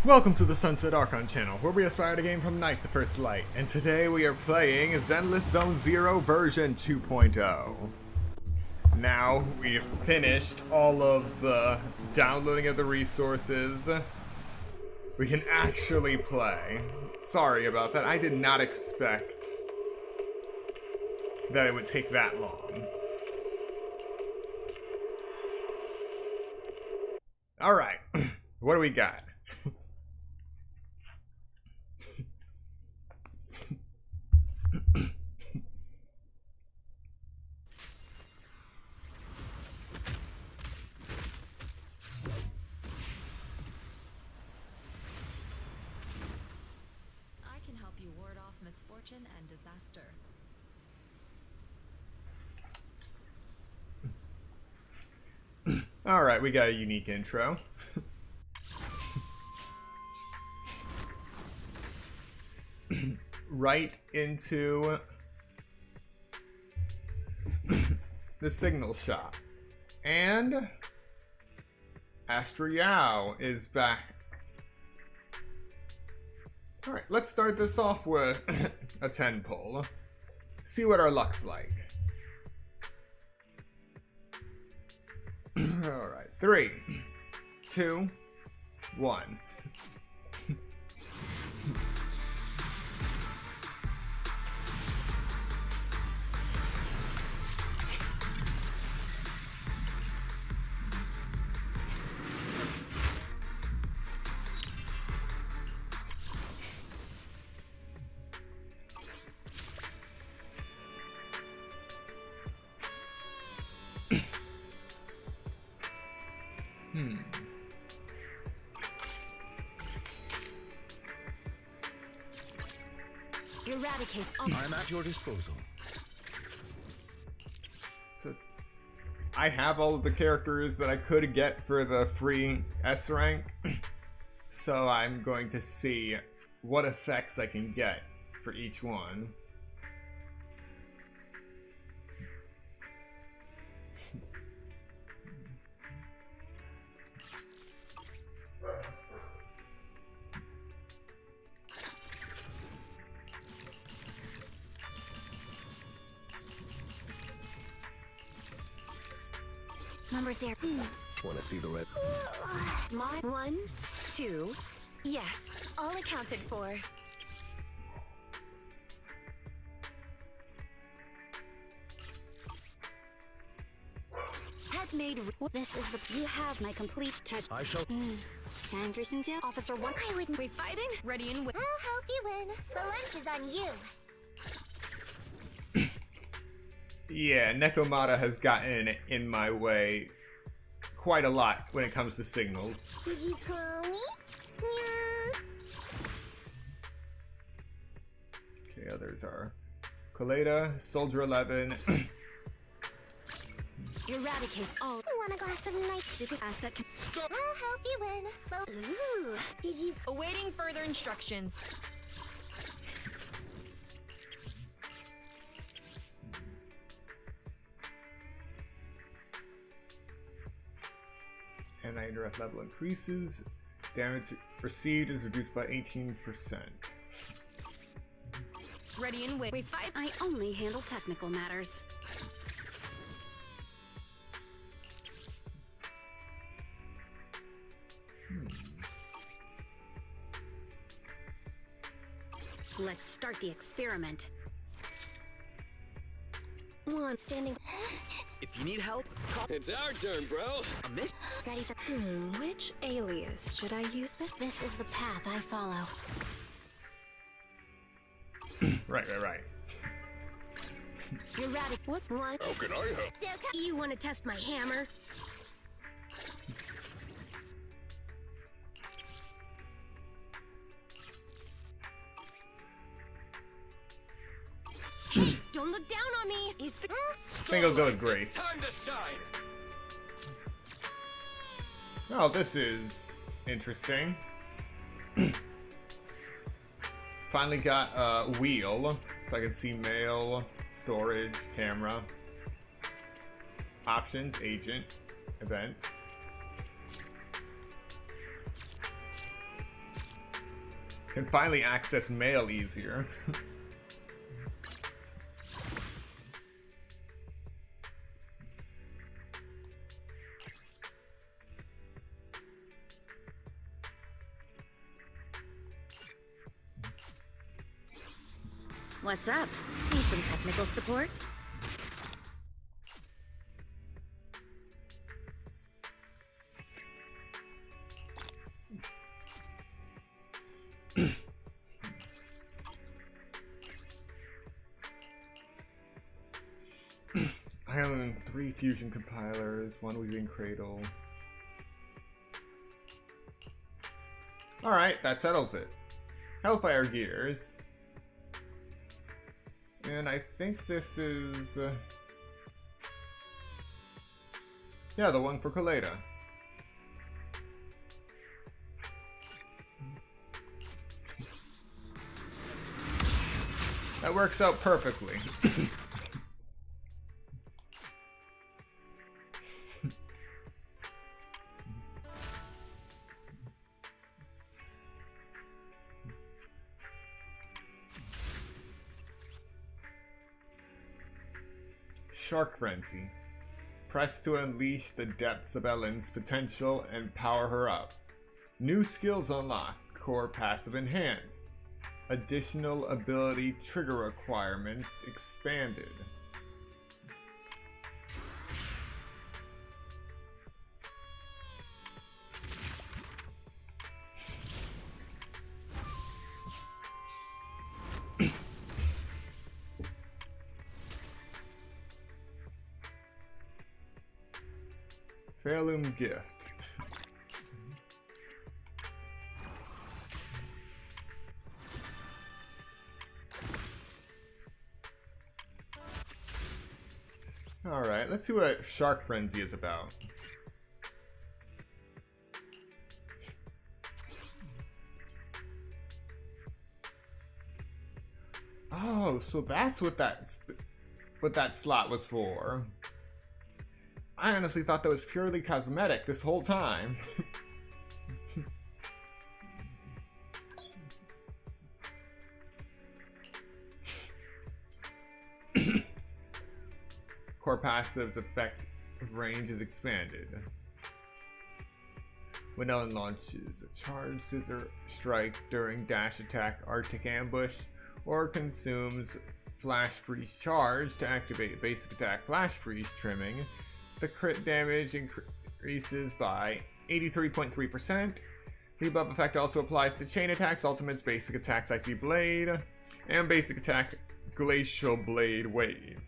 Welcome to the Sunset Archon channel, where we aspire to gain from night to first light, and today we are playing Zenless Zone Zero version 2.0. Now we've finished all of the downloading of the resources. We can actually play. Sorry about that, I did not expect that it would take that long. Alright, what do we got? Misfortune and disaster. Alright, we got a unique intro. Right into the signal shop. And Astra Yao is back. Alright, let's start this off with a 10 pull. See what our luck's like. Alright, 3, 2, 1. Eradicate. I'm at your disposal. So, I have all of the characters that I could get for the free S rank. So I'm going to see what effects I can get for each one. Number 0. Want to see the red? My 1, 2. Yes, all accounted for. Have made. This is the. You have my complete touch. I shall. Anderson, Officer 1. I wouldn't. We fighting? Ready and win. I'll help you win. The lunch is on you. Yeah, Nekomata has gotten in my way quite a lot when it comes to signals. Did you call me? Yeah. Okay, others are Kaleda, Soldier 11. Eradicate all. Want a glass of nice Asset. I'll help you win. Ooh. Did you? Awaiting further instructions. And interrupt level increases. Damage received is reduced by 18%. Ready and wait. We fight. I only handle technical matters. Let's start the experiment. One standing. If you need help, call. It's our turn, bro. A miss. Ready for? Which alias should I use this? This is the path I follow. Right. Erratic. What? One. How can I help? So you want to test my hammer? Don't look down on me. Is the I think I'll go with Grace. Time to shine. Oh, this is interesting. Finally got a wheel, so I can see mail, storage, camera, options, agent, events. Can finally access mail easier. What's up? Need some technical support? Island, 3 fusion compilers, 1 weaving cradle. Alright, that settles it. Hellfire gears. And I think this is... yeah, the one for Kaleda. That works out perfectly. Shark Frenzy. Press to unleash the depths of Ellen's potential and power her up. New skills unlocked. Core passive enhanced. Additional ability trigger requirements expanded. Heirloom gift. Alright, let's see what Shark Frenzy is about. Oh, so that's what that slot was for. I honestly thought that was purely cosmetic this whole time. Core passive's effect range is expanded. When Ellen launches a charged scissor strike during dash attack, Arctic ambush, or consumes flash freeze charge to activate basic attack flash freeze trimming, the crit damage increases by 83.3%. The above effect also applies to chain attacks, ultimates, basic attacks Icy Blade, and basic attack Glacial Blade Wave.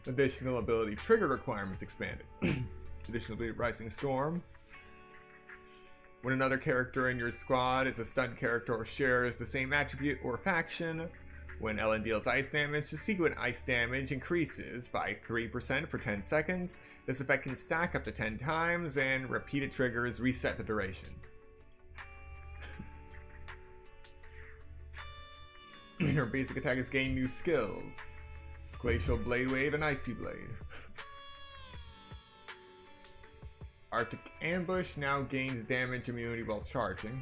Additional ability trigger requirements expanded. Additional ability Rising Storm. When another character in your squad is a stunned character or shares the same attribute or faction, when Ellen deals ice damage, subsequent ice damage increases by 3% for 10 seconds. This effect can stack up to 10 times, and repeated triggers reset the duration. Her basic attack has gained new skills. Glacial Blade Wave and Icy Blade. Arctic Ambush now gains damage immunity while charging.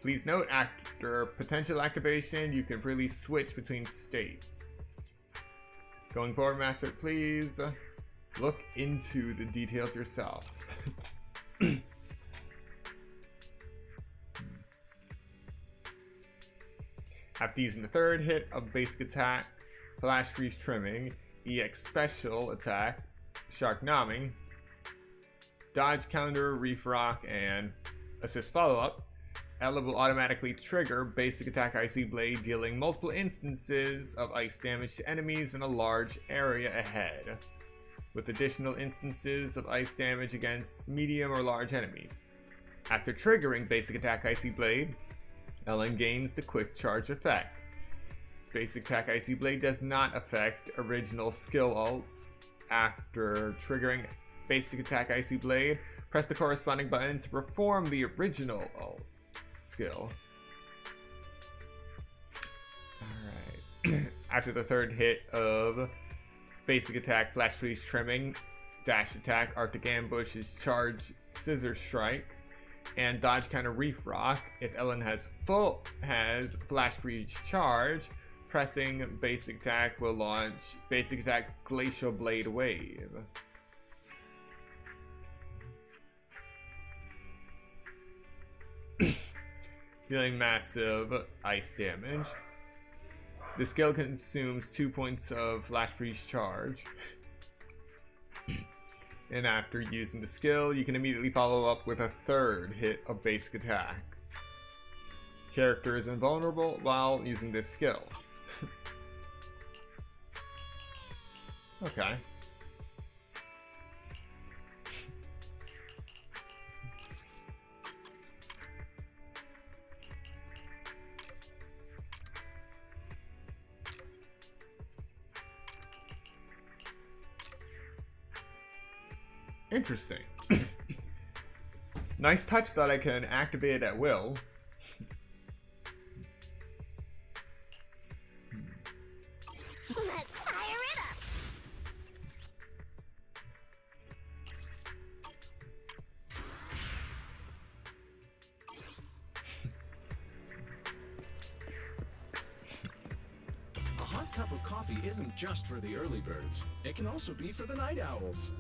Please note, after potential activation, you can freely switch between states. Going forward, Master, please look into the details yourself. After using the third hit of basic attack, Flash Freeze Trimming, EX Special Attack, Shark Nomming, Dodge Counter, Reef Rock, and Assist Follow-Up, Ella will automatically trigger basic attack Icy Blade, dealing multiple instances of ice damage to enemies in a large area ahead, with additional instances of ice damage against medium or large enemies. After triggering basic attack Icy Blade, Ellen gains the quick charge effect. Basic attack Icy Blade does not affect original skill ults. After triggering basic attack Icy Blade, press the corresponding button to perform the original ult skill. Alright. After the third hit of basic attack Flash Freeze Trimming, dash attack, Arctic ambush is charge, scissor strike, and dodge counter reef rock. If Ellen has flash freeze charge, pressing basic attack will launch basic attack glacial blade wave. Dealing massive ice damage. The skill consumes 2 points of flash freeze charge. And after using the skill, you can immediately follow up with a third hit of basic attack. Character is invulnerable while using this skill. Okay. Interesting. Nice touch that I can activate it at will. Let's fire it up. A hot cup of coffee isn't just for the early birds. It can also be for the night owls.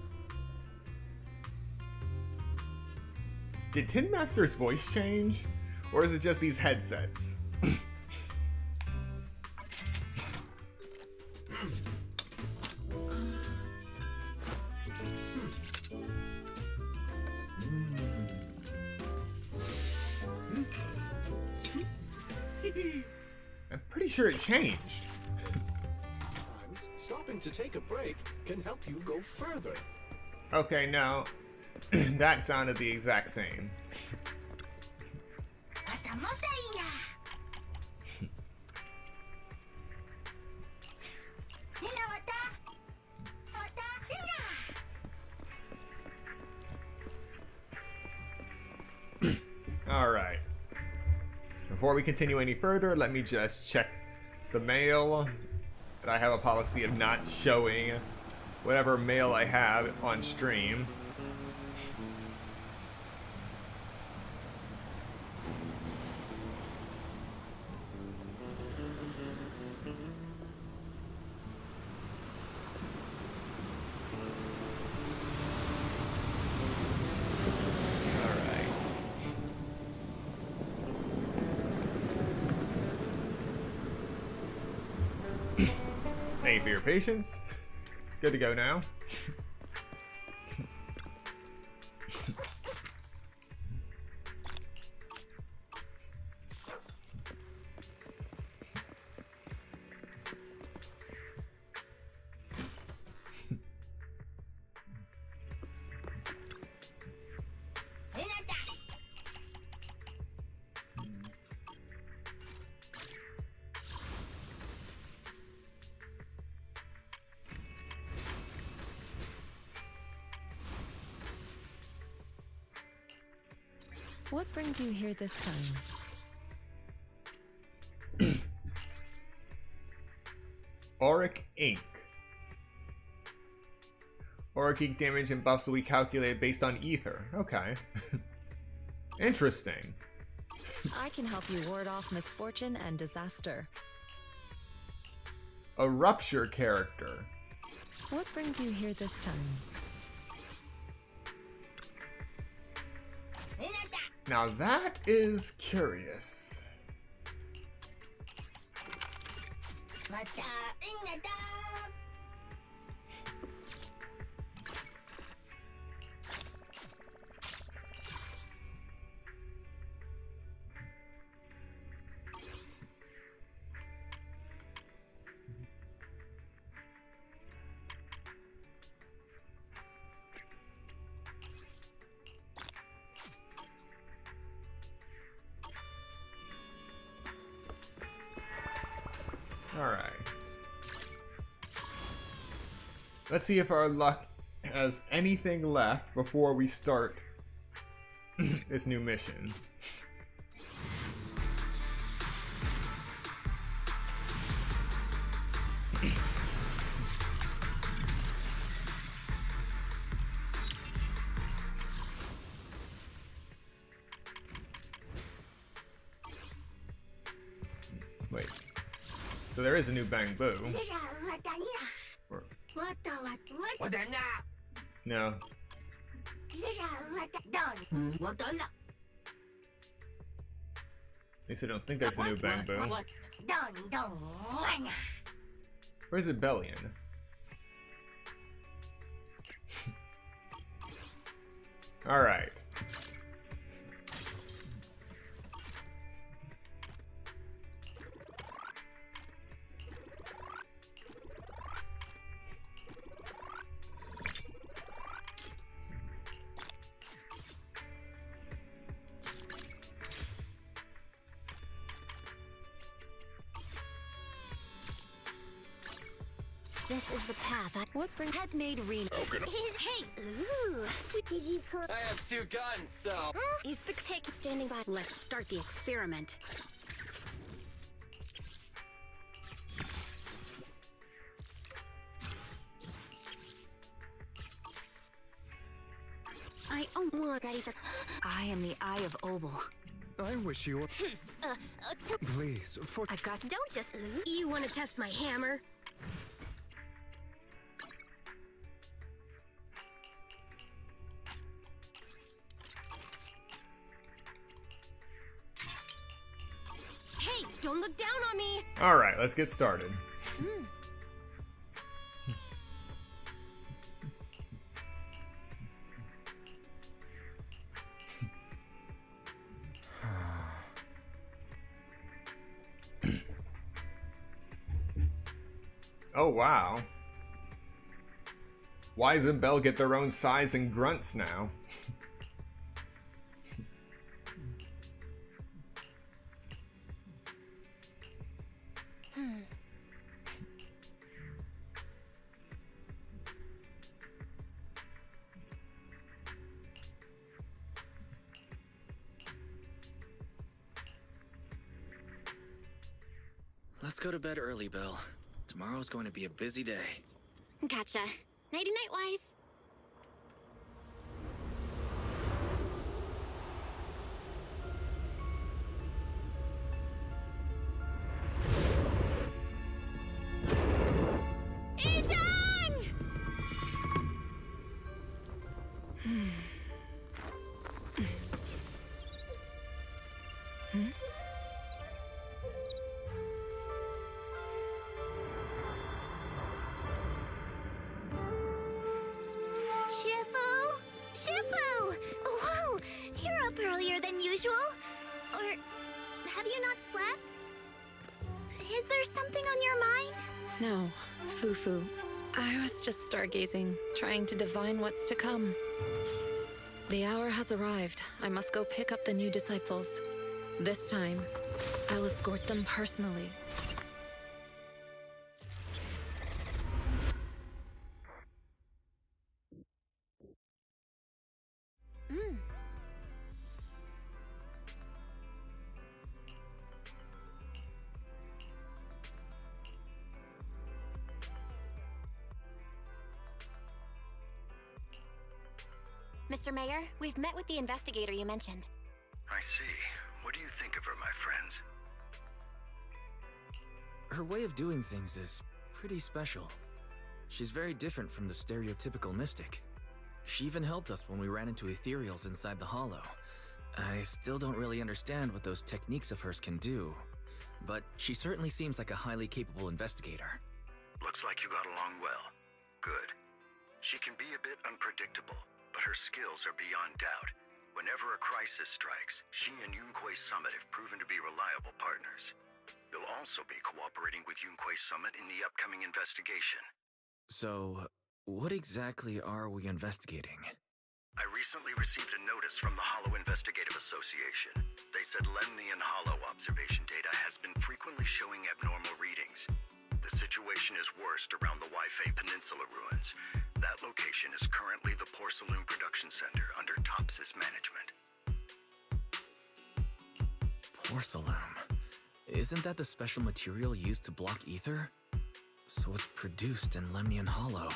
Did Tin Master's voice change? Or is it just these headsets? I'm pretty sure it changed. Sometimes stopping to take a break can help you go further. Okay, no. That sounded the exact same. Alright. Before we continue any further, let me just check the mail. And I have a policy of not showing whatever mail I have on stream. Thank you for your patience. Good to go now. What brings you here this time? Auric Ink. Auric Ink damage and buffs will be calculated based on ether. Okay. Interesting. I can help you ward off misfortune and disaster. A rupture character. What brings you here this time? Now that is curious. Alright. Let's see if our luck has anything left before we start this new mission. So there is a new Bang Boo. Or- no. At least I don't think there's a new Bang Boo. Where's the Bellion? Alright. This is the path what bring had made Reno. Hey, ooh. Did you call? I have 2 guns, so. Is the pick standing by? Let's start the experiment. I want ready for. I am the Eye of Obel. I wish you were. Please, for. I've got. Don't just. You want to test my hammer? Hey, don't look down on me. Alright, let's get started. Oh wow. Wise and Bell get their own sighs and grunts now. Let's go to bed early, Belle. Tomorrow's going to be a busy day. Gotcha. Nighty night, Wise. Shifu! Shifu! Whoa! You're up earlier than usual. Or have you not slept? Is there something on your mind? No, Fufu. I was just stargazing, trying to divine what's to come. The hour has arrived. I must go pick up the new disciples. This time, I'll escort them personally. Mr. Mayor, we've met with the investigator you mentioned. I see. What do you think of her, my friends? Her way of doing things is pretty special. She's very different from the stereotypical mystic. She even helped us when we ran into ethereals inside the hollow. I still don't really understand what those techniques of hers can do, but she certainly seems like a highly capable investigator. Looks like you got along well. Good. She can be a bit unpredictable, but her skills are beyond doubt. Whenever a crisis strikes, she and Yunquei Summit have proven to be reliable partners. You'll also be cooperating with Yunquei Summit in the upcoming investigation. So, what exactly are we investigating? I recently received a notice from the Hollow Investigative Association. They said Lemnian Hollow observation data has been frequently showing abnormal readings. The situation is worst around the Waifei Peninsula ruins. That location is currently the Porcelain Production Center under Topsys management. Porcelain. Isn't that the special material used to block ether? So it's produced in Lemnian Hollow.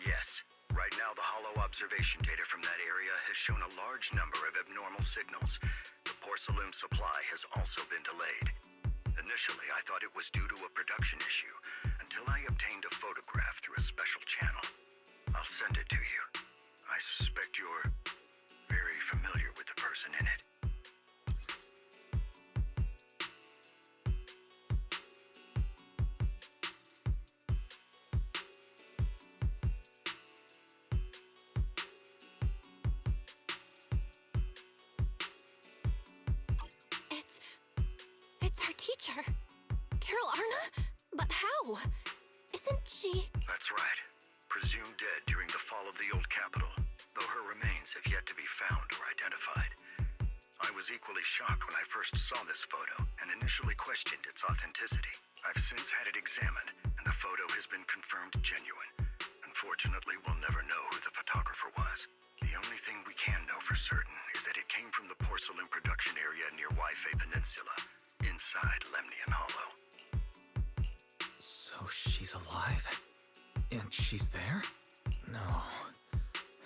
Yes. Right now, the Hollow observation data from that area has shown a large number of abnormal signals. The porcelain supply has also been delayed. The Initially, I thought it was due to a production issue, until I obtained a photograph through a special channel. I'll send it to you. I suspect you're very familiar with the person in it. It's our teacher. Carol Arna? But how? Isn't she... That's right. Presumed dead during the fall of the old capital, though her remains have yet to be found or identified. I was equally shocked when I first saw this photo and initially questioned its authenticity. I've since had it examined, and the photo has been confirmed genuine. Unfortunately, we'll never know who the photographer was. The only thing we can know for certain is that it came from the porcelain production area near Waifei Peninsula, inside Lemnian Hollow. So she's alive? And she's there? No.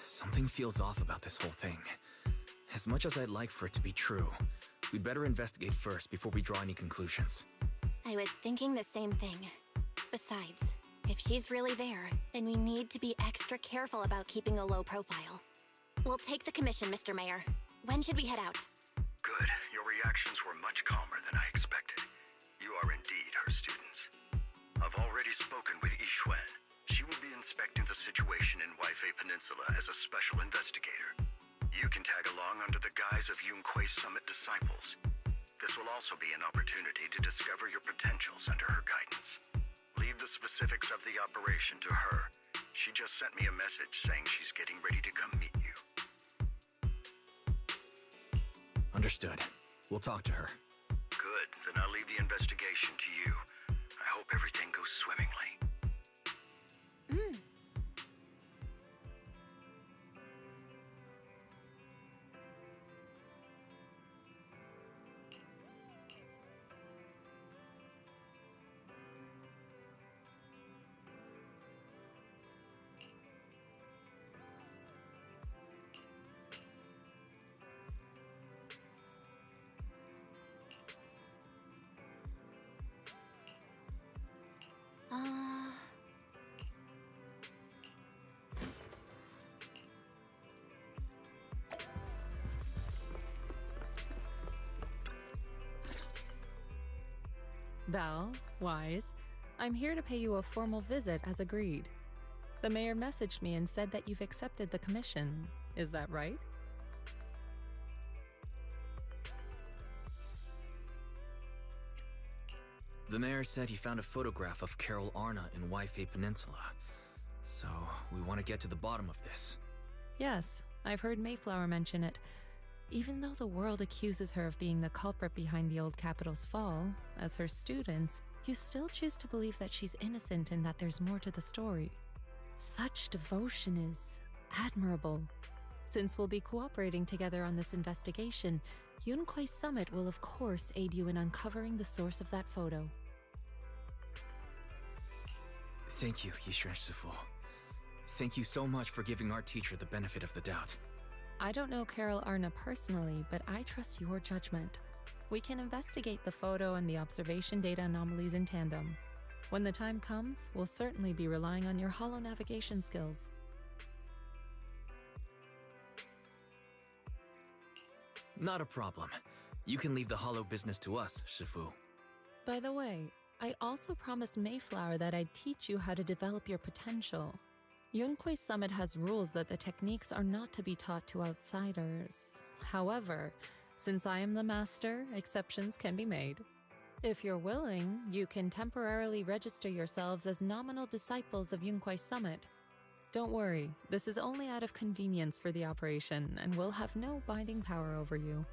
Something feels off about this whole thing. As much as I'd like for it to be true, we'd better investigate first before we draw any conclusions. I was thinking the same thing. Besides, if she's really there, then we need to be extra careful about keeping a low profile. We'll take the commission, Mr. Mayor. When should we head out? Good. Your reactions were much calmer than I expected. You are indeed her students. I've already spoken with Yixuan. She will be inspecting the situation in Waifei Peninsula as a special investigator. You can tag along under the guise of Yunque's Summit disciples. This will also be an opportunity to discover your potentials under her guidance. Leave the specifics of the operation to her. She just sent me a message saying she's getting ready to come meet you. Understood. We'll talk to her. Good. Then I'll leave the investigation to you. I hope everything goes swimmingly. Val, Wise, I'm here to pay you a formal visit as agreed. The mayor messaged me and said that you've accepted the commission. Is that right? The mayor said he found a photograph of Carol Arna in Waifei Peninsula. So, we want to get to the bottom of this. Yes, I've heard Mayflower mention it. Even though the world accuses her of being the culprit behind the old capital's fall, as her students, you still choose to believe that she's innocent and that there's more to the story. Such devotion is admirable. Since we'll be cooperating together on this investigation, Yunque's Summit will of course aid you in uncovering the source of that photo. Thank you, Yixuan Shifu. Thank you so much for giving our teacher the benefit of the doubt. I don't know Carol Arna personally, but I trust your judgment. We can investigate the photo and the observation data anomalies in tandem. When the time comes, we'll certainly be relying on your holo navigation skills. Not a problem. You can leave the holo business to us, Shifu. By the way, I also promised Mayflower that I'd teach you how to develop your potential. Yunque's Summit has rules that the techniques are not to be taught to outsiders. However, since I am the master, exceptions can be made. If you're willing, you can temporarily register yourselves as nominal disciples of Yunque's Summit. Don't worry, this is only out of convenience for the operation and will have no binding power over you.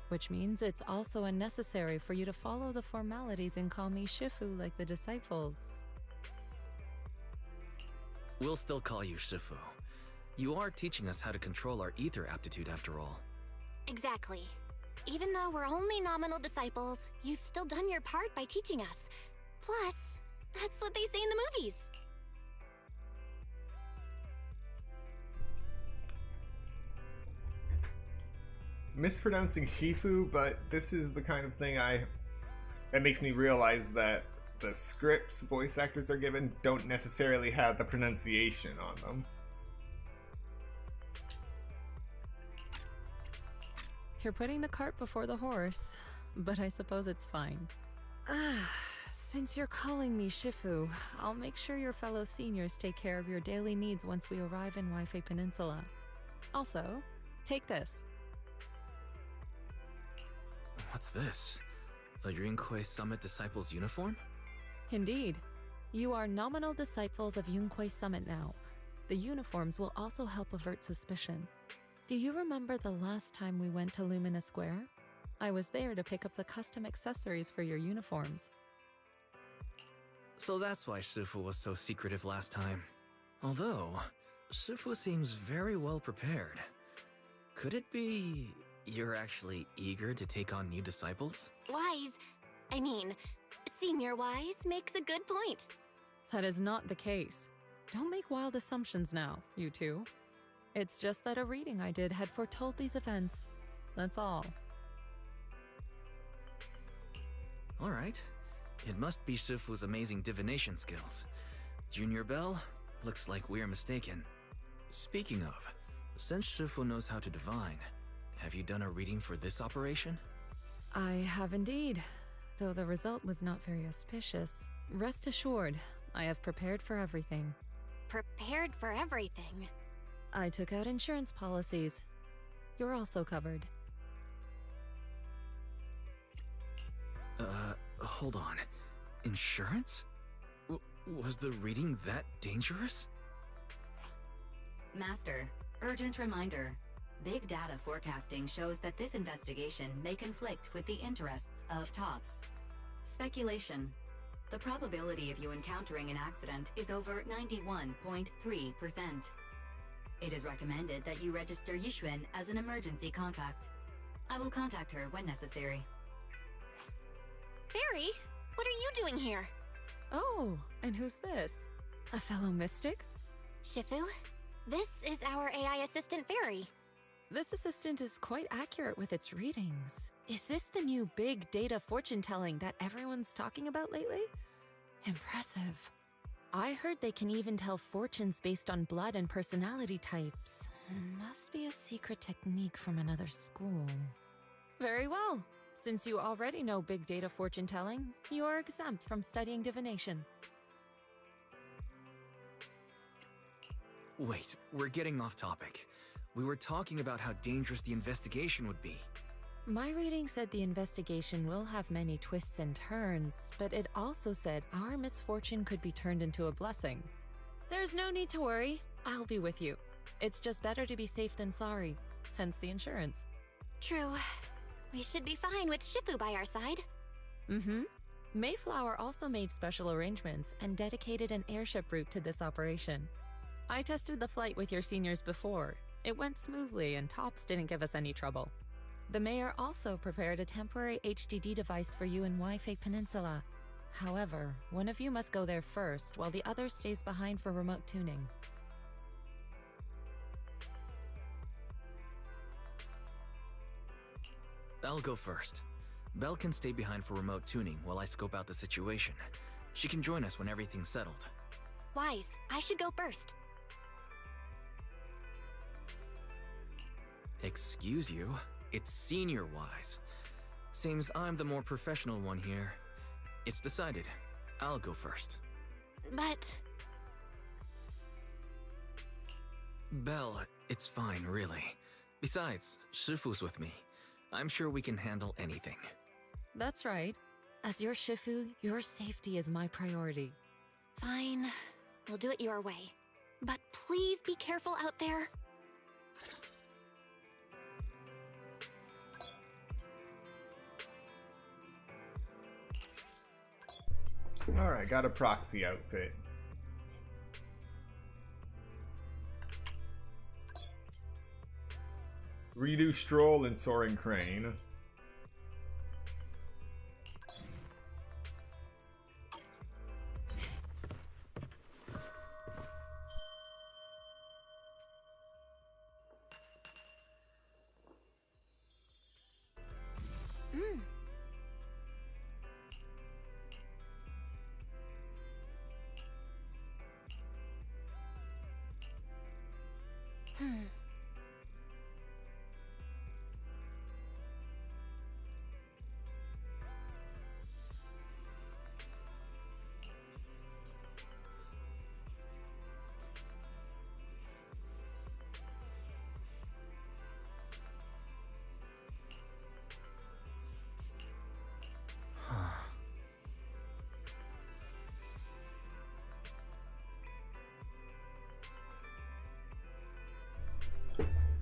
Which means it's also unnecessary for you to follow the formalities and call me Shifu like the disciples. We'll still call you Shifu. You are teaching us how to control our ether aptitude after all. Exactly. Even though we're only nominal disciples, you've still done your part by teaching us. Plus, that's what they say in the movies. Mispronouncing Shifu, but this is the kind of thing I That makes me realize that the scripts voice actors are given don't necessarily have the pronunciation on them. You're putting the cart before the horse, but I suppose it's fine. Since you're calling me Shifu, I'll make sure your fellow seniors take care of your daily needs once we arrive in Waifei Peninsula. Also, take this. What's this? A Yunquei Summit Disciples uniform? Indeed. You are nominal disciples of Yunquei Summit now. The uniforms will also help avert suspicion. Do you remember the last time we went to Lumina Square? I was there to pick up the custom accessories for your uniforms. So that's why Shifu was so secretive last time. Although, Shifu seems very well prepared. Could it be you're actually eager to take on new disciples? Senior Wise makes a good point. That is not the case. Don't make wild assumptions now, you two. It's just that a reading I did had foretold these events. That's all. Alright. It must be Shifu's amazing divination skills. Junior Bell, looks like we're mistaken. Speaking of, since Shifu knows how to divine, have you done a reading for this operation? I have indeed, though the result was not very auspicious. Rest assured, I have prepared for everything. Prepared for everything? I took out insurance policies. You're also covered. Hold on. Insurance? Was the reading that dangerous? Master, urgent reminder. Big data forecasting shows that this investigation may conflict with the interests of TOPS. Speculation. The probability of you encountering an accident is over 91.3%. It is recommended that you register Yixuan as an emergency contact. I will contact her when necessary. Fairy, what are you doing here? Oh, and who's this? A fellow mystic? Shifu, this is our AI assistant Fairy. This assistant is quite accurate with its readings. Is this the new big data fortune telling that everyone's talking about lately? Impressive. I heard they can even tell fortunes based on blood and personality types. Must be a secret technique from another school. Very well. Since you already know big data fortune telling, you are exempt from studying divination. Wait, we're getting off topic. We were talking about how dangerous the investigation would be. My reading said the investigation will have many twists and turns, but it also said our misfortune could be turned into a blessing. There's no need to worry. I'll be with you. It's just better to be safe than sorry, hence the insurance. True. We should be fine with Shifu by our side. Mm-hmm. Mayflower also made special arrangements and dedicated an airship route to this operation. I tested the flight with your seniors before. It went smoothly and TOPS didn't give us any trouble. The mayor also prepared a temporary HDD device for you in Waifei Peninsula. However, one of you must go there first while the other stays behind for remote tuning. I'll go first. Belle can stay behind for remote tuning while I scope out the situation. She can join us when everything's settled. Wise, I should go first. Excuse you? It's Senior Wise. Seems I'm the more professional one here. It's decided. I'll go first. But... Belle, it's fine, really. Besides, Shifu's with me. I'm sure we can handle anything. That's right. As your Shifu, your safety is my priority. Fine. We'll do it your way. But please be careful out there. Alright, got a proxy outfit. Redo Stroll and Soaring Crane.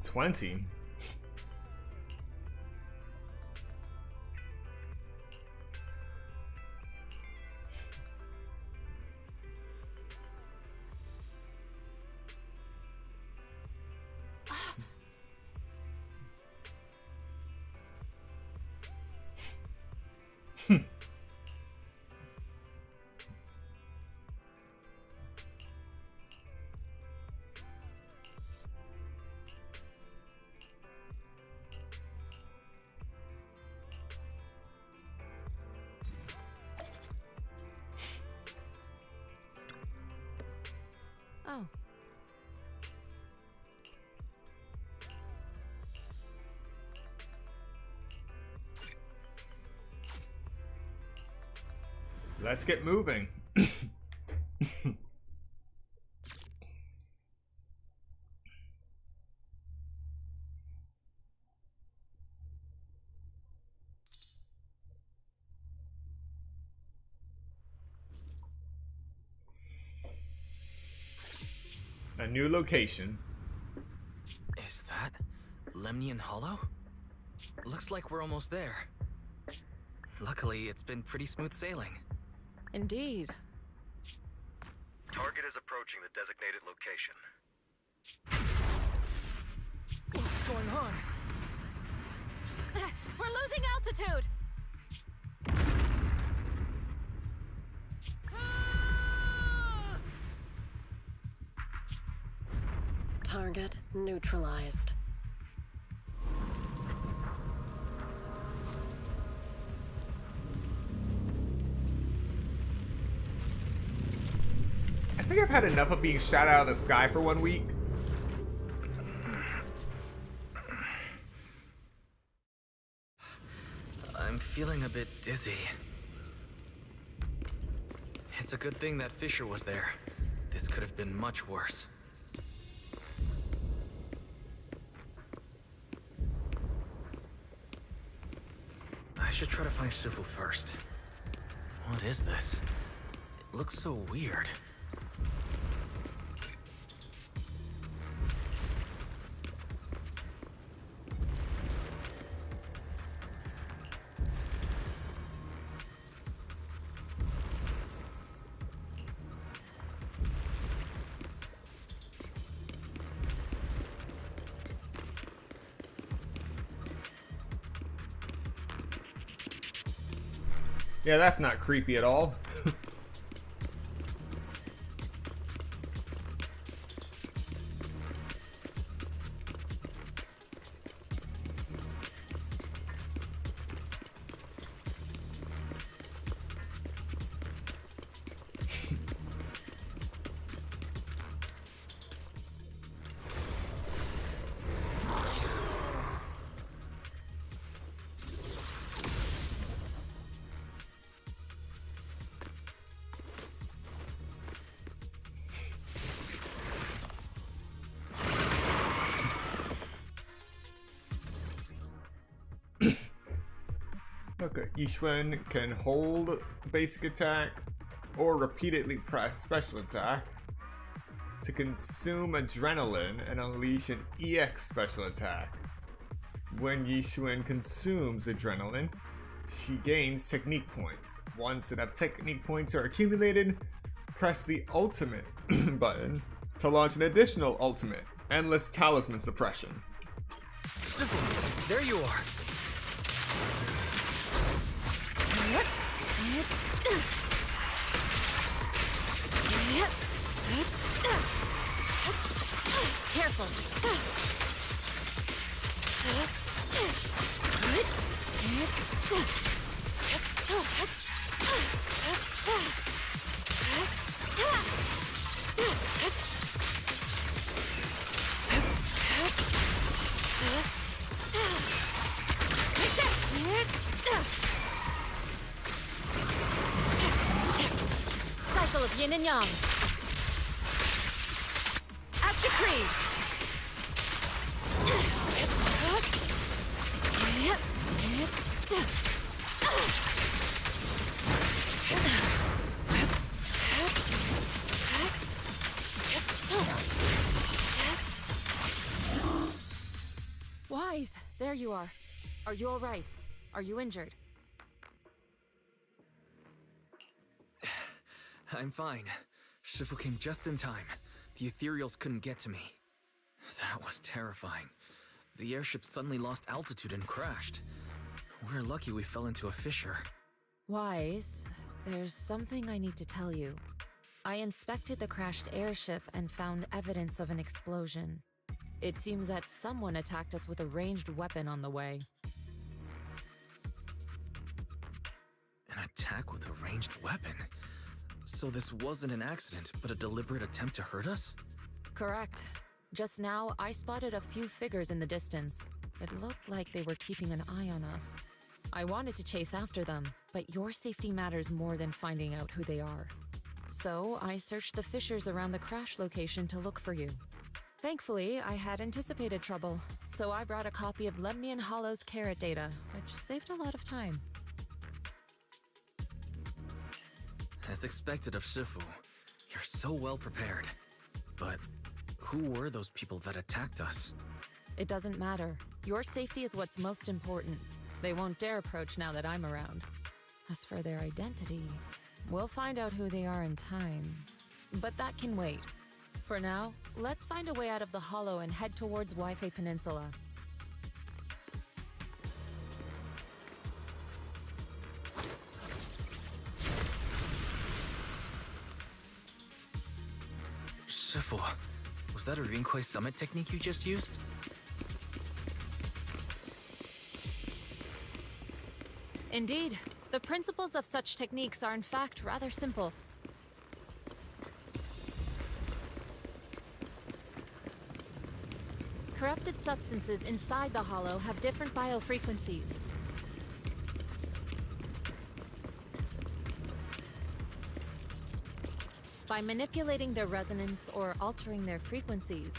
20. Oh. Let's get moving. A new location. Is that Lemnian Hollow? Looks like we're almost there. Luckily, it's been pretty smooth sailing. Indeed. Target is approaching the designated location. What's going on? We're losing altitude! Target neutralized. I think I've had enough of being shot out of the sky for 1 week. I'm feeling a bit dizzy. It's a good thing that Fisher was there. This could have been much worse. I should try to find Shifu first. What is this? It looks so weird. Yeah, that's not creepy at all. Okay, Yishun can hold basic attack or repeatedly press special attack to consume adrenaline and unleash an EX special attack. When Yishun consumes adrenaline, she gains technique points. Once enough technique points are accumulated, press the ultimate button to launch an additional ultimate, Endless Talisman Suppression. Shifu, there you are. Careful. Cycle of yin and yang. Out decree. Wise, there you are. Are you all right? Are you injured? I'm fine. Shifu came just in time. The ethereals couldn't get to me. That was terrifying. The airship suddenly lost altitude and crashed. We're lucky we fell into a fissure. Wise, there's something I need to tell you. I inspected the crashed airship and found evidence of an explosion. It seems that someone attacked us with a ranged weapon on the way. An attack with a ranged weapon? So this wasn't an accident, but a deliberate attempt to hurt us? Correct. Just now, I spotted a few figures in the distance. It looked like they were keeping an eye on us. I wanted to chase after them, but your safety matters more than finding out who they are. So I searched the fissures around the crash location to look for you. Thankfully, I had anticipated trouble, so I brought a copy of Lemnian Hollow's carrot data, which saved a lot of time. As expected of Shifu, you're so well prepared. But who were those people that attacked us? It doesn't matter. Your safety is what's most important. They won't dare approach now that I'm around. As for their identity, we'll find out who they are in time. But that can wait. For now, let's find a way out of the hollow and head towards Wi-Fi Peninsula. Shifu, was that a Rinkwei summit technique you just used? Indeed. The principles of such techniques are in fact rather simple. Corrupted substances inside the hollow have different biofrequencies. By manipulating their resonance or altering their frequencies.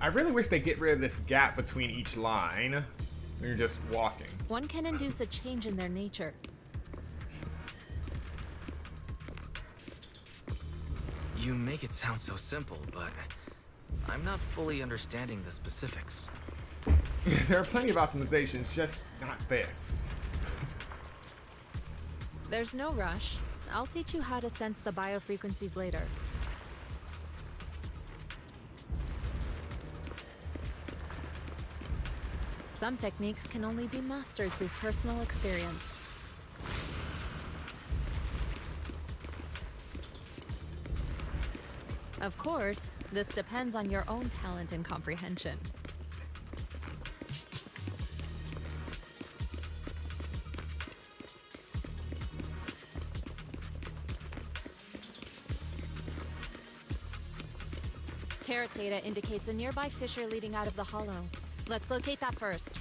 I really wish they get rid of this gap between each line when you're just walking. One can induce a change in their nature. You make it sound so simple, but I'm not fully understanding the specifics. There are plenty of optimizations, just not this. There's no rush. I'll teach you how to sense the biofrequencies later. Some techniques can only be mastered through personal experience. Of course, this depends on your own talent and comprehension. Carrot data indicates a nearby fissure leading out of the hollow. Let's locate that first.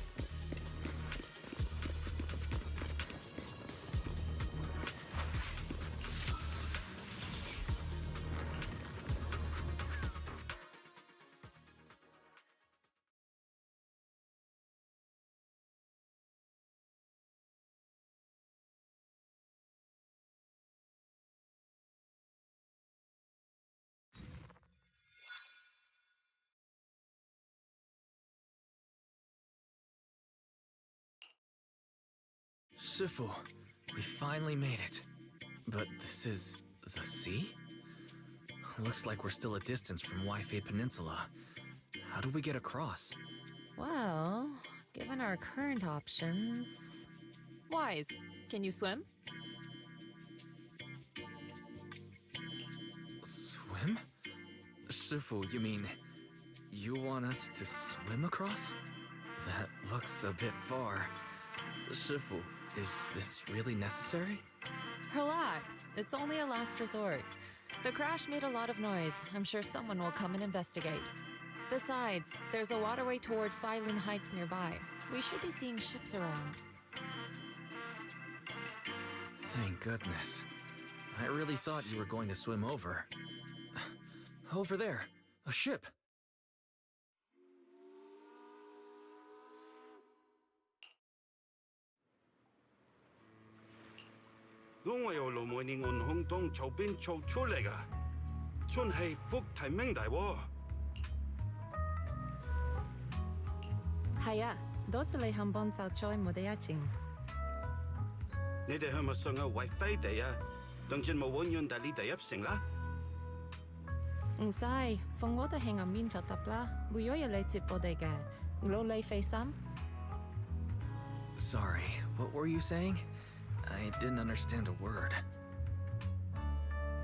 Shifu, we finally made it. But this is the sea? Looks like we're still a distance from Wi-Fi Peninsula. How do we get across? Well, given our current options... Wise, can you swim? Swim? Shifu, you mean you want us to swim across? That looks a bit far. Shifu, is this really necessary? Relax, it's only a last resort. The crash made a lot of noise. I'm sure someone will come and investigate. Besides, there's a waterway toward Failun Heights nearby. We should be seeing ships around. Thank goodness. I really thought you were going to swim over. Over there, a ship. 係啊，多謝你肯幫手在我哋一齊。你哋係咪想要為飛地啊？當然冇揾完但你哋入城啦。唔使，放我哋喺入面就得啦，會有人嚟接我哋嘅。攞你飛心。Sorry, what were you saying? I didn't understand a word.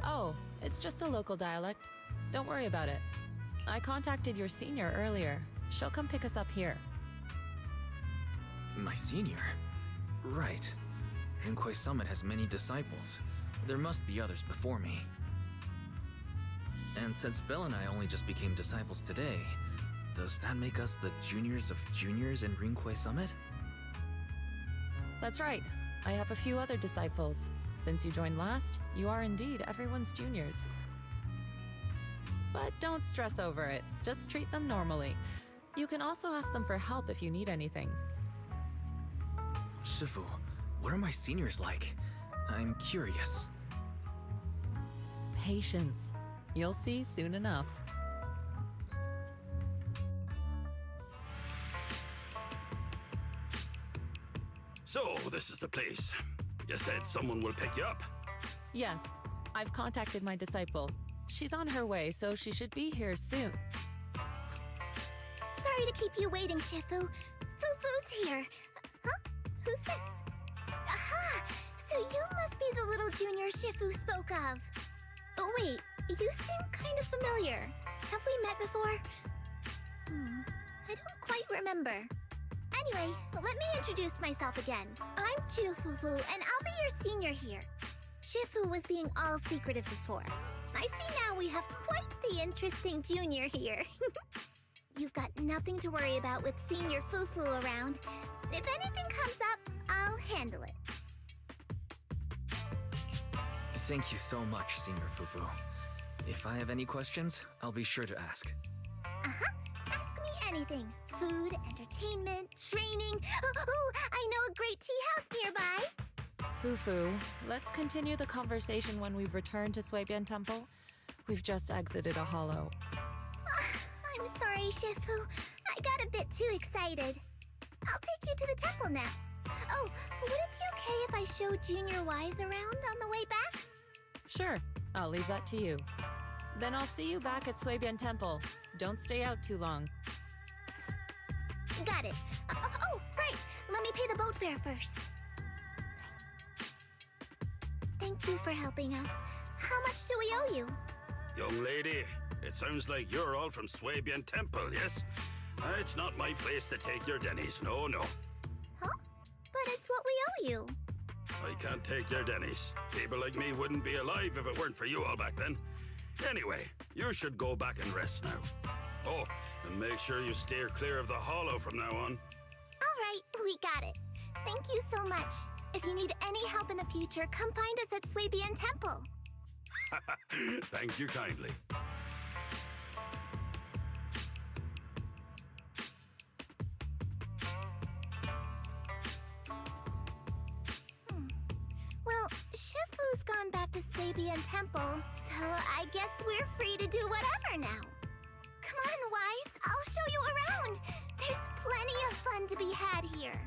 Oh, it's just a local dialect. Don't worry about it. I contacted your senior earlier. She'll come pick us up here. My senior? Right. Rinkwei Summit has many disciples. There must be others before me. And since Belle and I only just became disciples today, does that make us the juniors of juniors in Rinkwei Summit? That's right. I have a few other disciples. Since you joined last, you are indeed everyone's juniors. But don't stress over it. Just treat them normally. You can also ask them for help if you need anything. Shifu, what are my seniors like? I'm curious. Patience. You'll see soon enough. So, this is the place. You said someone will pick you up. Yes, I've contacted my disciple. She's on her way, so she should be here soon. Sorry to keep you waiting, Shifu. Fufu's here. Huh? Who's this? Aha! So you must be the little junior Shifu spoke of. Oh, wait, you seem kind of familiar. Have we met before? I don't quite remember. Anyway, let me introduce myself again. I'm Fufu, and I'll be your senior here. Shifu was being all secretive before. I see now we have quite the interesting junior here. You've got nothing to worry about with Senior Fufu around. If anything comes up, I'll handle it. Thank you so much, Senior Fufu. If I have any questions, I'll be sure to ask. Uh-huh. Ask me anything. Food, entertainment, training. Oh, I know a great tea house nearby. Fufu, let's continue the conversation when we've returned to Suibian Temple. We've just exited a hollow. I'm sorry, Shifu. I got a bit too excited. I'll take you to the temple now. Oh, would it be okay if I show Junior Wise around on the way back? Sure, I'll leave that to you. Then I'll see you back at Suibian Temple. Don't stay out too long. Got it. Oh, right. Let me pay the boat fare first. Thank you for helping us. How much do we owe you? Young lady, it sounds like you're all from Suibian Temple, yes? It's not my place to take your dennies, no. Huh? But it's what we owe you. I can't take your dennies. People like me wouldn't be alive if it weren't for you all back then. Anyway, you should go back and rest now. Oh, and make sure you steer clear of the hollow from now on. All right, we got it. Thank you so much. If you need any help in the future, come find us at Suibian Temple. Thank you kindly. Well, Shifu's gone back to Suibian Temple, so I guess we're free to do whatever now. Come on, Wise, I'll show you around. There's plenty of fun to be had here.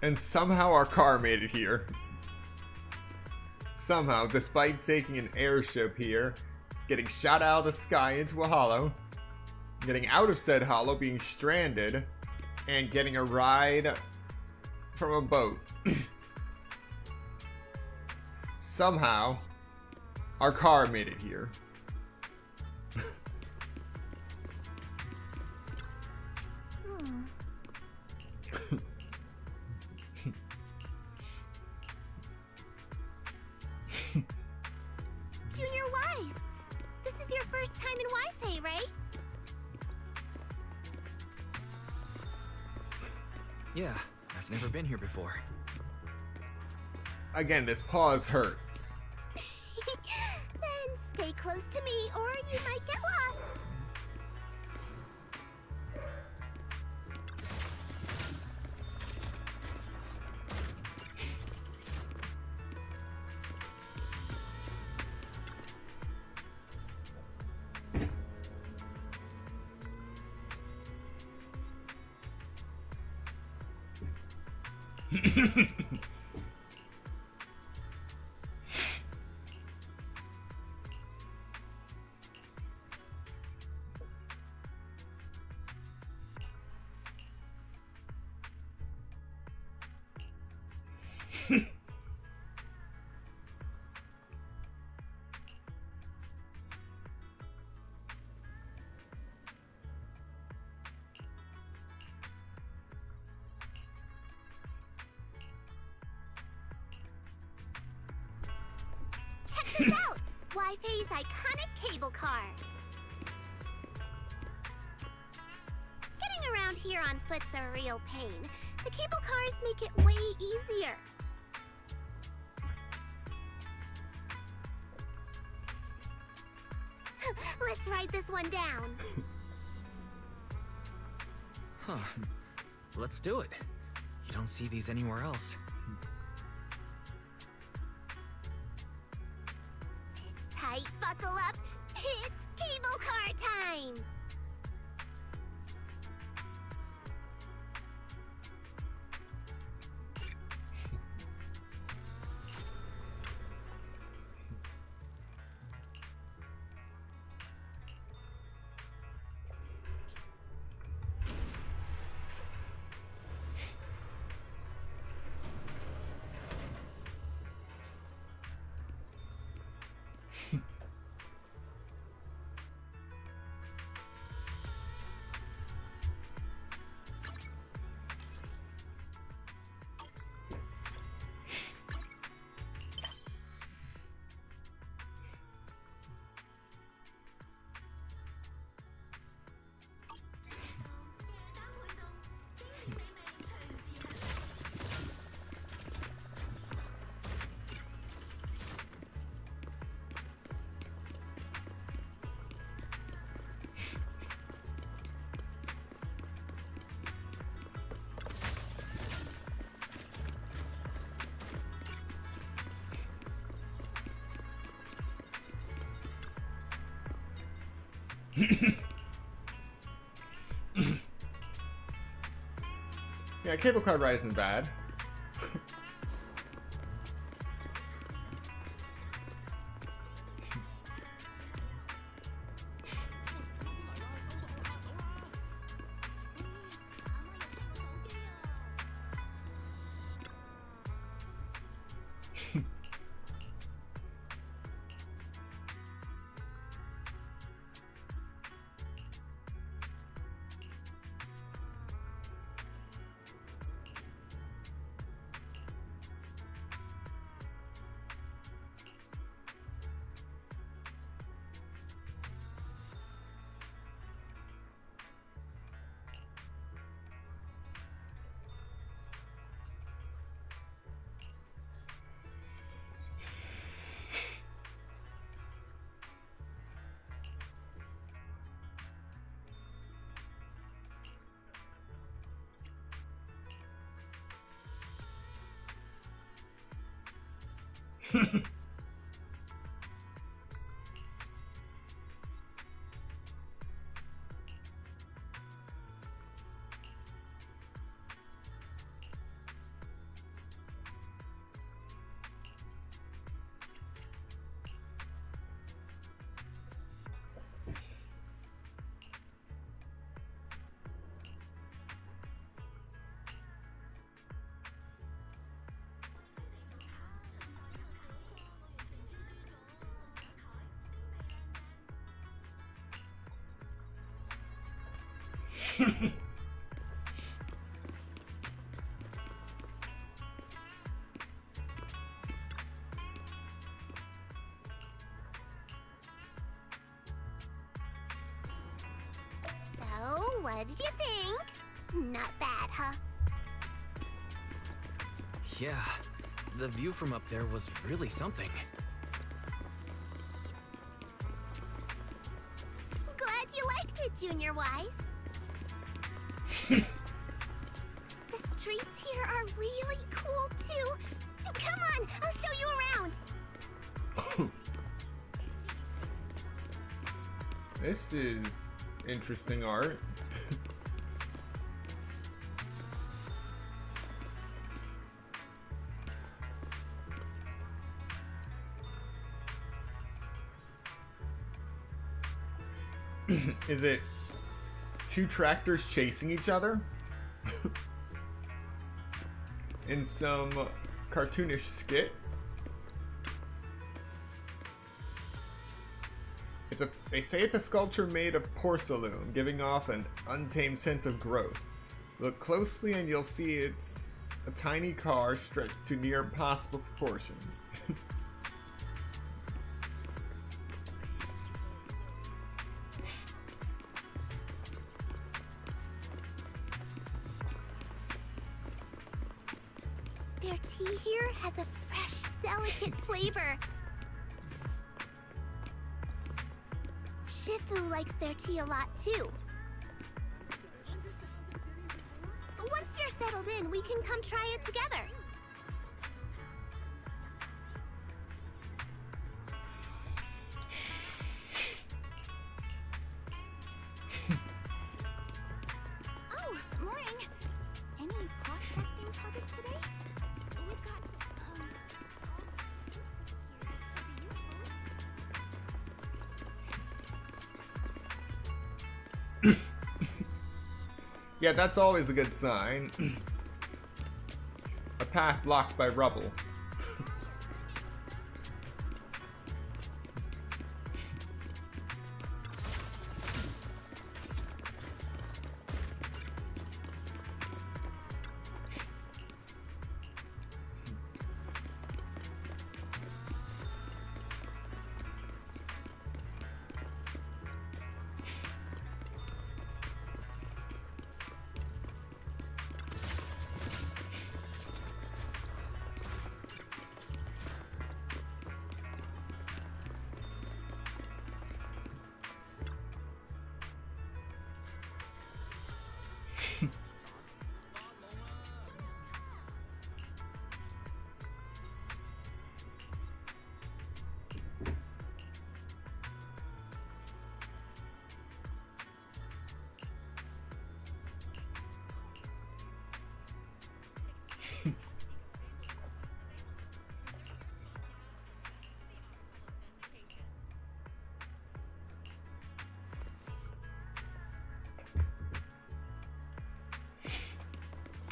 And somehow our car made it here. Somehow, despite taking an airship here, getting shot out of the sky into a hollow, getting out of said hollow, being stranded, and getting a ride from a boat. Somehow, our car made it here. Junior is your first time in Wi-Fi, right? Yeah, I've never been here before. Again, this pause hurts. Then stay close to me or you might get lost. Check this out! Wi-Fi's iconic cable car. Getting around here on foot's a real pain. The cable cars make it way easier. Let's ride this one down. Huh. Let's do it. You don't see these anywhere else. Sit tight, buckle up. It's cable car time. Yeah, cable car ride isn't bad. What did you think? Not bad, huh? Yeah, the view from up there was really something. Glad you liked it, Junior Wise. The streets here are really cool, too. Come on, I'll show you around. This is interesting art. Is it two tractors chasing each other? In some cartoonish skit? They say it's a sculpture made of porcelain, giving off an untamed sense of growth. Look closely and you'll see it's a tiny car stretched to near impossible proportions. Their tea here has a fresh, delicate flavor. Shifu likes their tea a lot too. Once you're settled in, we can come try it together. Oh, morning. Any prospecting targets today? We've got, Yeah, that's always a good sign. A path blocked by rubble.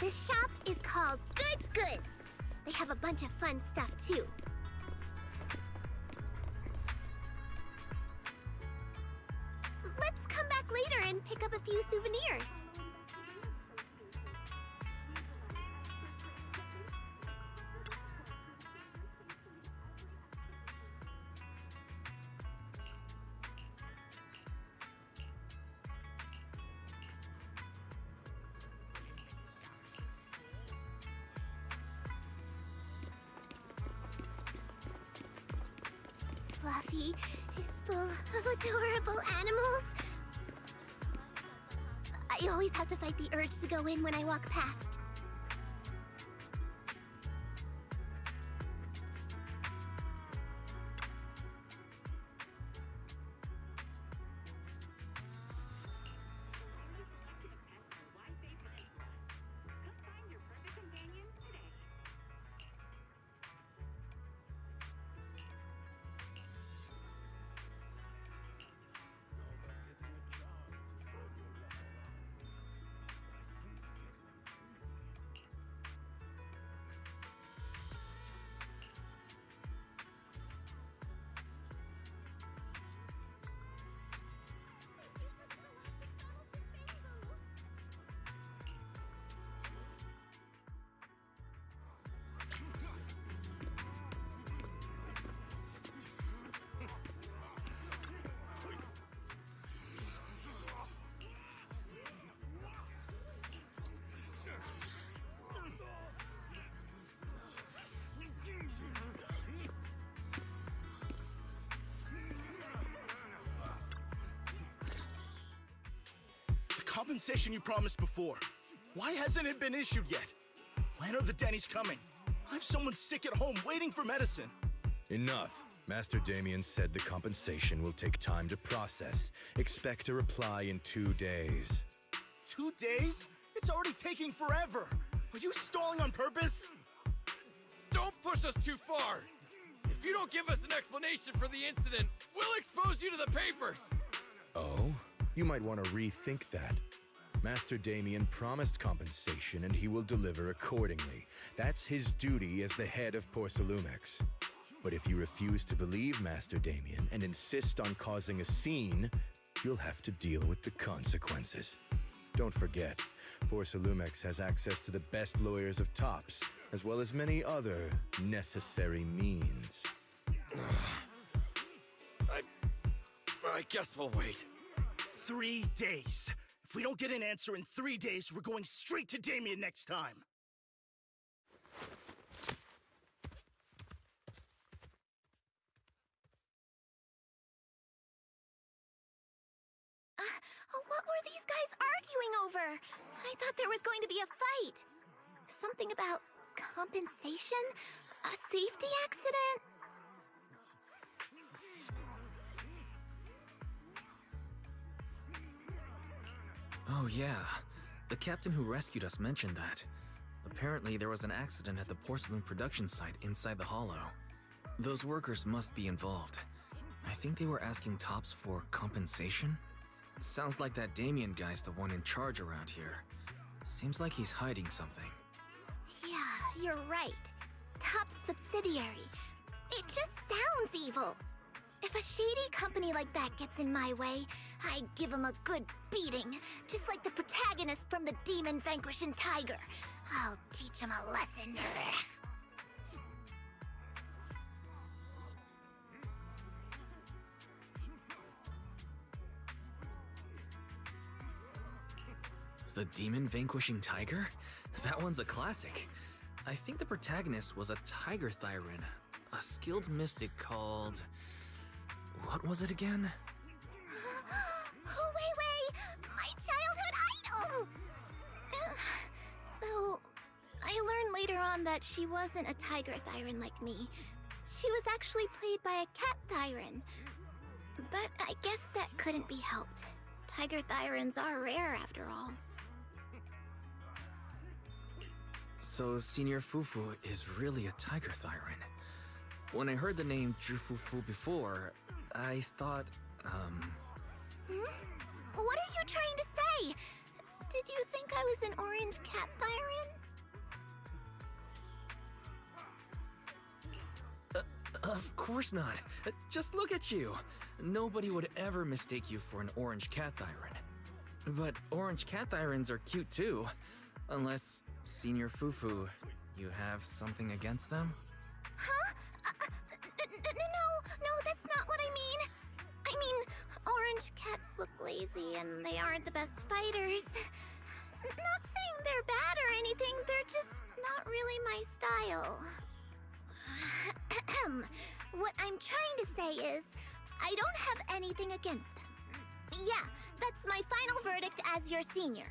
This shop is called Good Goods. They have a bunch of fun stuff too. Let's come back later and pick up a few souvenirs. Fluffy is full of adorable animals. I always have to fight the urge to go in when I walk past. compensation you promised before. Why hasn't it been issued yet? When are the Denny's coming? I have someone sick at home waiting for medicine. Enough. Master Damien said the compensation will take time to process. Expect a reply in 2 days. 2 days? It's already taking forever. Are you stalling on purpose? Don't push us too far. If you don't give us an explanation for the incident, we'll expose you to the papers. Oh? You might want to rethink that. Master Damien promised compensation and he will deliver accordingly. That's his duty as the head of Porcelumex. But if you refuse to believe Master Damien and insist on causing a scene, you'll have to deal with the consequences. Don't forget, Porcelumex has access to the best lawyers of Tops, as well as many other necessary means. I guess we'll wait. 3 days. If we don't get an answer in 3 days, we're going straight to Damien next time. What were these guys arguing over? I thought there was going to be a fight. Something about compensation? A safety accident? Oh yeah, the captain who rescued us mentioned that. Apparently there was an accident at the porcelain production site inside the hollow. Those workers must be involved. I think they were asking Tops for compensation? Sounds like that Damien guy's the one in charge around here. Seems like he's hiding something. Yeah, you're right. Top subsidiary. It just sounds evil. If a shady company like that gets in my way, I give him a good beating, just like the protagonist from the Demon Vanquishing Tiger. I'll teach him a lesson. The Demon Vanquishing Tiger? That one's a classic. I think the protagonist was a Tiger Thyran, a skilled mystic called... What was it again? Oh, wait! My childhood idol! Though, I learned later on that she wasn't a Tiger Thyran like me. She was actually played by a Cat Thyran. But I guess that couldn't be helped. Tiger Thyrans are rare after all. So Senior Fufu is really a Tiger Thyran. When I heard the name Jufufu before, I thought, What are you trying to say? Did you think I was an orange cat Thyran? Of course not. Just look at you. Nobody would ever mistake you for an orange cat Thyran. But orange cat Thyrans are cute too. Unless, Senior Fufu, you have something against them? Huh? No, that's not what I mean. I mean, orange cats look lazy and they aren't the best fighters. Not saying they're bad or anything, they're just not really my style. What I'm trying to say is, I don't have anything against them. Yeah, that's my final verdict as your senior.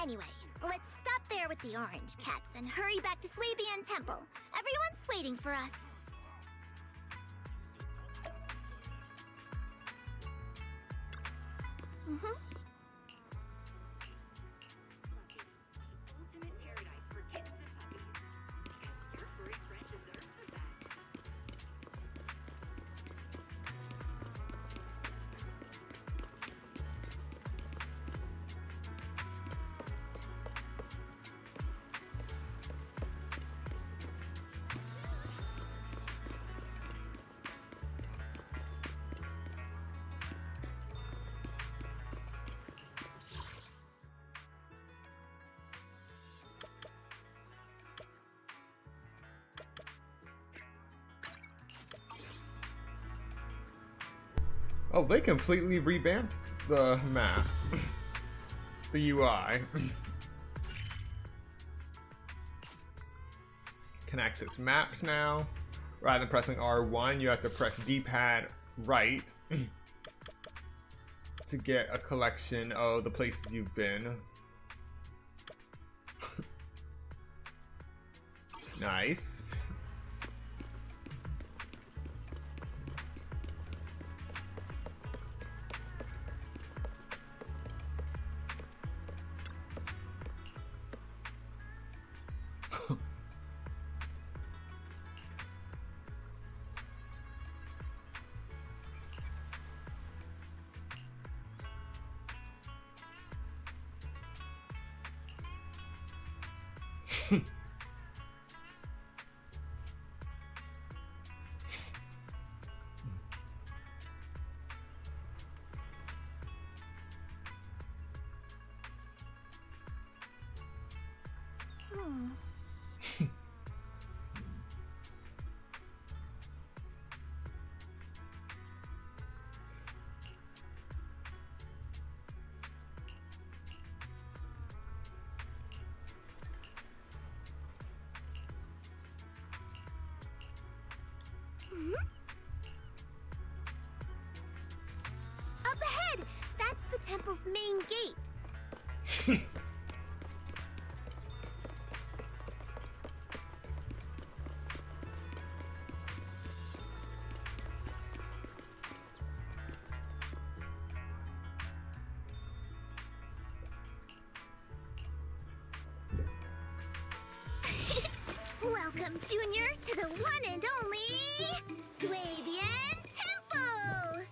Anyway, let's stop there with the orange cats and hurry back to Swabian Temple. Everyone's waiting for us. Oh, they completely revamped the map. The UI. Can access maps now. Rather than pressing R1, you have to press D-pad right to get a collection of the places you've been. Nice. Up ahead! That's the temple's main gate. Welcome, Junior, to the one and only Swabian Temple!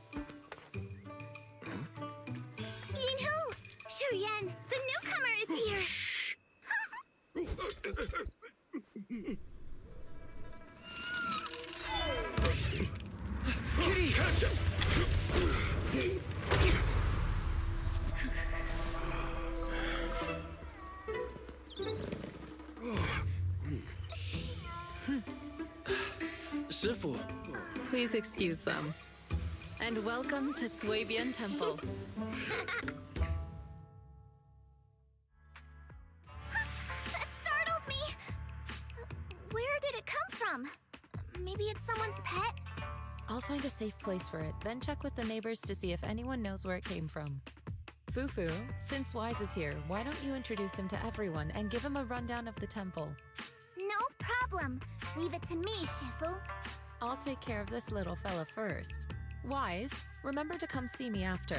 Yinhu! Shuyan, the newcomer is here! Kitty! Catch it! Shifu. Please excuse them. And welcome to Swabian Temple. That startled me! Where did it come from? Maybe it's someone's pet? I'll find a safe place for it, then check with the neighbors to see if anyone knows where it came from. Fufu, since Wise is here, why don't you introduce him to everyone and give him a rundown of the temple? No problem. Leave it to me, Shifu. I'll take care of this little fella first. Wise, remember to come see me after.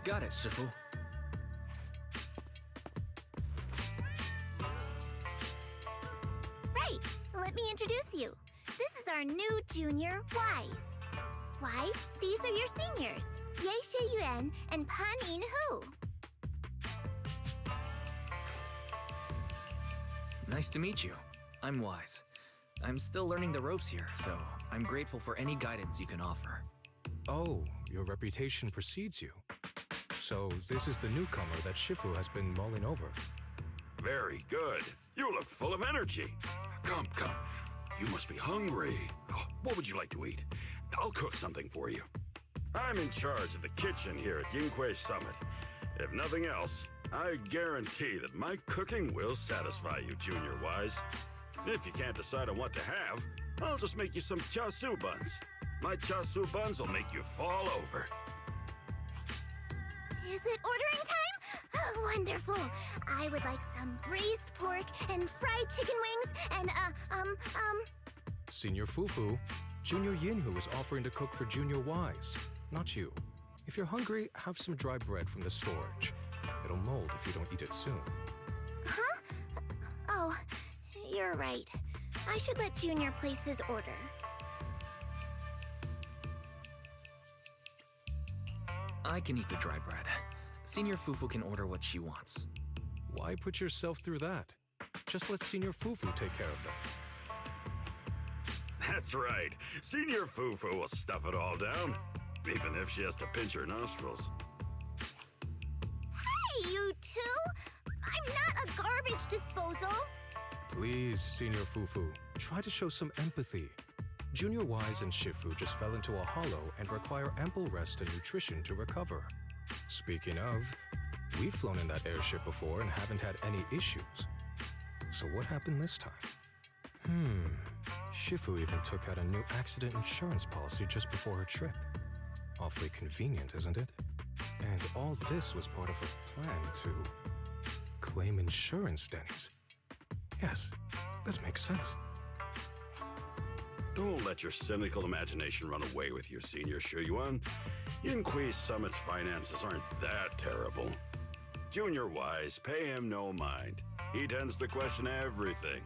Got it, Shifu. Right. Let me introduce you. This is our new junior, Wise. Wise, these are your seniors, Ye Yuan and Pan Yin-hu. Nice to meet you. I'm Wise. I'm still learning the ropes here, so I'm grateful for any guidance you can offer. Oh, your reputation precedes you. So this is the newcomer that Shifu has been mulling over. Very good. You look full of energy. Come, come. You must be hungry. Oh, what would you like to eat? I'll cook something for you. I'm in charge of the kitchen here at Yinghui Summit. If nothing else, I guarantee that my cooking will satisfy you, Junior Wise. If you can't decide on what to have, I'll just make you some chasu buns. My chasu buns will make you fall over. Is it ordering time? Oh, wonderful. I would like some braised pork and fried chicken wings and, Senior Fufu, Junior Yinhu is offering to cook for Junior Wise, not you. If you're hungry, have some dry bread from the storage. It'll mold if you don't eat it soon. Huh? Oh, you're right. I should let Junior place his order. I can eat the dry bread. Senior Fufu can order what she wants. Why put yourself through that? Just let Senior Fufu take care of them. That's right. Senior Fufu will stuff it all down, even if she has to pinch her nostrils. Hey, you two! I'm not a garbage disposal! Please, Senior Fufu, try to show some empathy. Junior Wise and Shifu just fell into a hollow and require ample rest and nutrition to recover. Speaking of, we've flown in that airship before and haven't had any issues. So what happened this time? Shifu even took out a new accident insurance policy just before her trip. Awfully convenient, isn't it? And all this was part of her plan to claim insurance, Denny's. Yes, this makes sense. Don't let your cynical imagination run away with you, Senior Shuyuan. Yinhui Summit's finances aren't that terrible. Junior Wise, pay him no mind. He tends to question everything.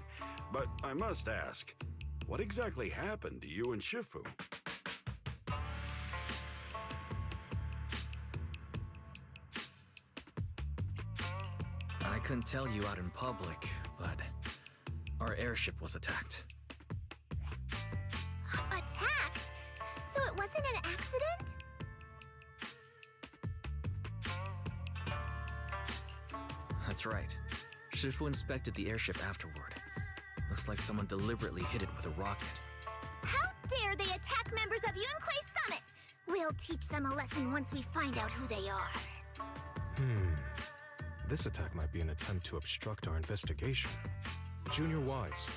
But I must ask, what exactly happened to you and Shifu? I couldn't tell you out in public, but our airship was attacked. Attacked? So it wasn't an accident? That's right. Shifu inspected the airship afterward. Looks like someone deliberately hit it with a rocket. How dare they attack members of Yunhui Summit? We'll teach them a lesson once we find out who they are. This attack might be an attempt to obstruct our investigation. Junior Wise,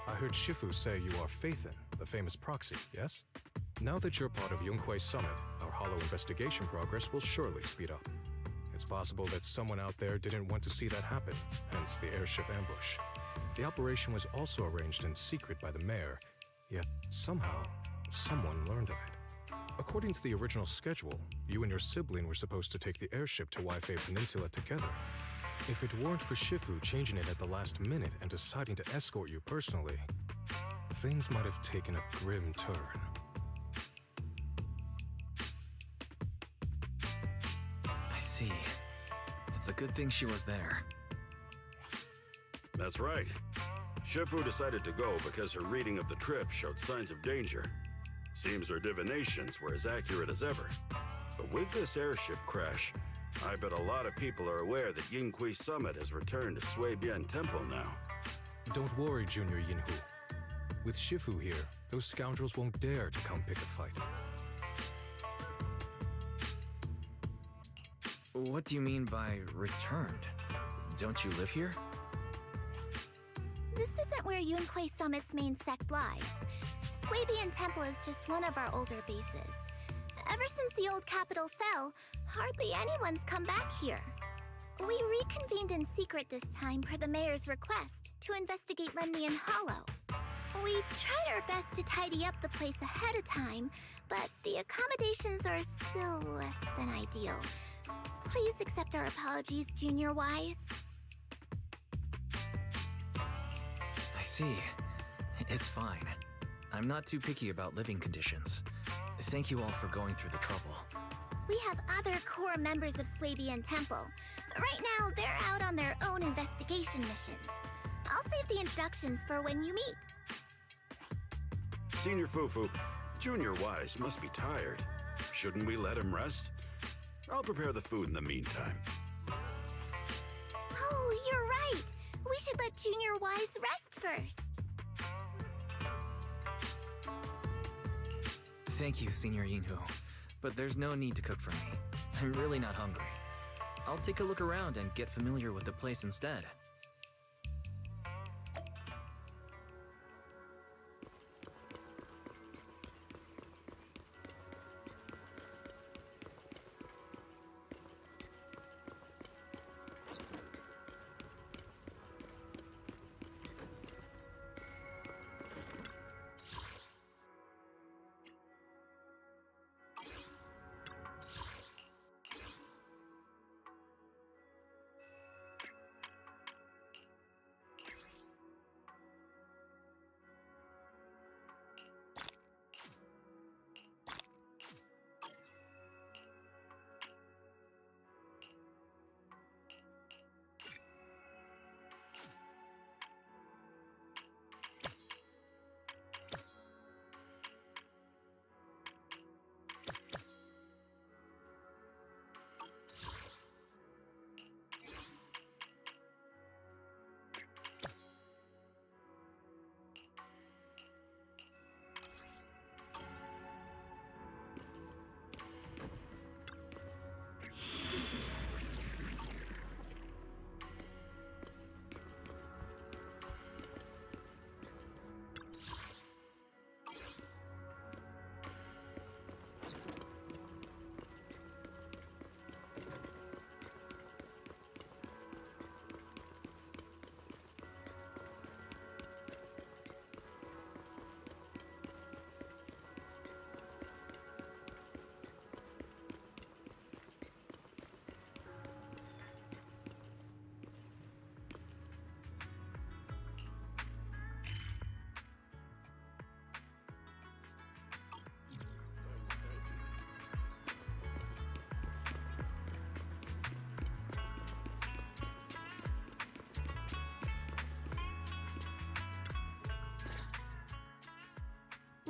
I heard Shifu say you are Faithin, the famous proxy, yes? Now that you're part of Yunhui Summit, our hollow investigation progress will surely speed up. It's possible that someone out there didn't want to see that happen, hence the airship ambush. The operation was also arranged in secret by the mayor, yet somehow, someone learned of it. According to the original schedule, you and your sibling were supposed to take the airship to Waifei Peninsula together. If it weren't for Shifu changing it at the last minute and deciding to escort you personally, things might have taken a grim turn. I see. It's a good thing she was there. That's right. Shifu decided to go because her reading of the trip showed signs of danger. Seems her divinations were as accurate as ever. But with this airship crash, I bet a lot of people are aware that Yinhui Summit has returned to Suibian Temple now. Don't worry, Junior Yinhu. With Shifu here, those scoundrels won't dare to come pick a fight. What do you mean by returned? Don't you live here? This isn't where Yunhui Summit's main sect lies. Suibian Temple is just one of our older bases. Ever since the old capital fell, hardly anyone's come back here. We reconvened in secret this time per the mayor's request to investigate Lemnian Hollow. We tried our best to tidy up the place ahead of time, but the accommodations are still less than ideal. Please accept our apologies, Junior Wise. I see. It's fine. I'm not too picky about living conditions. Thank you all for going through the trouble. We have other core members of Suibian Temple. Right now, they're out on their own investigation missions. I'll save the introductions for when you meet. Senior Fufu, Junior Wise must be tired. Shouldn't we let him rest? I'll prepare the food in the meantime. Oh, you're right. We should let Junior Wise rest first. Thank you, Senior Yinhu. But there's no need to cook for me. I'm really not hungry. I'll take a look around and get familiar with the place instead.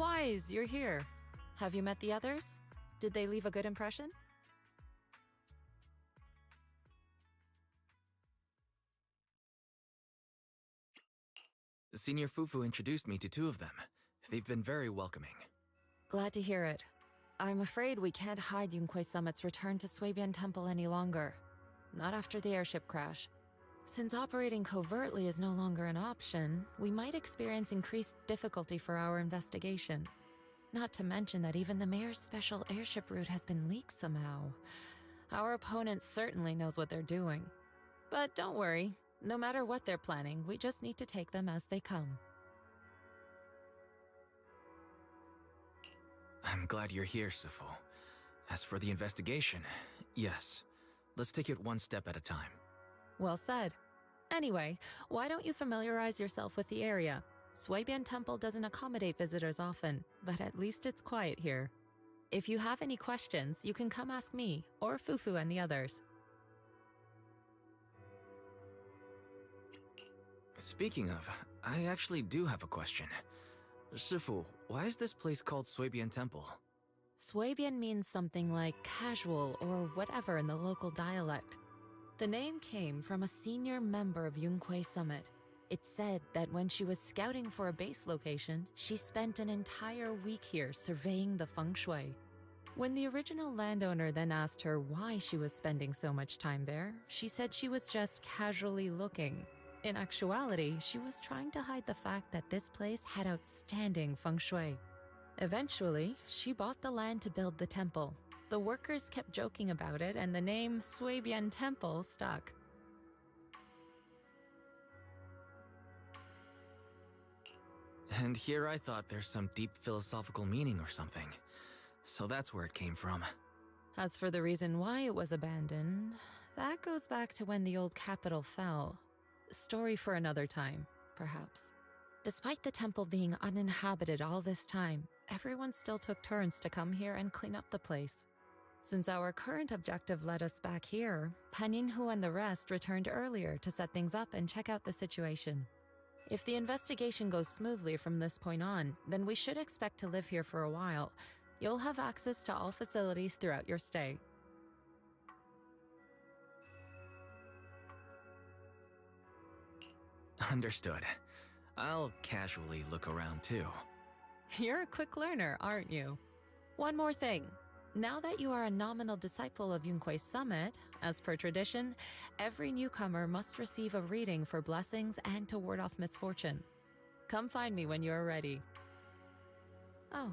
Wise, you're here. Have you met the others? Did they leave a good impression? Senior Fufu introduced me to two of them. They've been very welcoming. Glad to hear it. I'm afraid we can't hide Yunquei Summit's return to Suibian Temple any longer. Not after the airship crash. Since operating covertly is no longer an option, we might experience increased difficulty for our investigation. Not to mention that even the mayor's special airship route has been leaked somehow. Our opponent certainly knows what they're doing. But don't worry, no matter what they're planning, we just need to take them as they come. I'm glad you're here, Sifu. As for the investigation, yes. Let's take it one step at a time. Well said. Anyway, why don't you familiarize yourself with the area? Suibian Temple doesn't accommodate visitors often, but at least it's quiet here. If you have any questions, you can come ask me, or Fufu and the others. Speaking of, I actually do have a question. Sifu, why is this place called Suibian Temple? Suibian means something like casual or whatever in the local dialect. The name came from a senior member of Yunquei Summit. It's said that when she was scouting for a base location, she spent an entire week here surveying the feng shui. When the original landowner then asked her why she was spending so much time there, she said she was just casually looking. In actuality, she was trying to hide the fact that this place had outstanding feng shui. Eventually, she bought the land to build the temple. The workers kept joking about it, and the name Suibian Temple stuck. And here I thought there's some deep philosophical meaning or something. So that's where it came from. As for the reason why it was abandoned, that goes back to when the old capital fell. Story for another time, perhaps. Despite the temple being uninhabited all this time, everyone still took turns to come here and clean up the place. Since our current objective led us back here, Paninhu and the rest returned earlier to set things up and check out the situation. If the investigation goes smoothly from this point on, then we should expect to live here for a while. You'll have access to all facilities throughout your stay. Understood. I'll casually look around too. You're a quick learner, aren't you? One more thing. Now that you are a nominal disciple of Yunquei Summit, as per tradition, every newcomer must receive a reading for blessings and to ward off misfortune. Come find me when you're ready. Oh.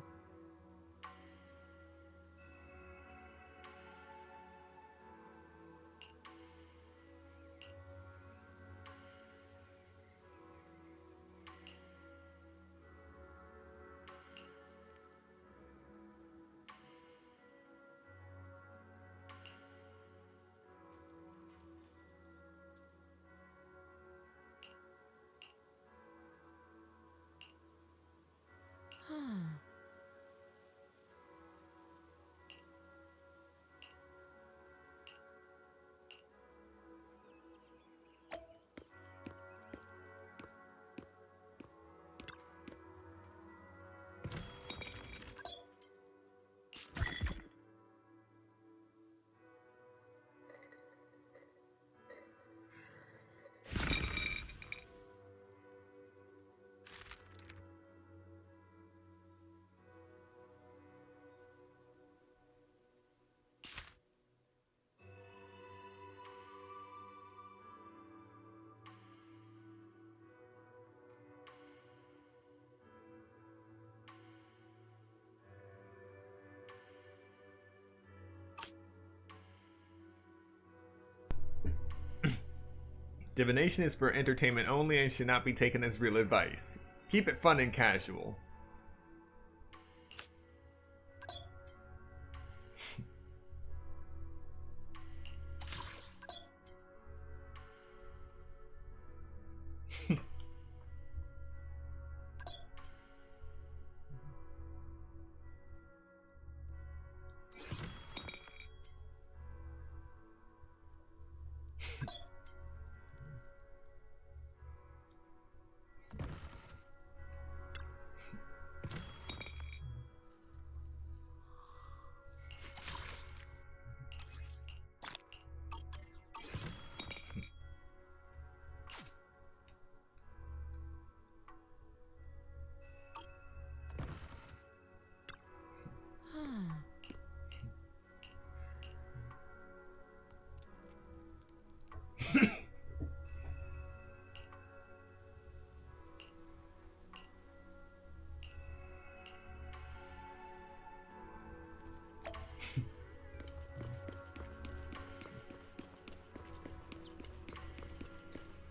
Divination is for entertainment only and should not be taken as real advice. Keep it fun and casual.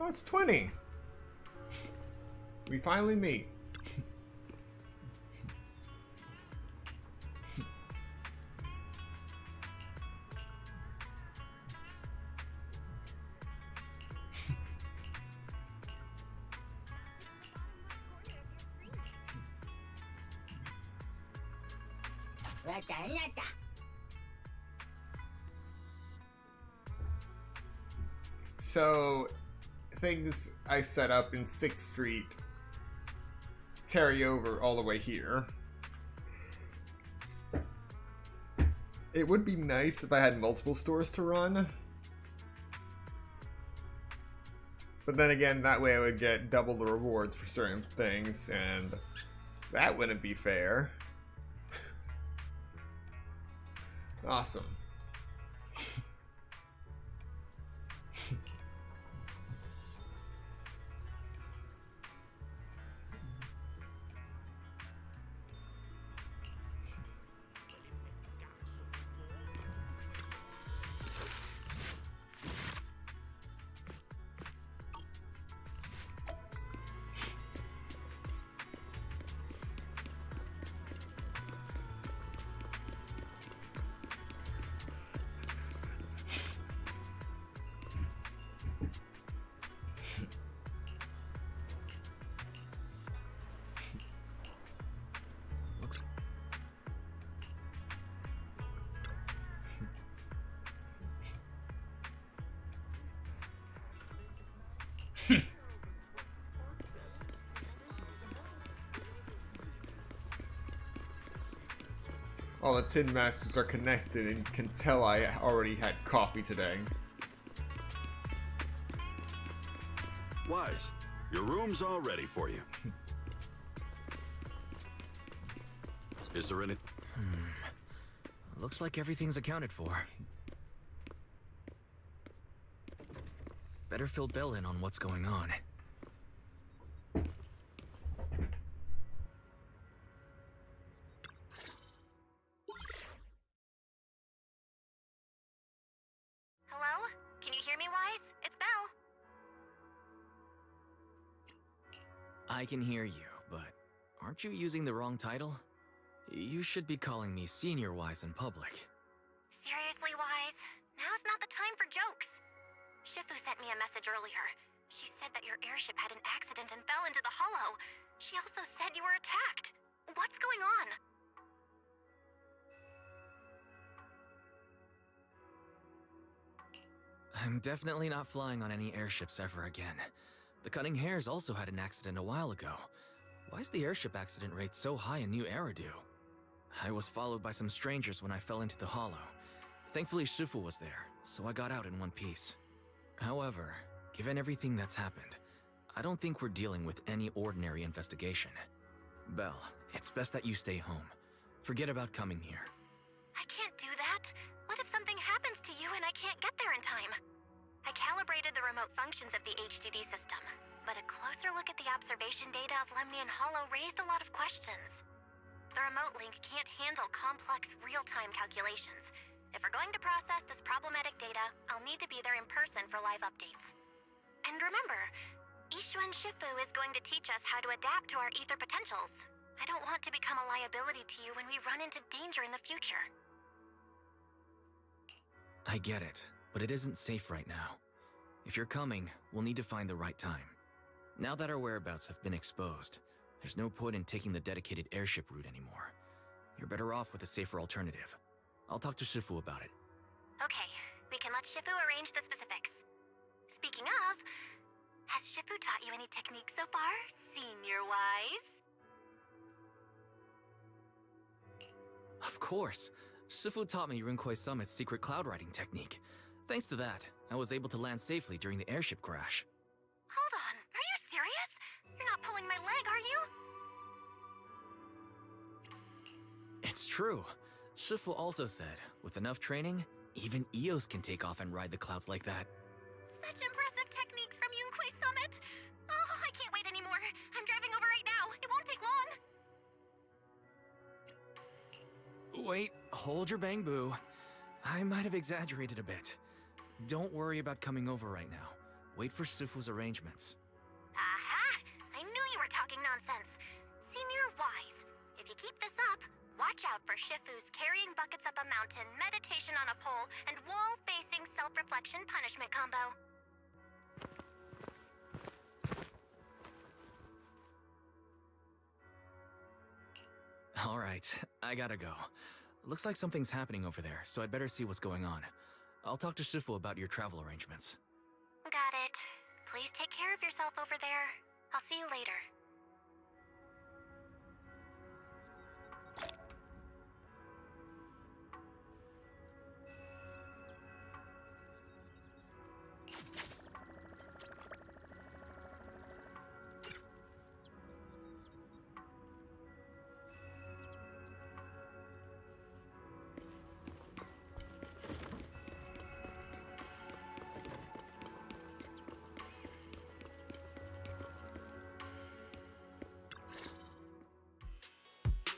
Oh, it's 20. We finally meet. So, things I set up in 6th Street carry over all the way here. It would be nice if I had multiple stores to run. But then again, that way I would get double the rewards for certain things, and that wouldn't be fair. Awesome. All the Tin Masters are connected, and you can tell I already had coffee today. Wise, your room's all ready for you. Is there any... Looks like everything's accounted for. Better fill Bell in on what's going on. Hello? Can you hear me, Wise? It's Belle. I can hear you, but aren't you using the wrong title? You should be calling me Senior Wise in public. Seriously, Wise? Now's not the time for jokes. Shifu sent me a message earlier. She said that your airship had an accident and fell into the hollow. She also said you were attacked. What's going on? I'm definitely not flying on any airships ever again. The Cunning Hares also had an accident a while ago. Why is the airship accident rate so high in New Eridu? I was followed by some strangers when I fell into the hollow. Thankfully Shifu was there, so I got out in one piece. However, given everything that's happened, I don't think we're dealing with any ordinary investigation. Belle, it's best that you stay home. Forget about coming here. I can't do that. What if something happens to you and I can't get there in time? I calibrated the remote functions of the HDD system, but a closer look at the observation data of Lemnian Hollow raised a lot of questions. The remote link can't handle complex real-time calculations. If we're going to process this problematic data, I'll need to be there in person for live updates. And remember, Ishuan Shifu is going to teach us how to adapt to our ether potentials. I don't want to become a liability to you when we run into danger in the future. I get it, but it isn't safe right now. If you're coming, we'll need to find the right time. Now that our whereabouts have been exposed, there's no point in taking the dedicated airship route anymore. You're better off with a safer alternative. I'll talk to Shifu about it. Okay, we can let Shifu arrange the specifics. Speaking of, has Shifu taught you any techniques so far, Senior Wise? Of course! Shifu taught me Rinkwei Summit's secret cloud riding technique. Thanks to that, I was able to land safely during the airship crash. Hold on, are you serious? You're not pulling my leg, are you? It's true. Shifu also said, with enough training, even Eos can take off and ride the clouds like that. Such impressive techniques from Yunkwei Summit! Oh, I can't wait anymore. I'm driving over right now. It won't take long. Wait, hold your bang boo. I might have exaggerated a bit. Don't worry about coming over right now. Wait for Sifu's arrangements. Aha! I knew you were talking nonsense. Senior Wise, if you keep this up, watch out for Shifu's carrying buckets up a mountain, meditation on a pole, and wall-facing self-reflection punishment combo. Alright, I gotta go. Looks like something's happening over there, so I'd better see what's going on. I'll talk to Shifu about your travel arrangements. Got it. Please take care of yourself over there. I'll see you later.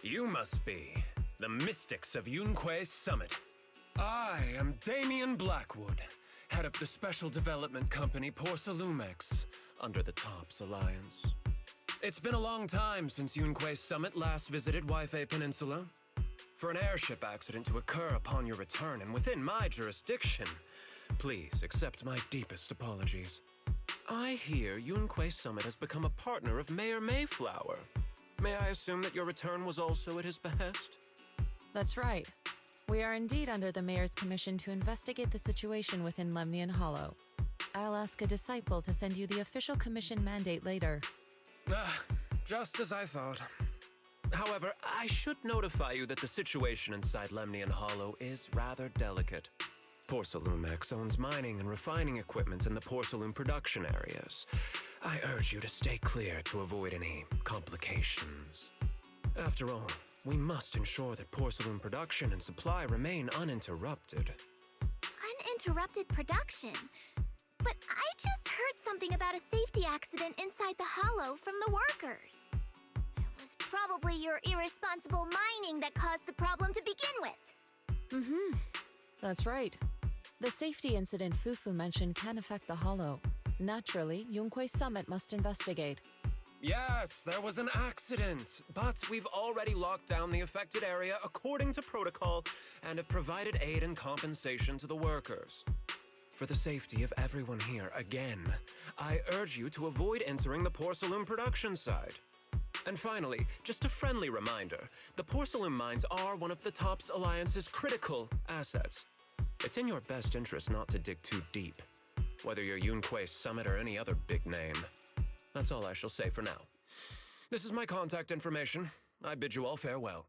You must be the mystics of Yunque's Summit. I am Damien Blackwood, head of the special development company Porcelumex, under the Tops Alliance. It's been a long time since Yunque's Summit last visited Waifei Peninsula. For an airship accident to occur upon your return and within my jurisdiction, please accept my deepest apologies. I hear Yunque Summit has become a partner of Mayor Mayflower. May I assume that your return was also at his behest? That's right. We are indeed under the Mayor's commission to investigate the situation within Lemnian Hollow. I'll ask a disciple to send you the official commission mandate later. Just as I thought. However, I should notify you that the situation inside Lemnian Hollow is rather delicate. Porcelumex owns mining and refining equipment in the porcelain production areas. I urge you to stay clear to avoid any complications. After all, we must ensure that porcelain production and supply remain uninterrupted. Uninterrupted production? But I just heard something about a safety accident inside the hollow from the workers. It was probably your irresponsible mining that caused the problem to begin with. That's right. The safety incident Fufu mentioned can affect the hollow. Naturally, Yunque Summit must investigate. Yes, there was an accident, but we've already locked down the affected area according to protocol and have provided aid and compensation to the workers. For the safety of everyone here, again, I urge you to avoid entering the porcelain production side. And finally, just a friendly reminder, the porcelain mines are one of the Tops Alliance's critical assets. It's in your best interest not to dig too deep, whether you're Yunque Summit or any other big name. That's all I shall say for now. This is my contact information. I bid you all farewell.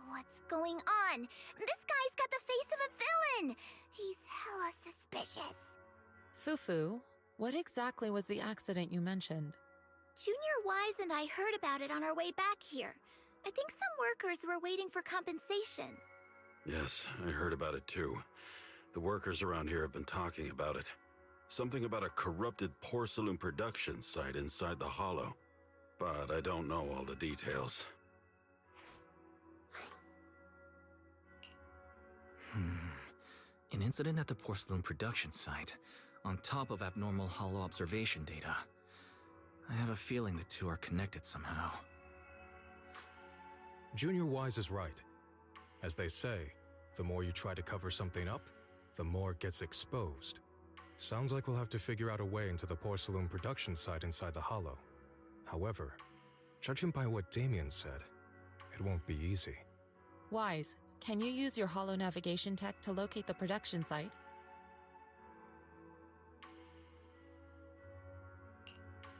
What's going on? This guy's got the face of a villain! He's hella suspicious. Fufu, what exactly was the accident you mentioned? Junior Wise and I heard about it on our way back here. I think some workers were waiting for compensation. Yes, I heard about it too. The workers around here have been talking about it. Something about a corrupted porcelain production site inside the hollow. But I don't know all the details. An incident at the porcelain production site, on top of abnormal hollow observation data. I have a feeling the two are connected somehow. Junior Wise is right. As they say, the more you try to cover something up, the more it gets exposed. Sounds like we'll have to figure out a way into the porcelain production site inside the hollow. However, judging by what Damien said, it won't be easy. Wise, can you use your hollow navigation tech to locate the production site?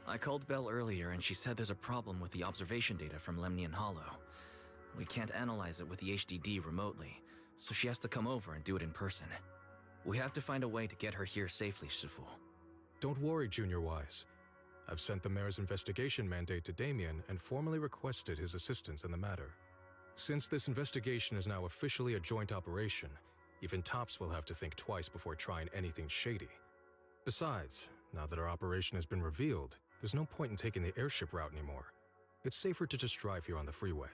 I called Belle earlier and she said there's a problem with the observation data from Lemnian Hollow. We can't analyze it with the HDD remotely, so she has to come over and do it in person. We have to find a way to get her here safely, Shifu. Don't worry, Junior Wise. I've sent the Mayor's investigation mandate to Damien and formally requested his assistance in the matter. Since this investigation is now officially a joint operation, even Tops will have to think twice before trying anything shady. Besides, now that our operation has been revealed, there's no point in taking the airship route anymore. It's safer to just drive here on the freeway.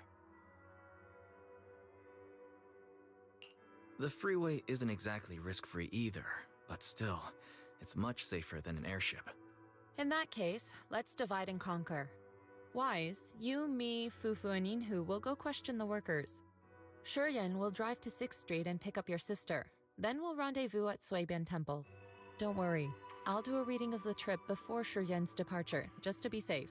The freeway isn't exactly risk-free either, but still, it's much safer than an airship. In that case, let's divide and conquer. Wise, you, me, Fufu, and Yinhu will go question the workers. Shuryen will drive to 6th Street and pick up your sister. Then we'll rendezvous at Suibian Temple. Don't worry, I'll do a reading of the trip before Shuryen's departure, just to be safe.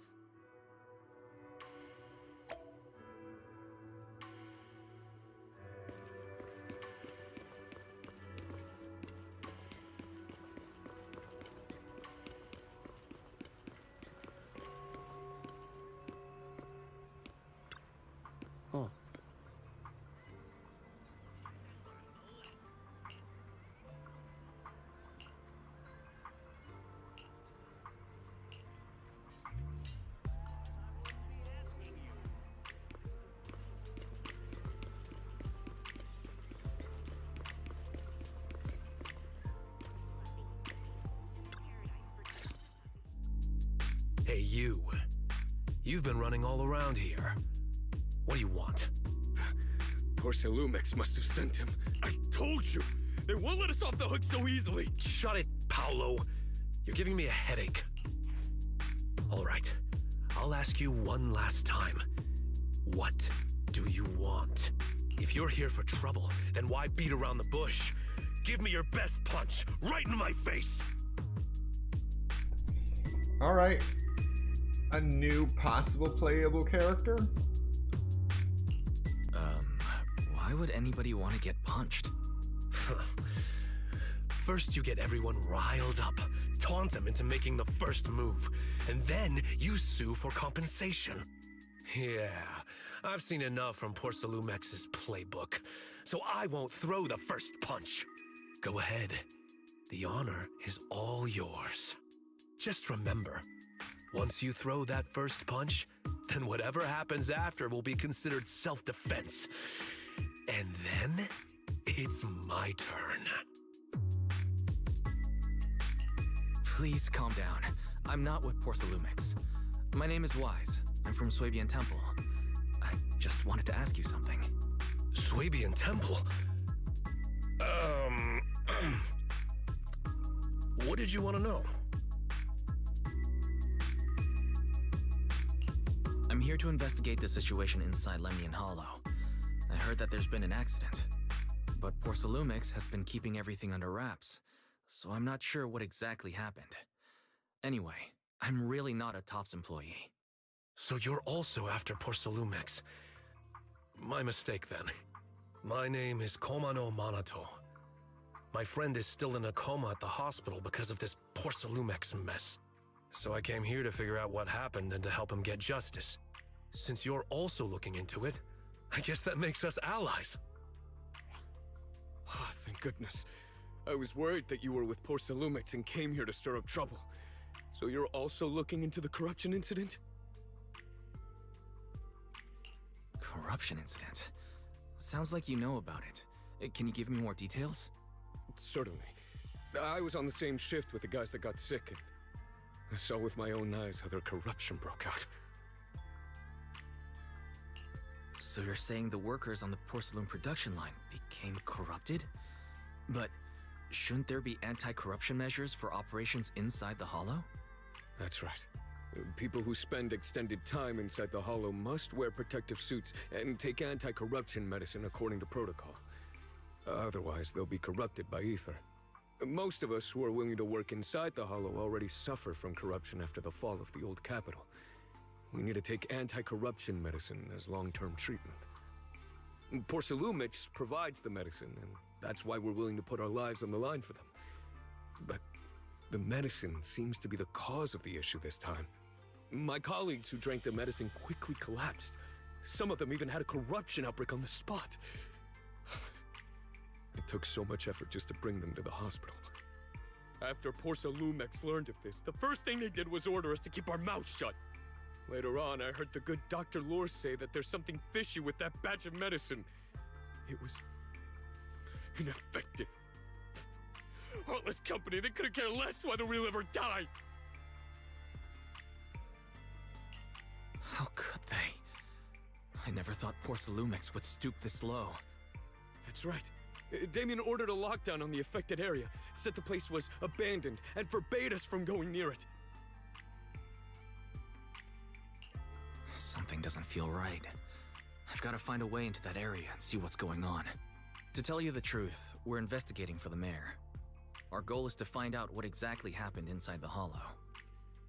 Oh. Hey, you. You've been running all around here. What do you want? Porcelumix must have sent him. I told you! They won't let us off the hook so easily! Shut it, Paolo. You're giving me a headache. All right. I'll ask you one last time. What do you want? If you're here for trouble, then why beat around the bush? Give me your best punch, right in my face! Alright. A new possible playable character? Why would anybody want to get punched? First you get everyone riled up, taunt them into making the first move, and then you sue for compensation. Yeah, I've seen enough from Porcelumex's playbook, so I won't throw the first punch. Go ahead. The honor is all yours. Just remember, once you throw that first punch, then whatever happens after will be considered self-defense. And then, it's my turn. Please calm down. I'm not with Porcelumix. My name is Wise. I'm from Suibian Temple. I just wanted to ask you something. Suibian Temple? What did you want to know? I'm here to investigate the situation inside Lemnian Hollow. I heard that there's been an accident, but Porcelumix has been keeping everything under wraps, so I'm not sure what exactly happened. Anyway, I'm really not a TOPS employee. So you're also after Porcelumix. My mistake then. My name is Komano Manato. My friend is still in a coma at the hospital because of this Porcelumix mess. So I came here to figure out what happened and to help him get justice. Since you're also looking into it, I guess that makes us allies. Oh, thank goodness. I was worried that you were with Porcelumix and came here to stir up trouble. So you're also looking into the corruption incident? Corruption incident? Sounds like you know about it. Can you give me more details? Certainly. I was on the same shift with the guys that got sick, and I saw with my own eyes how their corruption broke out. So you're saying the workers on the porcelain production line became corrupted? But shouldn't there be anti-corruption measures for operations inside the Hollow? That's right. People who spend extended time inside the Hollow must wear protective suits and take anti-corruption medicine according to protocol. Otherwise, they'll be corrupted by ether. Most of us who are willing to work inside the Hollow already suffer from corruption after the fall of the old capital. We need to take anti-corruption medicine as long-term treatment. Porcelumix provides the medicine, and that's why we're willing to put our lives on the line for them. But the medicine seems to be the cause of the issue this time. My colleagues who drank the medicine quickly collapsed. Some of them even had a corruption outbreak on the spot. It took so much effort just to bring them to the hospital. After Porcelumix learned of this, the first thing they did was order us to keep our mouths shut. Later on, I heard the good Dr. Lore say that there's something fishy with that batch of medicine. It was ineffective. Heartless company, they couldn't care less whether we live or die. How could they? I never thought Porcelumix would stoop this low. That's right. Damien ordered a lockdown on the affected area, said the place was abandoned, and forbade us from going near it. Something doesn't feel right. I've got to find a way into that area and see what's going on. To tell you the truth, we're investigating for the mayor. Our goal is to find out what exactly happened inside the Hollow.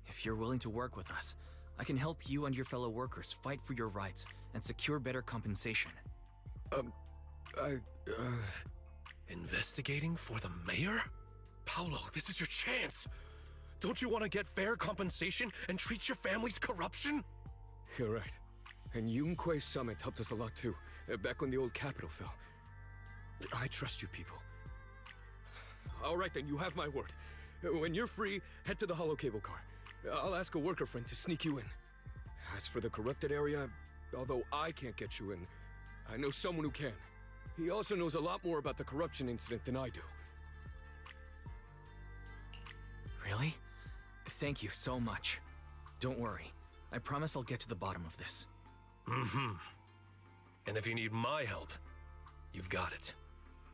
If you're willing to work with us, I can help you and your fellow workers fight for your rights and secure better compensation. Investigating for the mayor? Paolo, this is your chance. Don't you want to get fair compensation and treat your family's corruption? You're right. And Yunquei Summit helped us a lot too, back when the old capital fell. I trust you people. All right then, you have my word. When you're free, head to the Hollow cable car. I'll ask a worker friend to sneak you in. As for the corrupted area, although I can't get you in, I know someone who can. He also knows a lot more about the corruption incident than I do. Really? Thank you so much. Don't worry. I promise I'll get to the bottom of this. Mm-hmm. And if you need my help, you've got it.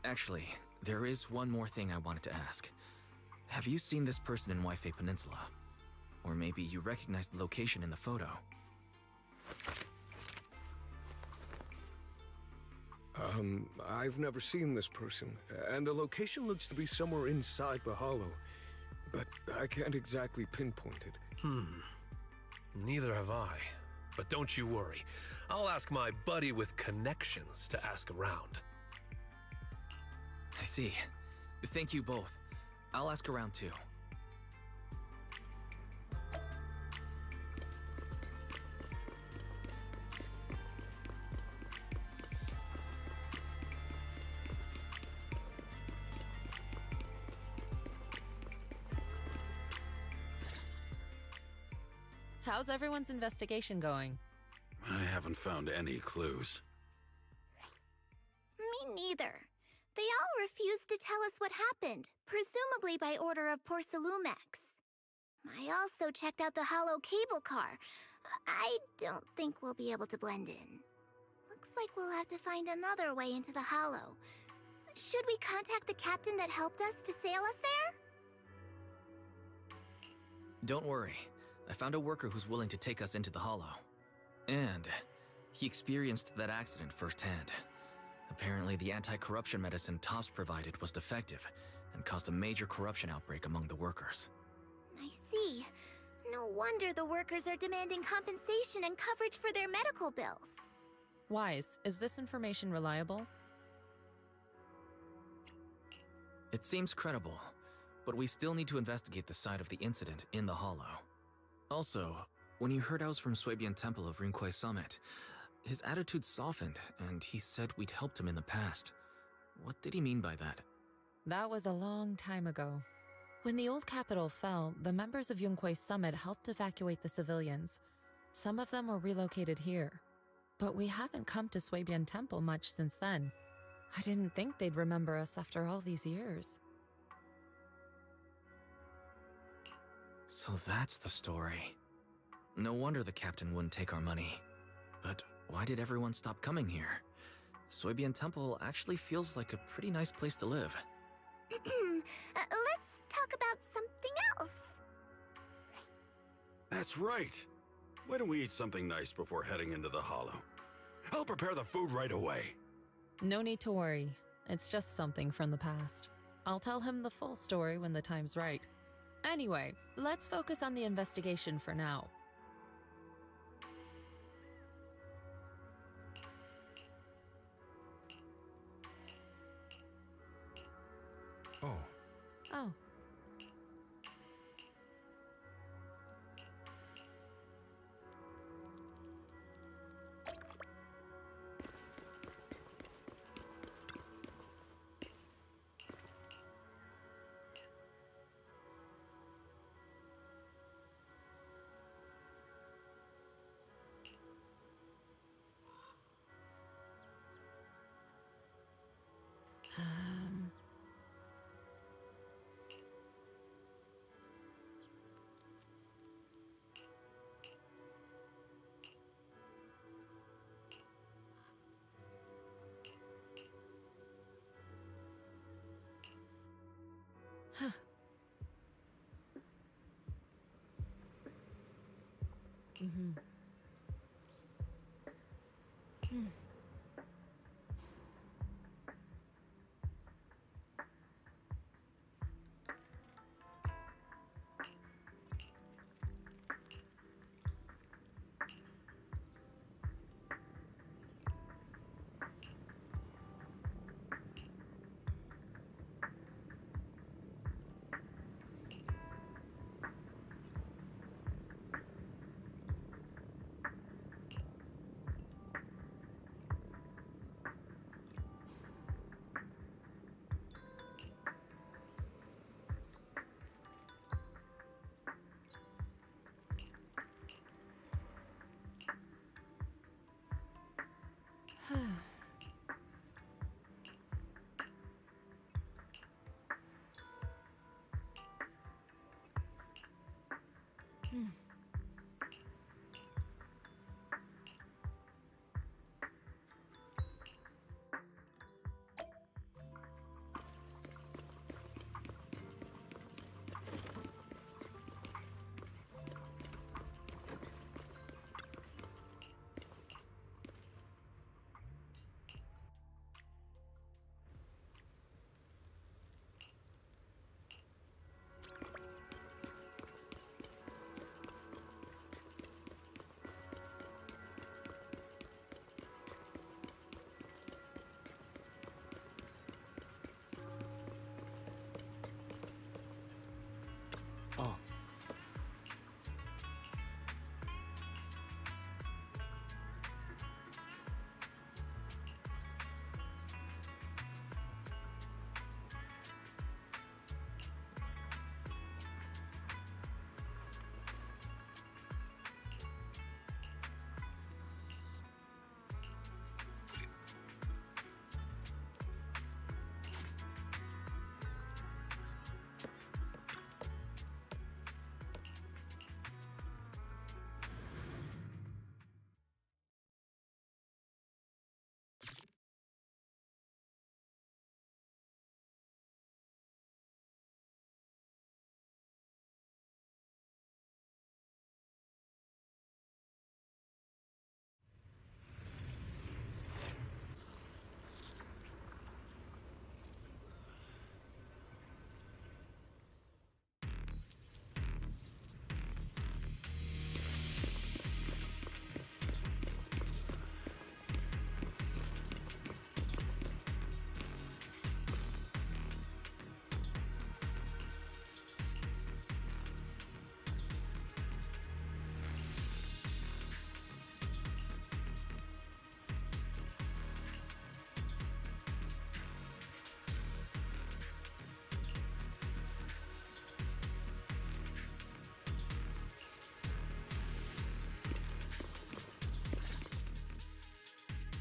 Actually, there is one more thing I wanted to ask. Have you seen this person in Waifei Peninsula? Or maybe you recognize the location in the photo. I've never seen this person, and the location looks to be somewhere inside the Hollow, but I can't exactly pinpoint it. Neither have I. But don't you worry. I'll ask my buddy with connections to ask around. I see. Thank you both. I'll ask around too. How's everyone's investigation going? I haven't found any clues. Me neither. They all refused to tell us what happened, presumably by order of Porcelumex. I also checked out the Hollow cable car. I don't think we'll be able to blend in. Looks like we'll have to find another way into the Hollow. Should we contact the captain that helped us to sail us there? Don't worry. I found a worker who's willing to take us into the Hollow. And he experienced that accident firsthand. Apparently, the anti-corruption medicine Tops provided was defective and caused a major corruption outbreak among the workers. I see. No wonder the workers are demanding compensation and coverage for their medical bills. Wise, is this information reliable? It seems credible, but we still need to investigate the side of the incident in the Hollow. Also, when he heard I was from Swabian Temple of Rinquei Summit, his attitude softened, and he said we'd helped him in the past. What did he mean by that? That was a long time ago. When the old capital fell, the members of Yunquei Summit helped evacuate the civilians. Some of them were relocated here. But we haven't come to Swabian Temple much since then. I didn't think they'd remember us after all these years. So that's the story. No wonder the captain wouldn't take our money. But why did everyone stop coming here? Swabian Temple actually feels like a pretty nice place to live. Let's talk about something else. That's right. Why don't we eat something nice before heading into the Hollow? I'll prepare the food right away. No need to worry. It's just something from the past. I'll tell him the full story when the time's right. Anyway, let's focus on the investigation for now. Oh. Oh. Huh. Mm-hmm. Hmm. Hmm. Oh.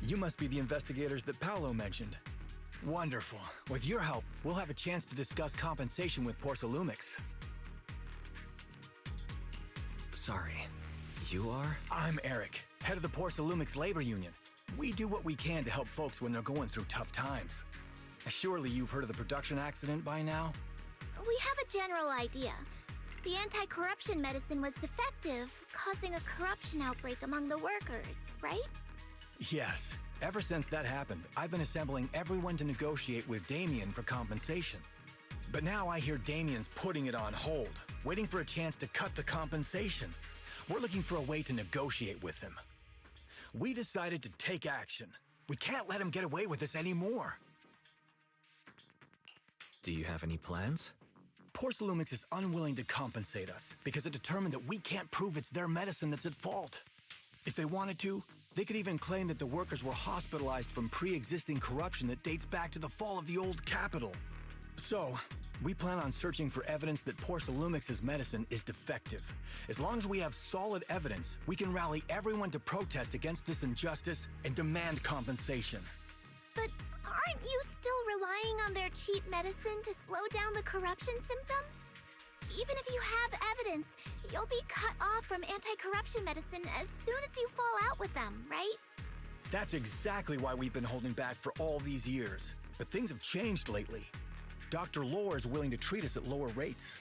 You must be the investigators that Paolo mentioned. Wonderful. With your help, we'll have a chance to discuss compensation with Porcelumix. Sorry, you are? I'm Eric, head of the Porcelumix Labor Union. We do what we can to help folks when they're going through tough times. Surely you've heard of the production accident by now? We have a general idea. The anti-corruption medicine was defective, causing a corruption outbreak among the workers, right? Yes. Ever since that happened, I've been assembling everyone to negotiate with Damien for compensation. But now I hear Damien's putting it on hold, waiting for a chance to cut the compensation. We're looking for a way to negotiate with him. We decided to take action. We can't let him get away with this anymore. Do you have any plans? Porcelumix is unwilling to compensate us because it determined that we can't prove it's their medicine that's at fault. If they wanted to, they could even claim that the workers were hospitalized from pre-existing corruption that dates back to the fall of the old capital. So, we plan on searching for evidence that Porcelumix's medicine is defective. As long as we have solid evidence, we can rally everyone to protest against this injustice and demand compensation. But aren't you still relying on their cheap medicine to slow down the corruption symptoms? Even if you have evidence, you'll be cut off from anti-corruption medicine as soon as you fall out with them, right? That's exactly why we've been holding back for all these years. But things have changed lately. Dr. Lore is willing to treat us at lower rates.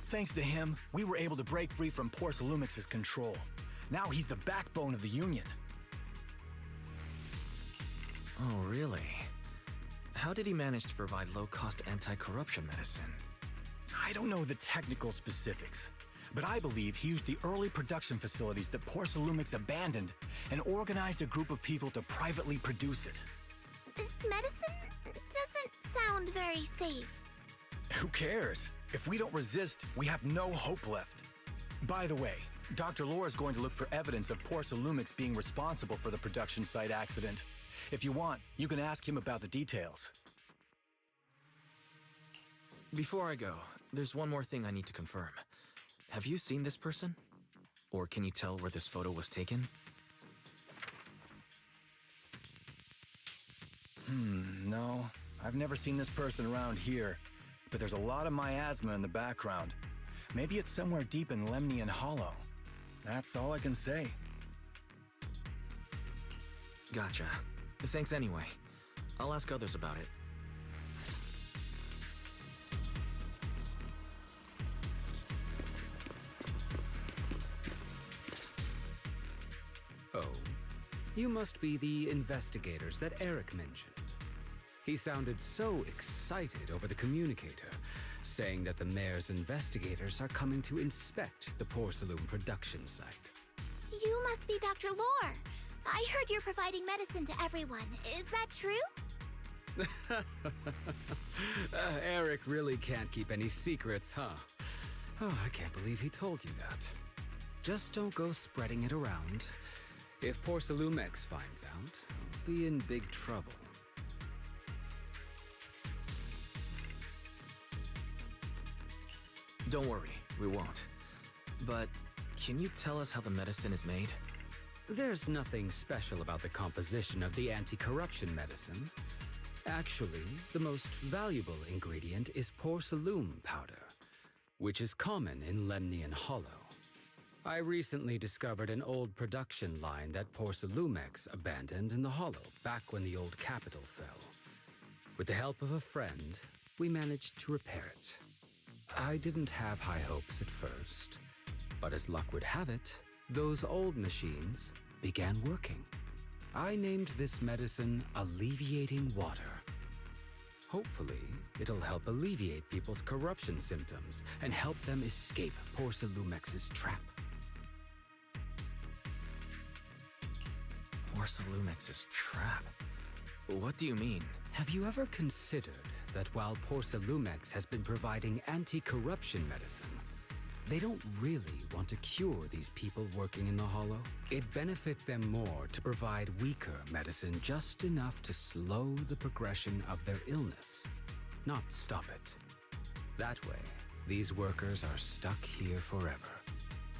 Thanks to him, we were able to break free from Porcelumix's control. Now he's the backbone of the Union. Oh, really? How did he manage to provide low-cost anti-corruption medicine? I don't know the technical specifics, but I believe he used the early production facilities that Porcelumix abandoned and organized a group of people to privately produce it. This medicine doesn't sound very safe. Who cares? If we don't resist, we have no hope left. By the way, Dr. Lore is going to look for evidence of Porcelumix being responsible for the production site accident. If you want, you can ask him about the details. Before I go, there's one more thing I need to confirm. Have you seen this person? Or can you tell where this photo was taken? No. I've never seen this person around here, but there's a lot of miasma in the background. Maybe it's somewhere deep in Lemnian Hollow. That's all I can say. Gotcha. Thanks anyway. I'll ask others about it. Oh, you must be the investigators that Eric mentioned. He sounded so excited over the communicator, saying that the mayor's investigators are coming to inspect the Porcelume production site. You must be Dr. Lore. I heard you're providing medicine to everyone. Is that true? Eric really can't keep any secrets, huh? Oh, I can't believe he told you that. Just don't go spreading it around. If Porcelumix finds out, we'll be in big trouble. Don't worry, we won't. But can you tell us how the medicine is made? There's nothing special about the composition of the anti-corruption medicine. Actually, the most valuable ingredient is Porcelume powder, which is common in Lemnian Hollow. I recently discovered an old production line that Porcelumix abandoned in the Hollow back when the old capital fell. With the help of a friend, we managed to repair it. I didn't have high hopes at first, but as luck would have it, those old machines began working. I named this medicine Alleviating Water. Hopefully, it'll help alleviate people's corruption symptoms and help them escape Porcelumix's trap. Porcelumix's trap? What do you mean? Have you ever considered that while Porcelumix has been providing anti-corruption medicine, they don't really want to cure these people working in the Hollow? It'd benefit them more to provide weaker medicine just enough to slow the progression of their illness, not stop it. That way, these workers are stuck here forever.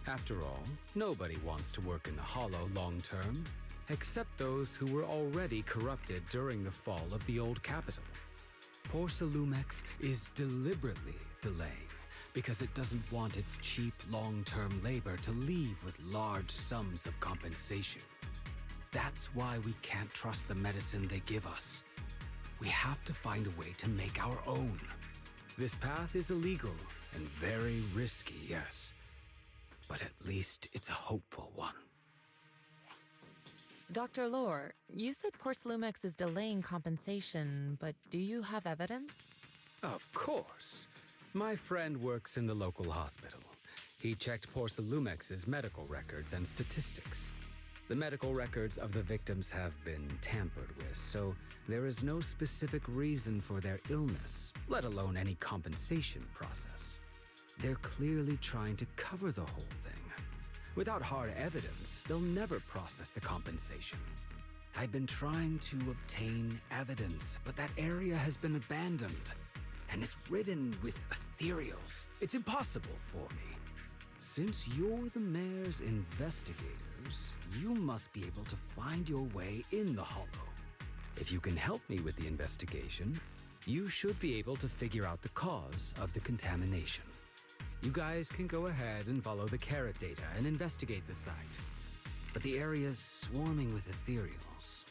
After all, nobody wants to work in the Hollow long term, except those who were already corrupted during the fall of the old capital. Porcelumix is deliberately delaying because it doesn't want its cheap long-term labor to leave with large sums of compensation. That's why we can't trust the medicine they give us. We have to find a way to make our own. This path is illegal and very risky, yes, but at least it's a hopeful one. Dr. Lore, you said Porcelumix is delaying compensation, but do you have evidence? Of course. My friend works in the local hospital. He checked Porcelumix's medical records and statistics. The medical records of the victims have been tampered with, so there is no specific reason for their illness, let alone any compensation process. They're clearly trying to cover the whole thing. Without hard evidence, they'll never process the compensation. I've been trying to obtain evidence, but that area has been abandoned, and it's ridden with ethereals. It's impossible for me. Since you're the mayor's investigators, you must be able to find your way in the Hollow. If you can help me with the investigation, you should be able to figure out the cause of the contamination. You guys can go ahead and follow the carrot data and investigate the site. But the area's swarming with ethereals.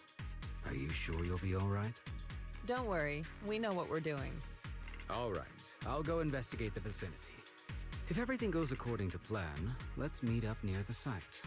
Are you sure you'll be all right? Don't worry, we know what we're doing. All right, I'll go investigate the vicinity. If everything goes according to plan, let's meet up near the site.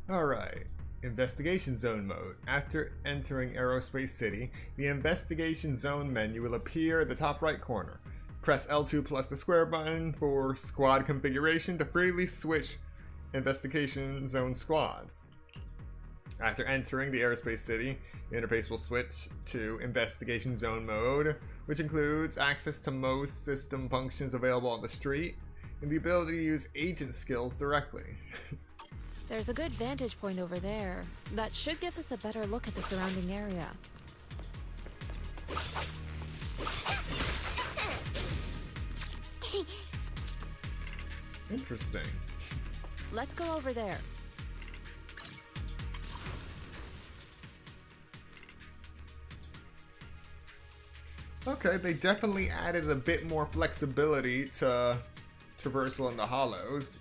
Alright, Investigation Zone mode. After entering Aerospace City, the Investigation Zone menu will appear at the top right corner. Press L2 plus the square button for squad configuration to freely switch Investigation Zone squads. After entering the Aerospace City, the interface will switch to Investigation Zone mode, which includes access to most system functions available on the street, and the ability to use agent skills directly. There's a good vantage point over there. That should give us a better look at the surrounding area. Interesting. Let's go over there. Okay, they definitely added a bit more flexibility to traversal in the hollows.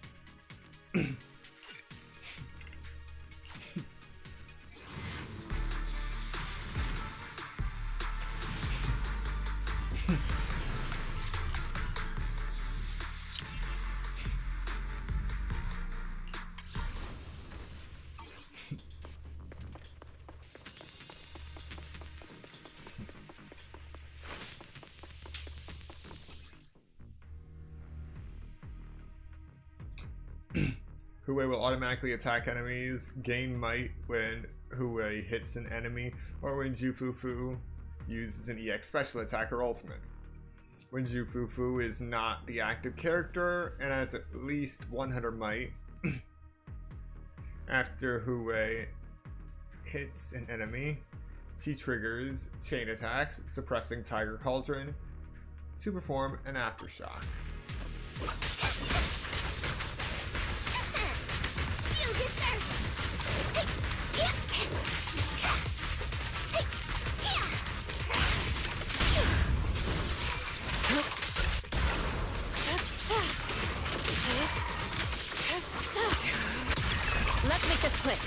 Hue will automatically attack enemies, gain might when Hue hits an enemy, or when Jufufu uses an EX special attack or ultimate. When Jufufu is not the active character and has at least 100 might, after Hue hits an enemy, she triggers chain attacks, suppressing Tiger Cauldron to perform an aftershock. Let's make this quick.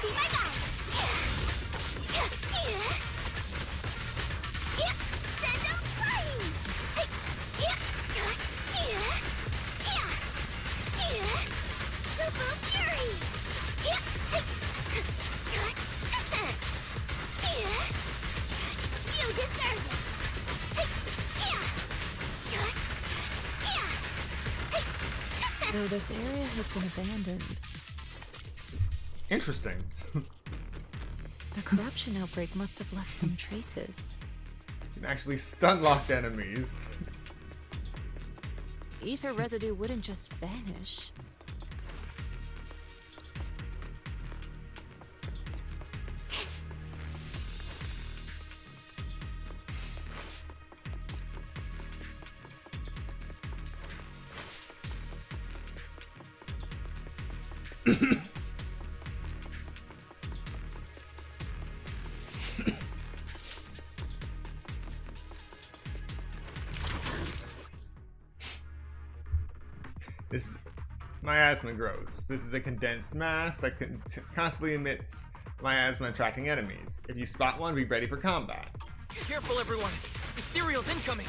Be my guide. Send them flying. Super Fury. You deserve it. Though this area has been abandoned. Interesting. The corruption outbreak must have left some traces. You can actually stun lock enemies. Ether residue wouldn't just vanish. This is miasma growths. This is a condensed mass that constantly emits miasma attracting enemies. If you spot one, be ready for combat. Careful, everyone! Ethereal's incoming!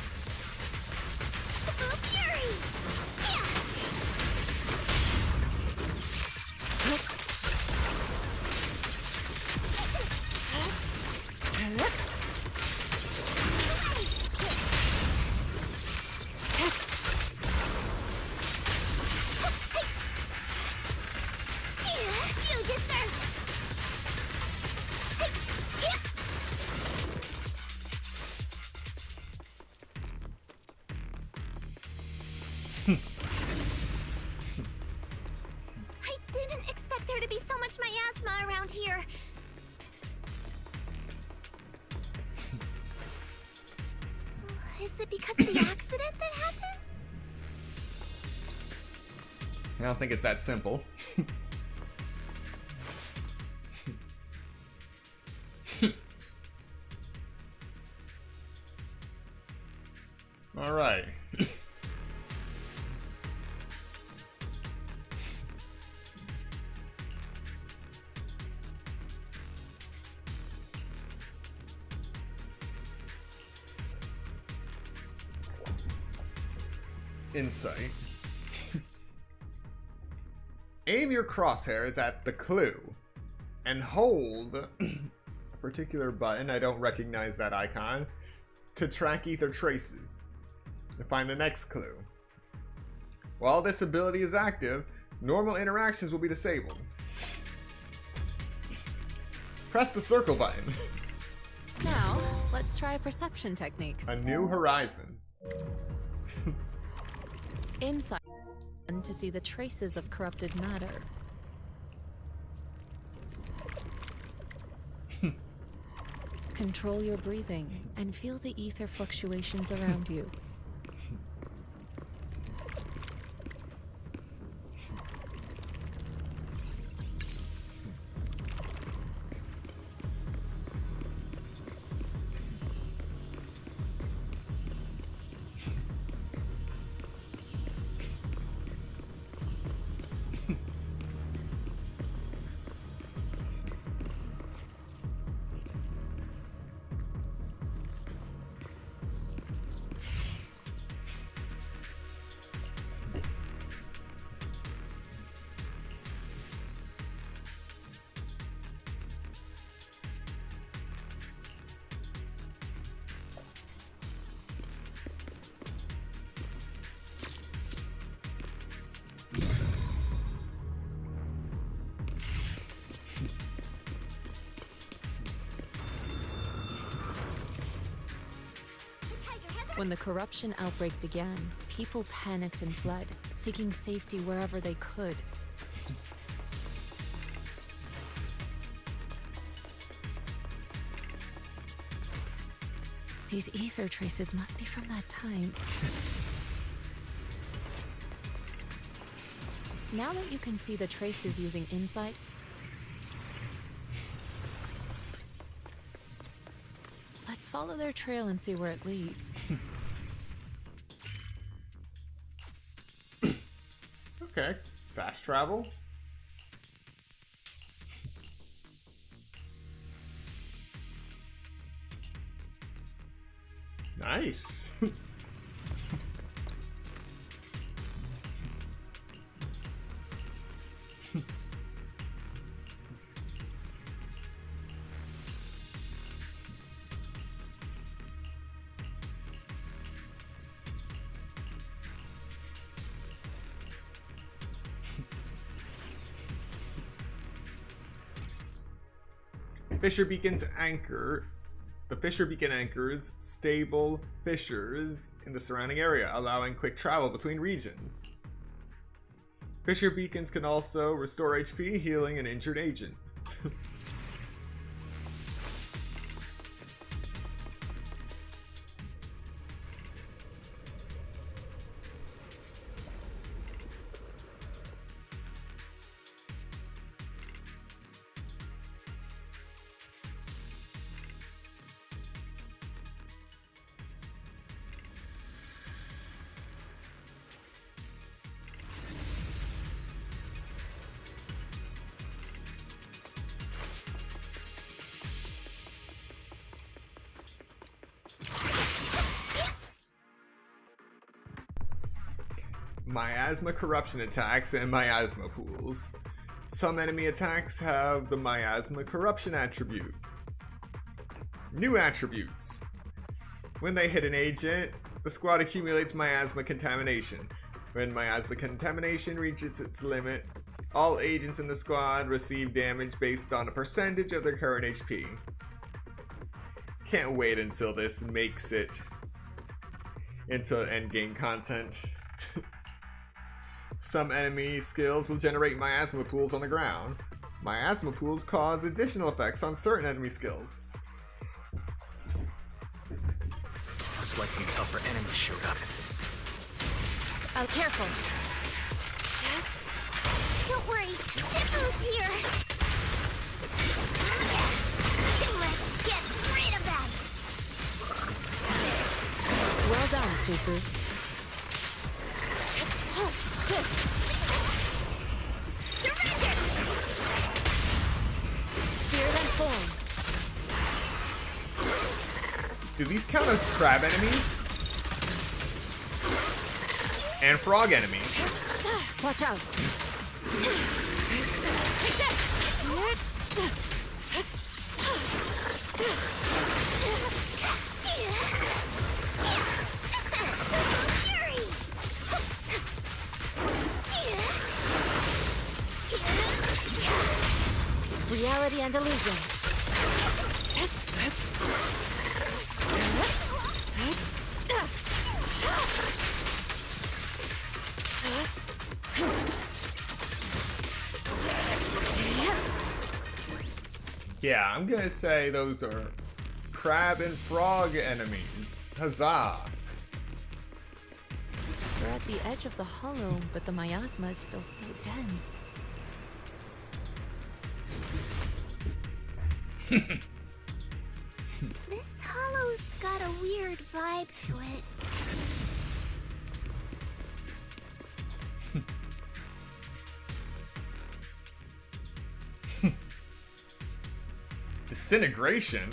Is it because of the accident that happened? I don't think it's that simple. All right. Insight. Aim your crosshairs at the clue and hold a particular button, I don't recognize that icon, to track ether traces and find the next clue. While this ability is active, normal interactions will be disabled. Press the circle button. Now, let's try a perception technique. A new horizon. Inside to see the traces of corrupted matter. Control your breathing and feel the ether fluctuations around you. When the corruption outbreak began, people panicked and fled, seeking safety wherever they could. These ether traces must be from that time. Now that you can see the traces using insight, let's follow their trail and see where it leads. Okay, fast travel. Nice. Fisher Beacon's anchor. The Fisher Beacon anchors stable fissures in the surrounding area, allowing quick travel between regions. Fisher Beacons can also restore HP, healing an injured agent. Miasma corruption attacks and miasma pools. Some enemy attacks have the miasma corruption attribute. New attributes. When they hit an agent, the squad accumulates miasma contamination. When miasma contamination reaches its limit, all agents in the squad receive damage based on a percentage of their current HP. Can't wait until this makes it into endgame content. Some enemy skills will generate miasma pools on the ground. Miasma pools cause additional effects on certain enemy skills. Looks like some tougher enemies showed up. Oh, careful. Don't worry, Shifu's here. Let's get rid of them. Well done, Fufu. Oh, shit. Surrender. Spear them form. Do these count as crab enemies? And frog enemies? Watch out. Take that. Fury. Reality and illusion. Yeah, I'm gonna say those are crab and frog enemies. Huzzah! We're at the edge of the hollow, but the miasma is still so dense. This hollow's got a weird vibe to it. Disintegration?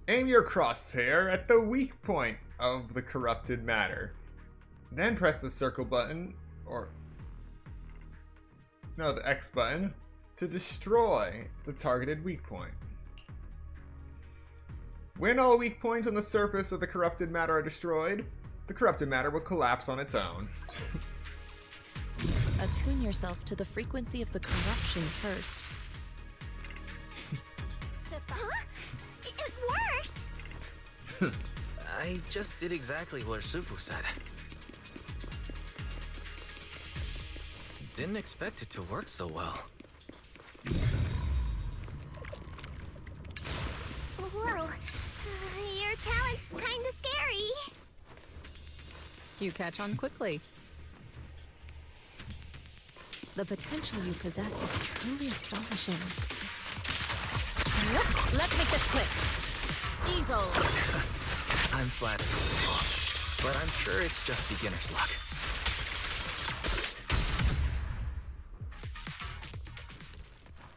Aim your crosshair at the weak point of the corrupted matter. Then press the circle button, or no, the X button, to destroy the targeted weak point. When all weak points on the surface of the corrupted matter are destroyed, the corrupted matter will collapse on its own. Attune yourself to the frequency of the corruption first. Huh? It worked! I just did exactly what Sufu said. Didn't expect it to work so well. Whoa. Your talent's kinda scary. You catch on quickly. The potential you possess is truly astonishing. Let's make this quick. Evil. I'm flattered, but I'm sure it's just beginner's luck.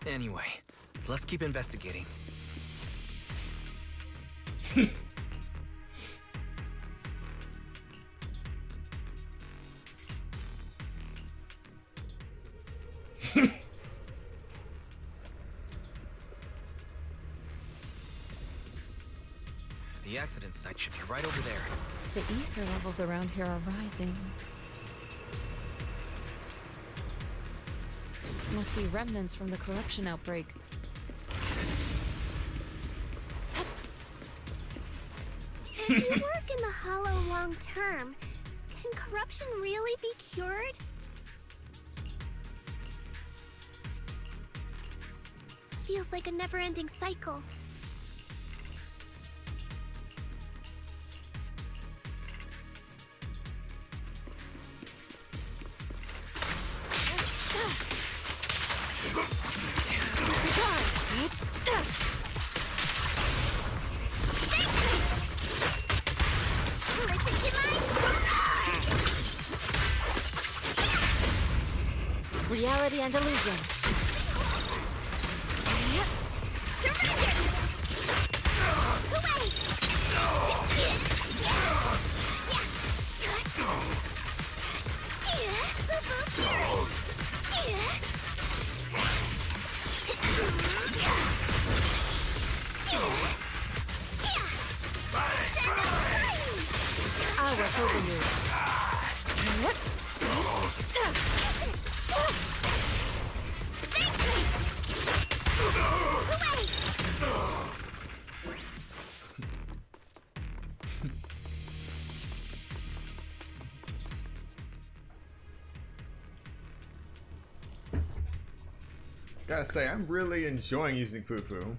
Anyway, let's keep investigating. The accident site should be right over there. The ether levels around here are rising. Must be remnants from the corruption outbreak. If you work in the hollow long term, can corruption really be cured? Feels like a never-ending cycle. Reality and illusion. I was hoping you. Gotta say, I'm really enjoying using Fufu.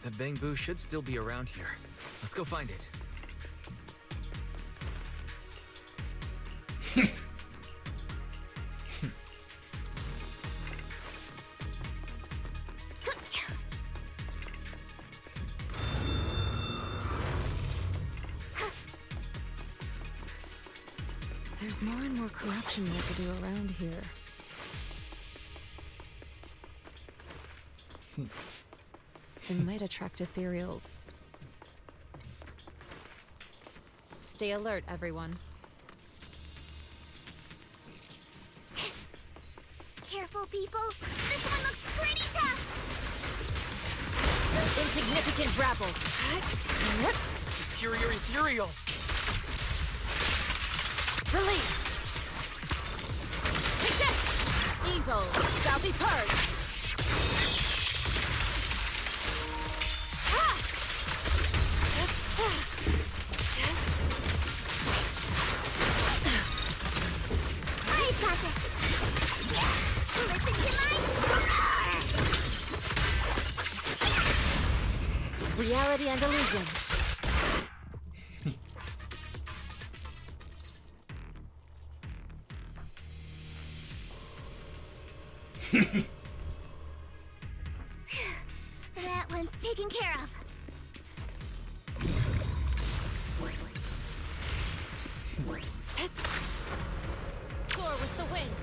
The Bangbu should still be around here. Let's go find it. There's more and more corruption residue around here. It might attract ethereals. Stay alert, everyone. Careful, people. This one looks pretty tough. Insignificant rabble. Superior ethereal. Release. Take this. Evil shall be purged. I've got this. Listen to my... Reality and illusion. That one's taken care of. Soar with the wind.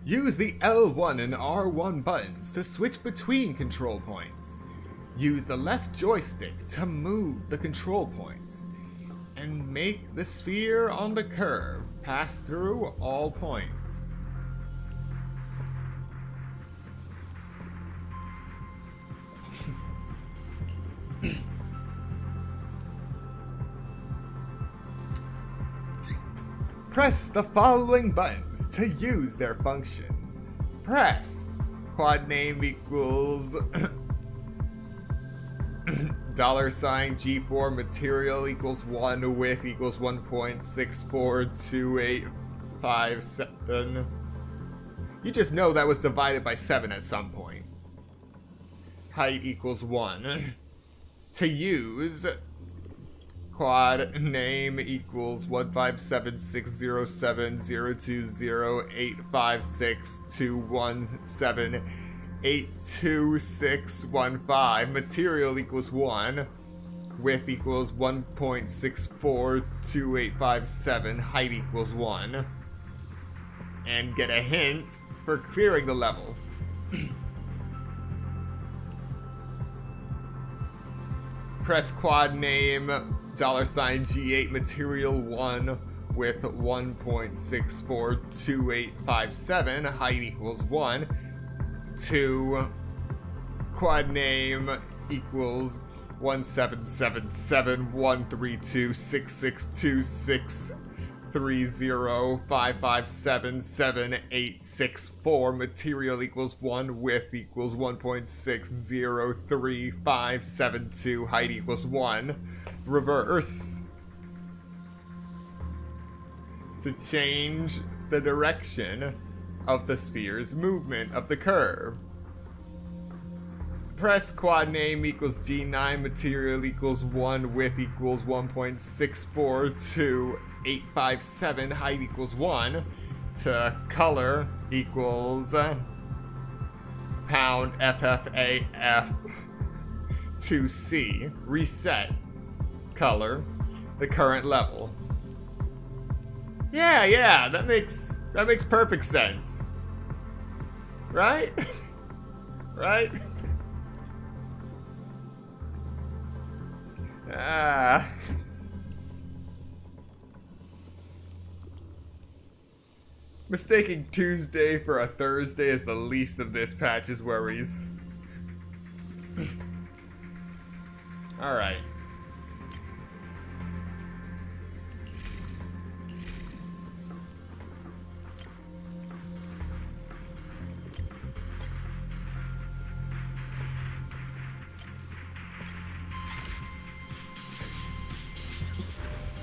Use the L1 and R1 buttons to switch between control points. Use the left joystick to move the control points. And make the sphere on the curve pass through all points. Press the following buttons to use their functions. Press quad name equals $G4 material equals 1 width equals 1.642857. You just know that was divided by 7 at some point. Height equals 1. To use, quad name equals 1576070285621782615. Material equals 1. Width equals 1.642857. Height equals 1. And get a hint for clearing the level. Press quad name $G8 material 1 with 1.642857. Height equals 1. To quad name equals 1777132663055577864. Material equals 1. Width equals 1.603572. Height equals 1. Reverse. To change the direction of the sphere's movement of the curve. Press quad name equals G9, material equals 1, width equals 1.642857, height equals 1, to color equals pound FFAF 2C. Reset. color, the current level. Yeah, that makes perfect sense. Right? Right? Ah. Mistaking Tuesday for a Thursday is the least of this patch's worries. Alright.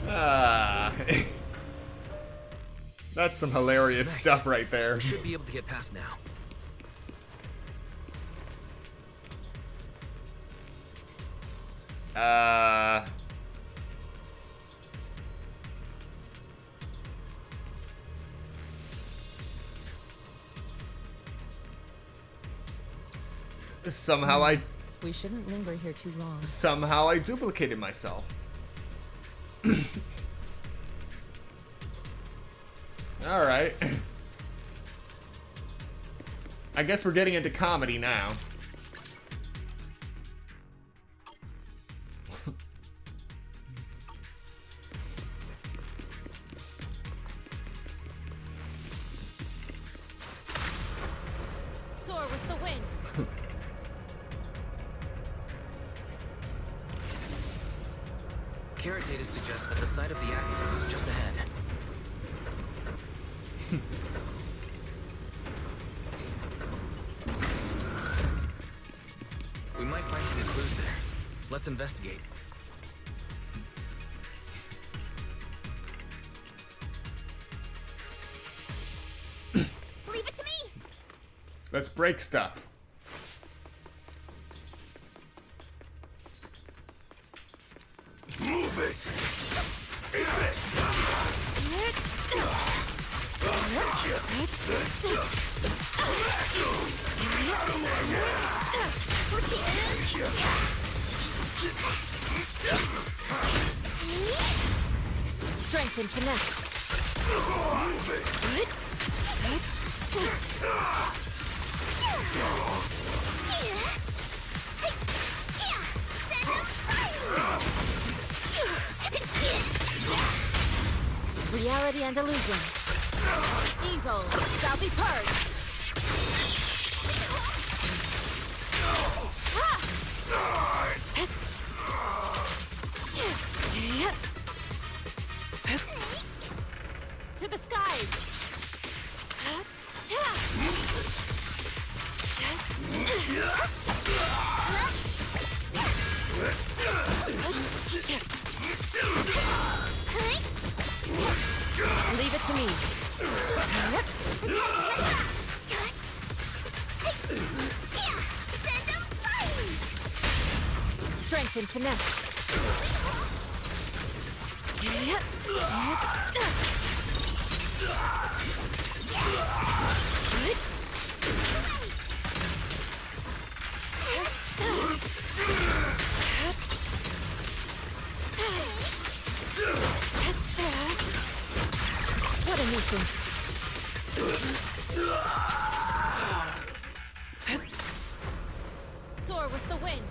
Ah. That's some hilarious stuff right there. We should be able to get past now. Somehow We shouldn't linger here too long. Somehow I duplicated myself. Alright. I guess we're getting into comedy now. Soar with the wind. Carrot data suggests that the site of the accident is just ahead. We might find some clues there. Let's investigate. Leave it to me. Let's break stuff. Move it! Strength and finesse. Reality and illusion. Evil shall be purged. To the skies. Leave it to me. Strength and finesse. What a nuisance. Soar with the wind.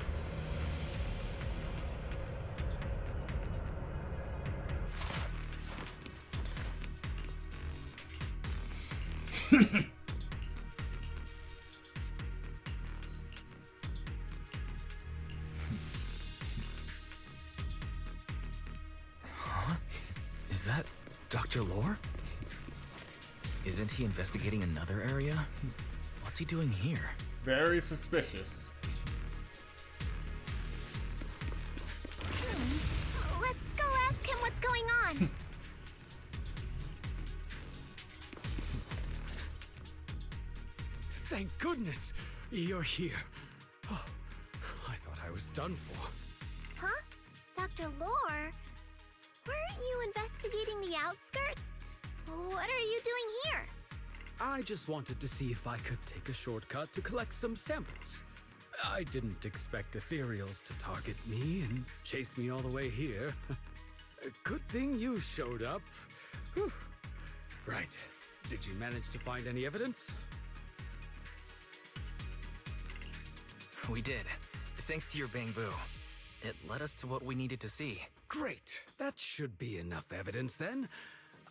Huh? Is that Dr. Lore? Isn't he investigating another area? What's he doing here? Very suspicious. Let's go ask him what's going on. Thank goodness you're here. Oh, I thought I was done for. Huh? Dr. Lore? Weren't you investigating the outskirts? What are you doing here? I just wanted to see if I could take a shortcut to collect some samples. I didn't expect ethereals to target me and chase me all the way here. Good thing you showed up. Whew. Right. Did you manage to find any evidence? We did. Thanks to your bamboo. It led us to what we needed to see. Great. That should be enough evidence then.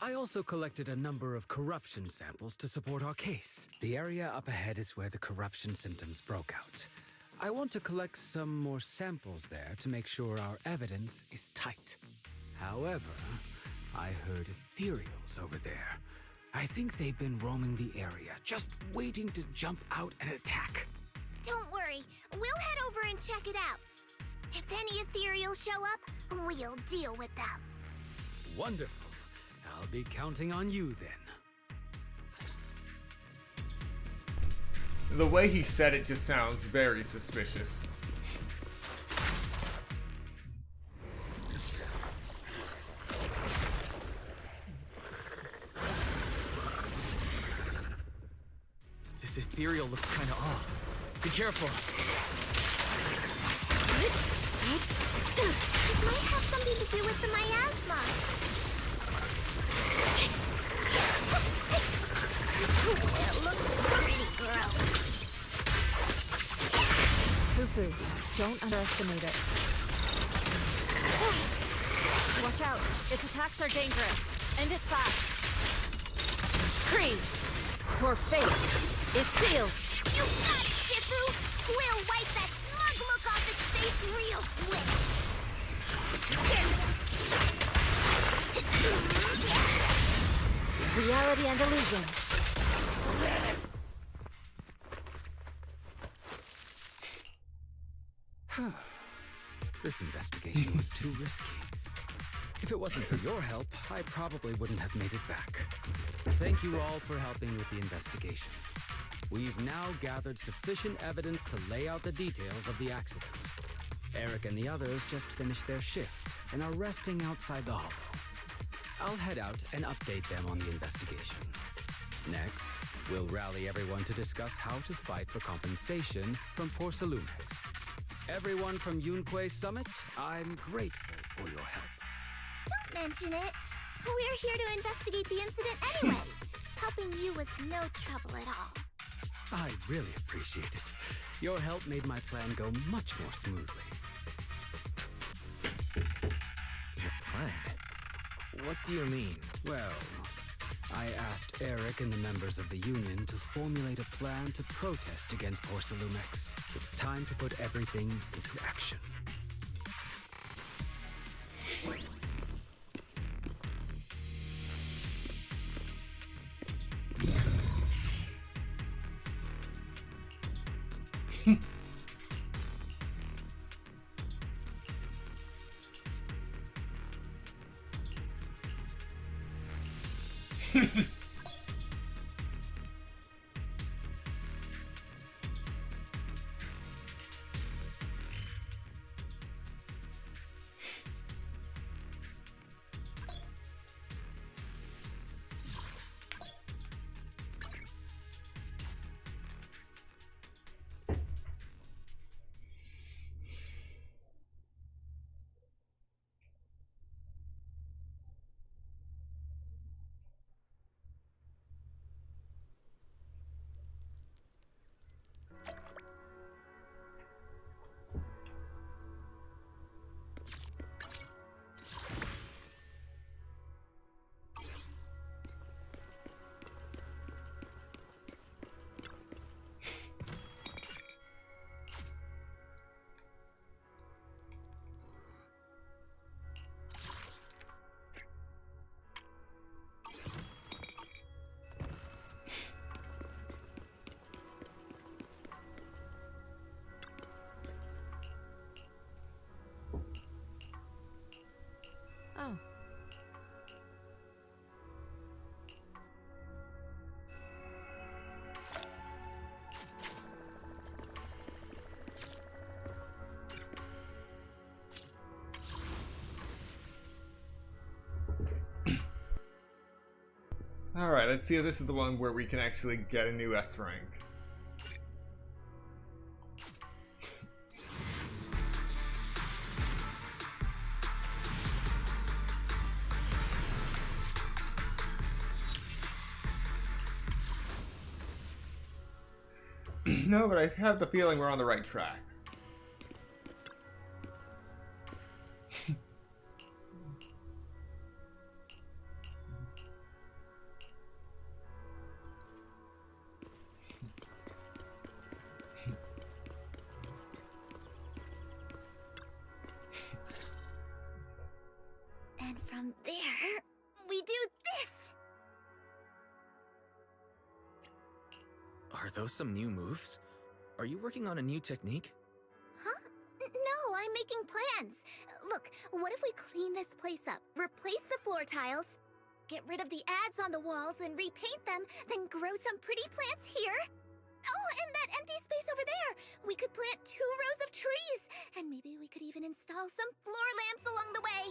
I also collected a number of corruption samples to support our case. The area up ahead is where the corruption symptoms broke out. I want to collect some more samples there to make sure our evidence is tight. However, I heard ethereals over there. I think they've been roaming the area, just waiting to jump out and attack. Don't worry, we'll head over and check it out. If any ethereals show up, we'll deal with them. Wonderful. I'll be counting on you then. The way he said it just sounds very suspicious. This ethereal looks kinda off. Be careful. It might have something to do with the miasma. It looks pretty gross. Fufu, don't underestimate it. Watch out. Its attacks are dangerous. End it fast. Kree, your fate is sealed. You got it, Shifu! We'll wipe that smug look off its face real quick. Reality and illusion. This investigation was too risky. If it wasn't for your help, I probably wouldn't have made it back. Thank you all for helping with the investigation. We've now gathered sufficient evidence to lay out the details of the accident. Eric and the others just finished their shift and are resting outside the hollow. I'll head out and update them on the investigation. Next, we'll rally everyone to discuss how to fight for compensation from Porcelumex. Everyone from Yunquay Summit, I'm grateful for your help. Don't mention it. We're here to investigate the incident anyway. Helping you was no trouble at all. I really appreciate it. Your help made my plan go much more smoothly. Your plan? What do you mean? Well, I asked Eric and the members of the Union to formulate a plan to protest against Porcelumex. It's time to put everything into action. Oh. Alright, let's see if this is the one where we can actually get a new S rank. No, but I have the feeling we're on the right track. And from there, we do this! Are those some new moves? Are you working on a new technique? Huh? No, I'm making plans. Look, what if we clean this place up, replace the floor tiles, get rid of the ads on the walls and repaint them, then grow some pretty plants here? Oh, and that empty space over there! We could plant 2 rows of trees, and maybe we could even install some floor lamps along the way.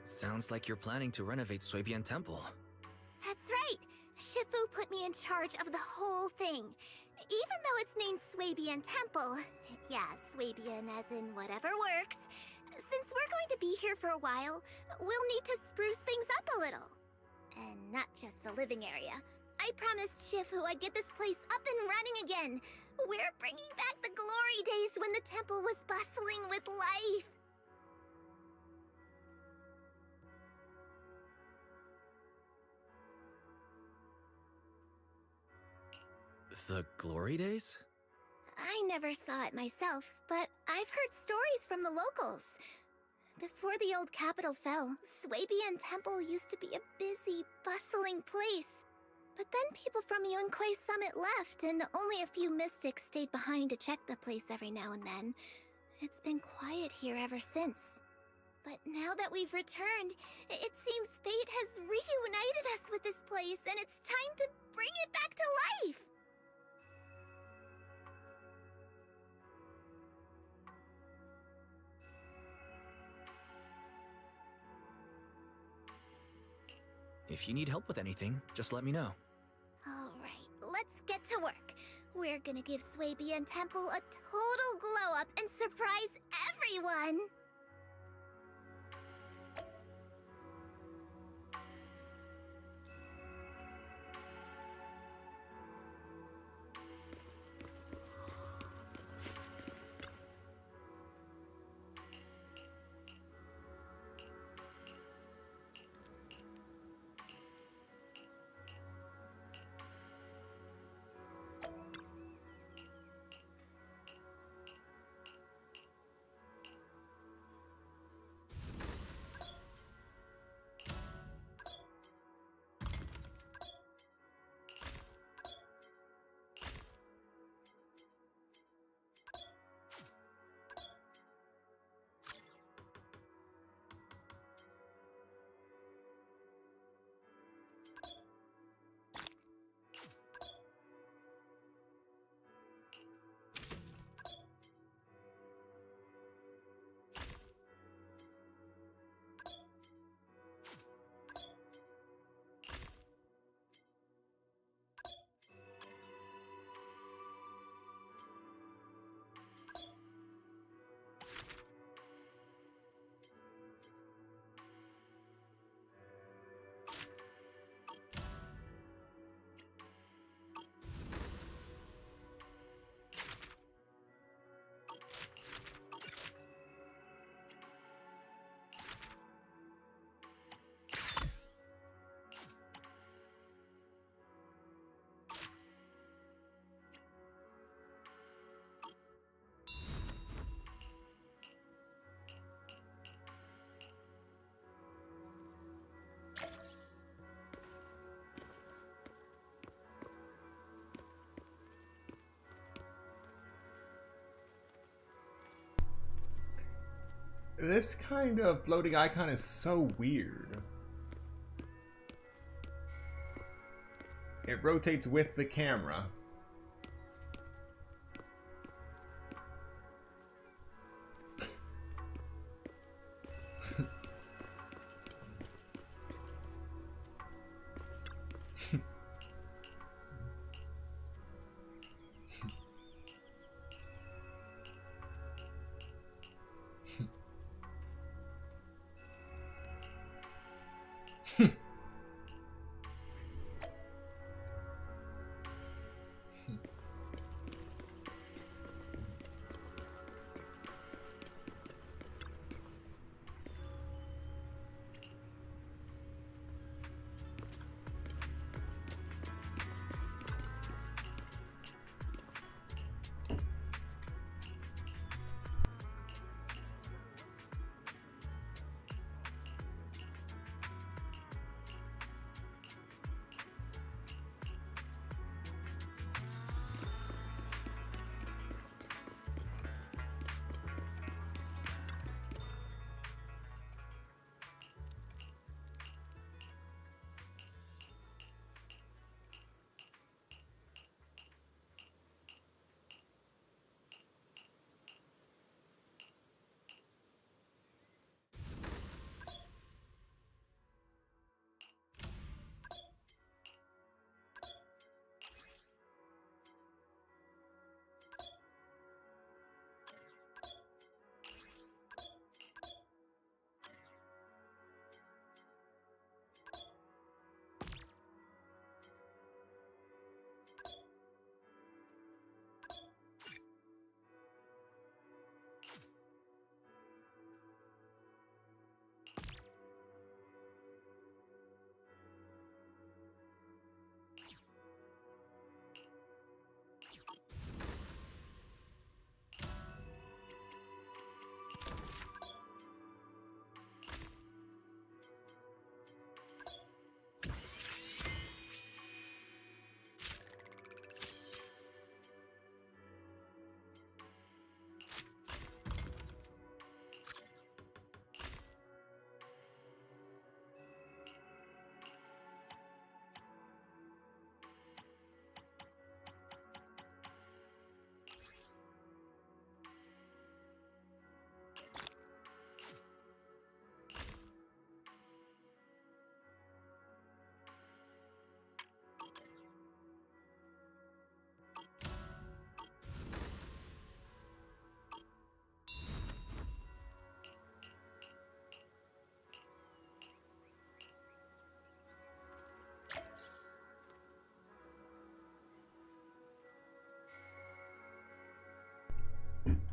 Sounds like you're planning to renovate Suibian Temple. That's right! Shifu put me in charge of the whole thing. Even though it's named Suibian Temple. Yeah, Suibian as in whatever works. Since we're going to be here for a while, we'll need to spruce things up a little. And not just the living area. I promised Shifu I'd get this place up and running again. We're bringing back the glory days when the temple was bustling with life. The glory days? I never saw it myself, but I've heard stories from the locals. Before the old capital fell, Suibian Temple used to be a busy, bustling place. But then people from Yunquei Summit left, and only a few mystics stayed behind to check the place every now and then. It's been quiet here ever since. But now that we've returned, it seems fate has reunited us with this place, and it's time to bring it back to life! If you need help with anything, just let me know. Alright, let's get to work. We're gonna give Suibian Temple a total glow-up and surprise everyone! This kind of floating icon is so weird. It rotates with the camera.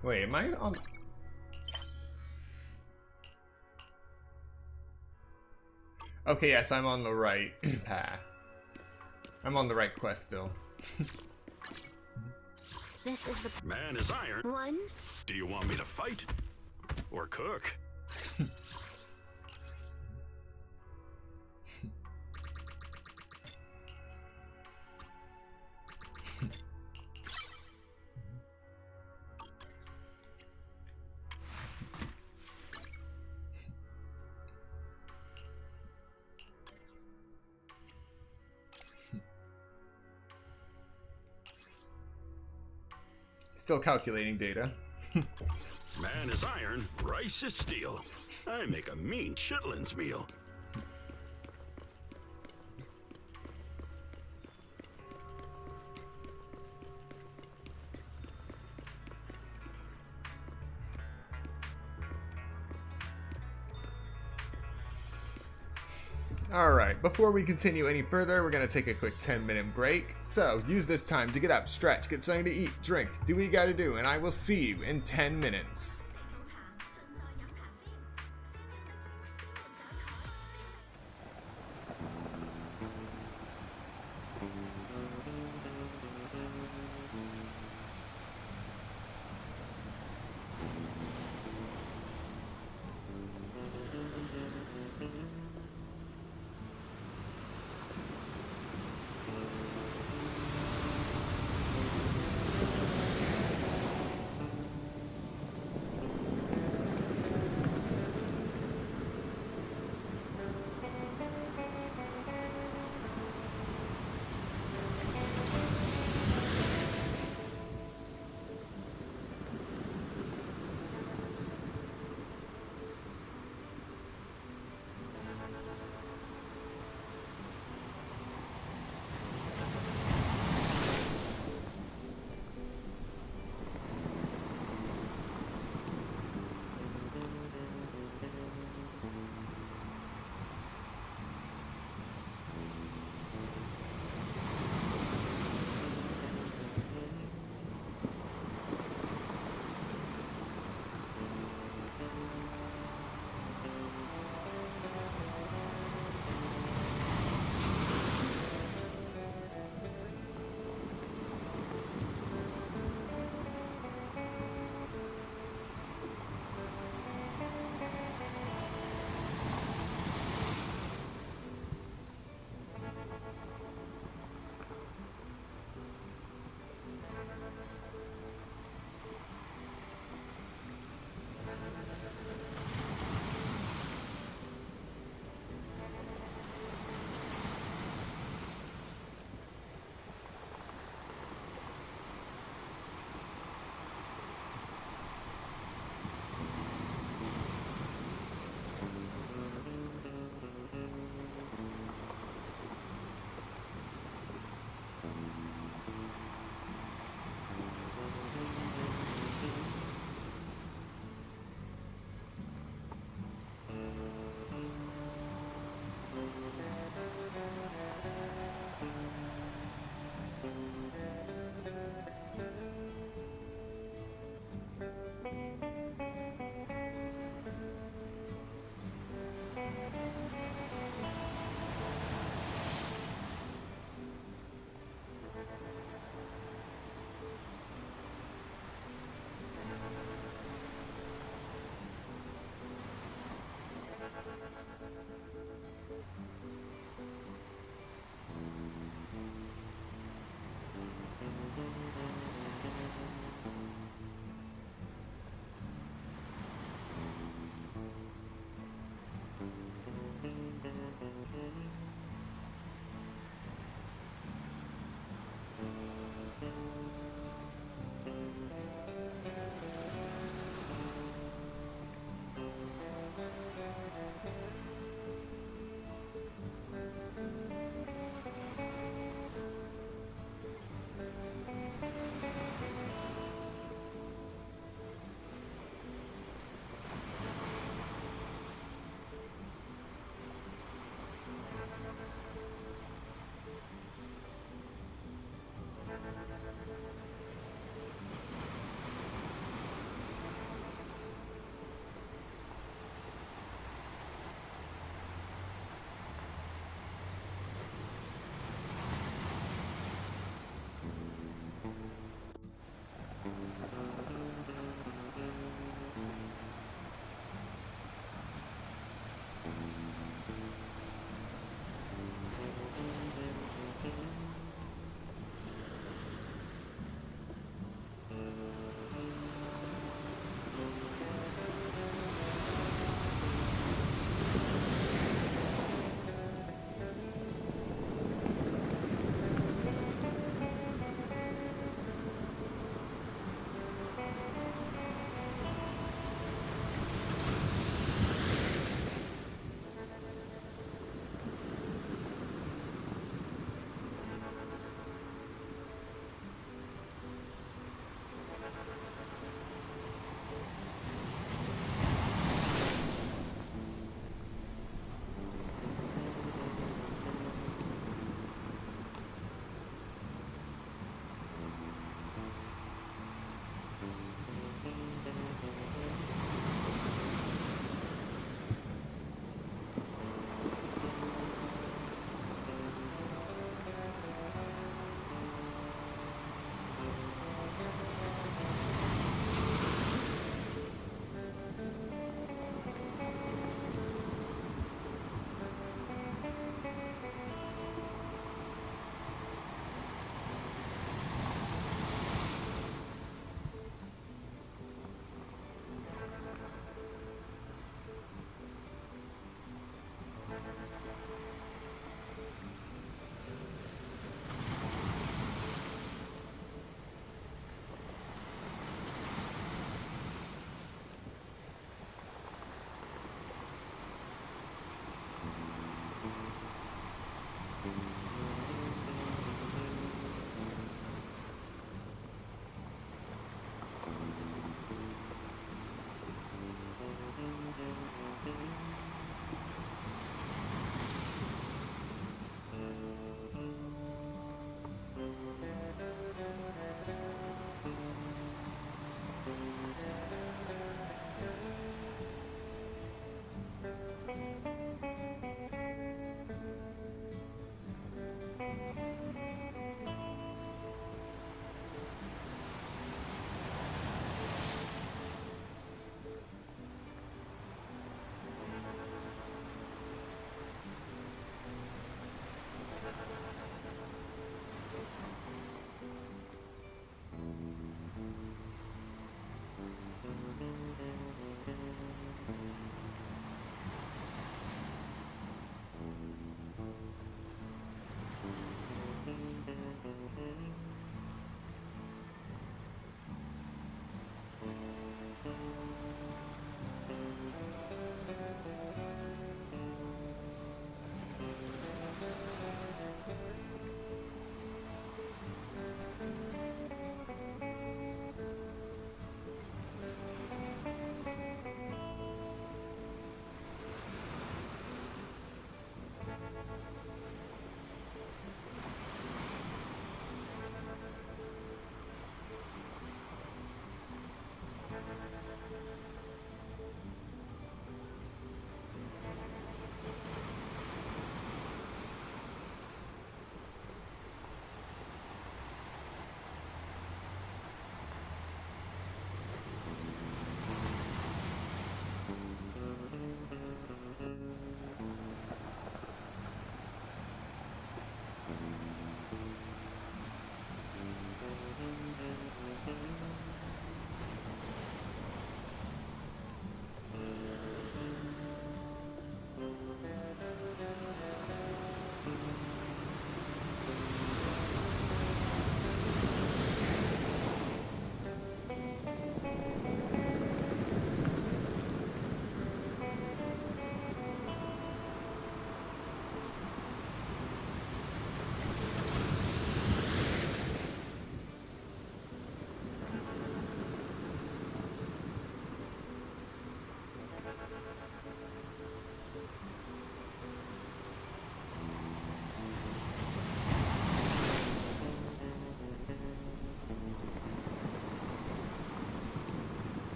Wait, am I on? Okay, yes, I'm on the right path. I'm on the right quest still. This is the Man is iron. one. Do you want me to fight? Or cook? Still calculating data. Man is iron, rice is steel. I make a mean chitlins meal. Alright, before we continue any further, we're gonna take a quick 10-minute break. So, use this time to get up, stretch, get something to eat, drink, do what you gotta do, and I will see you in 10 minutes.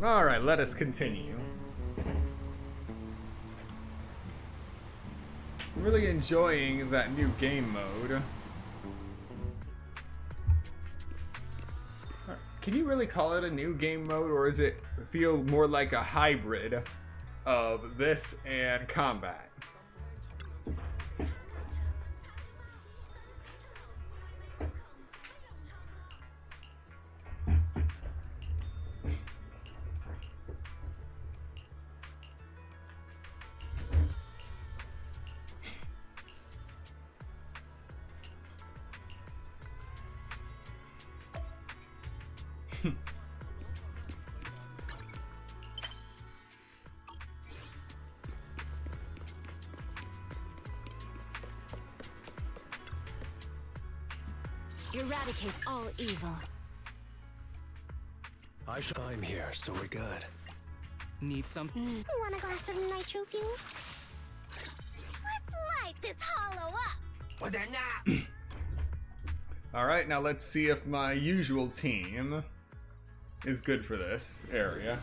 Alright, let us continue. Really enjoying that new game mode. Can you really call it a new game mode, or does it feel more like a hybrid of this and combat? Eradicate all evil. I'm here, so we're good. Need something? Want a glass of nitro fuel? Let's light this hollow up! Well, they're not! Alright, now let's see if my usual team is good for this area.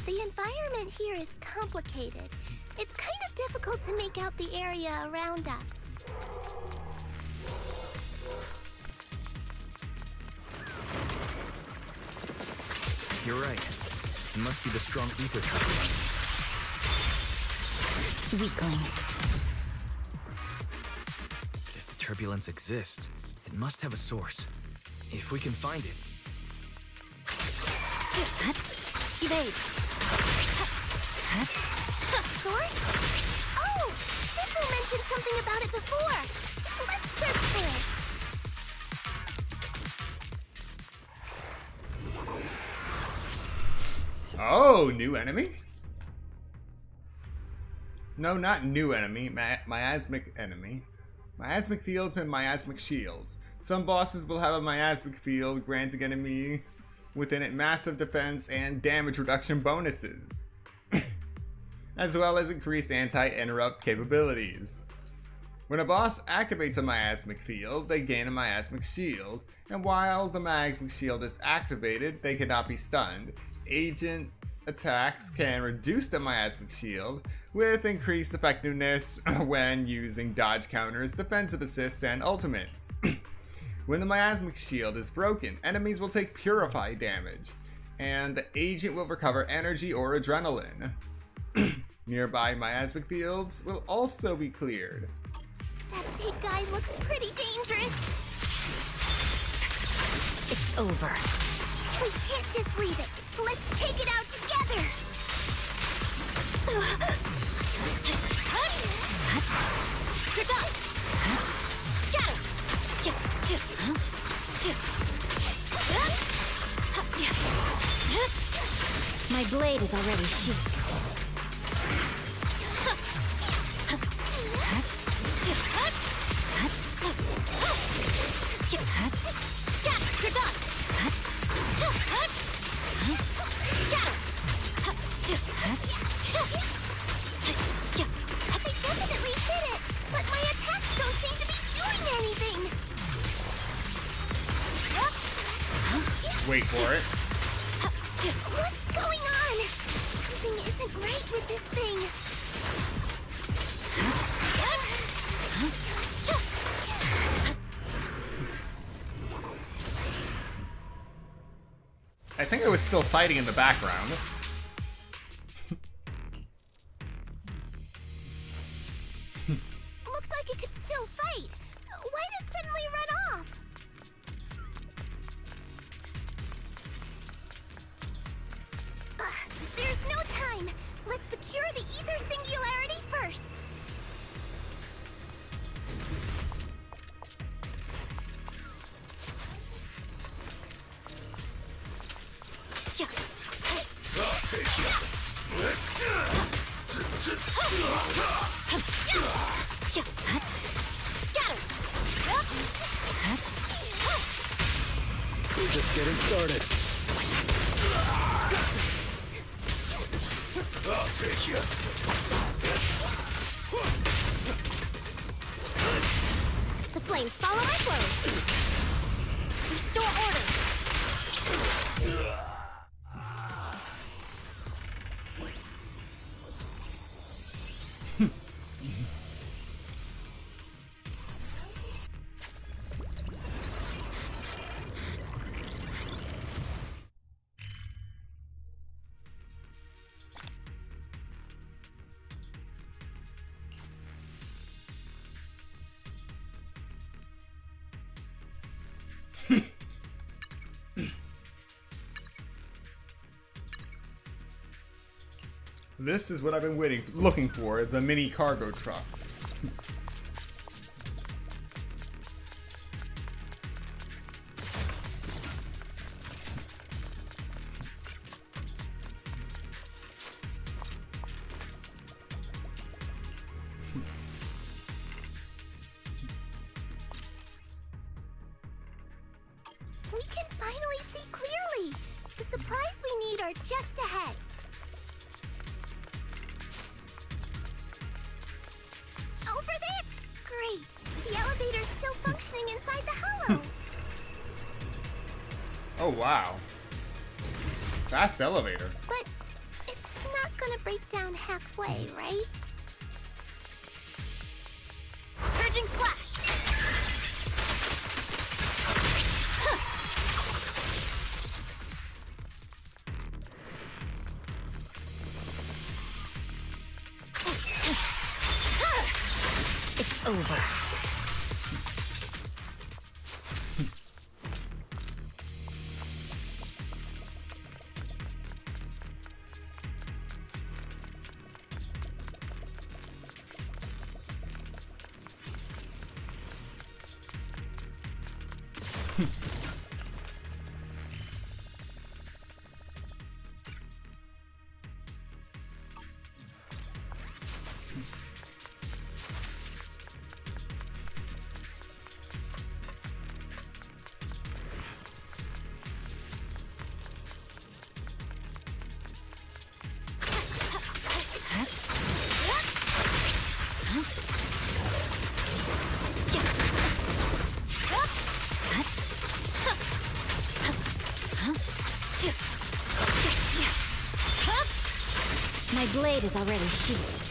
The environment here is complicated. It's kind of difficult to make out the area around us. You're right. It must be the strong ether turbulence. Weakling. If the turbulence exists, it must have a source. If we can find it. Evade. Source? Oh! Shifu mentioned something about it before. Let's search for it. Oh, new enemy? No, not new enemy. Miasmic enemy. Miasmic fields and miasmic shields. Some bosses will have a miasmic field, granting enemies within it massive defense and damage reduction bonuses, as well as increased anti-interrupt capabilities. When a boss activates a miasmic field, they gain a miasmic shield, and while the miasmic shield is activated, they cannot be stunned. Agent attacks can reduce the miasmic shield, with increased effectiveness when using dodge counters, defensive assists, and ultimates. When the miasmic shield is broken, enemies will take purify damage, and the agent will recover energy or adrenaline. Nearby miasmic fields will also be cleared. That big guy looks pretty dangerous. It's over. We can't just leave it. Let's take it out together. Good up. Scatter. My blade is already sheathed. I definitely hit it, but my attacks don't seem to be doing anything. Wait for it. What's going on? Something isn't right with this thing. I think I was still fighting in the background. Looked like it could still fight. Why did it suddenly run off? There's no time. Let's secure the ether singularity first. We're just getting started. I'll take you. The flames follow my flow. Restore order. This is what I've been looking for, the mini cargo trucks. We can finally see clearly. The supplies we need are just ahead. Over there! Great! The elevator's still functioning inside the hollow. Oh wow. Fast elevator. But it's not gonna break down halfway, right? Surging slash! It's over. My blade is already sheathed.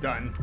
Done.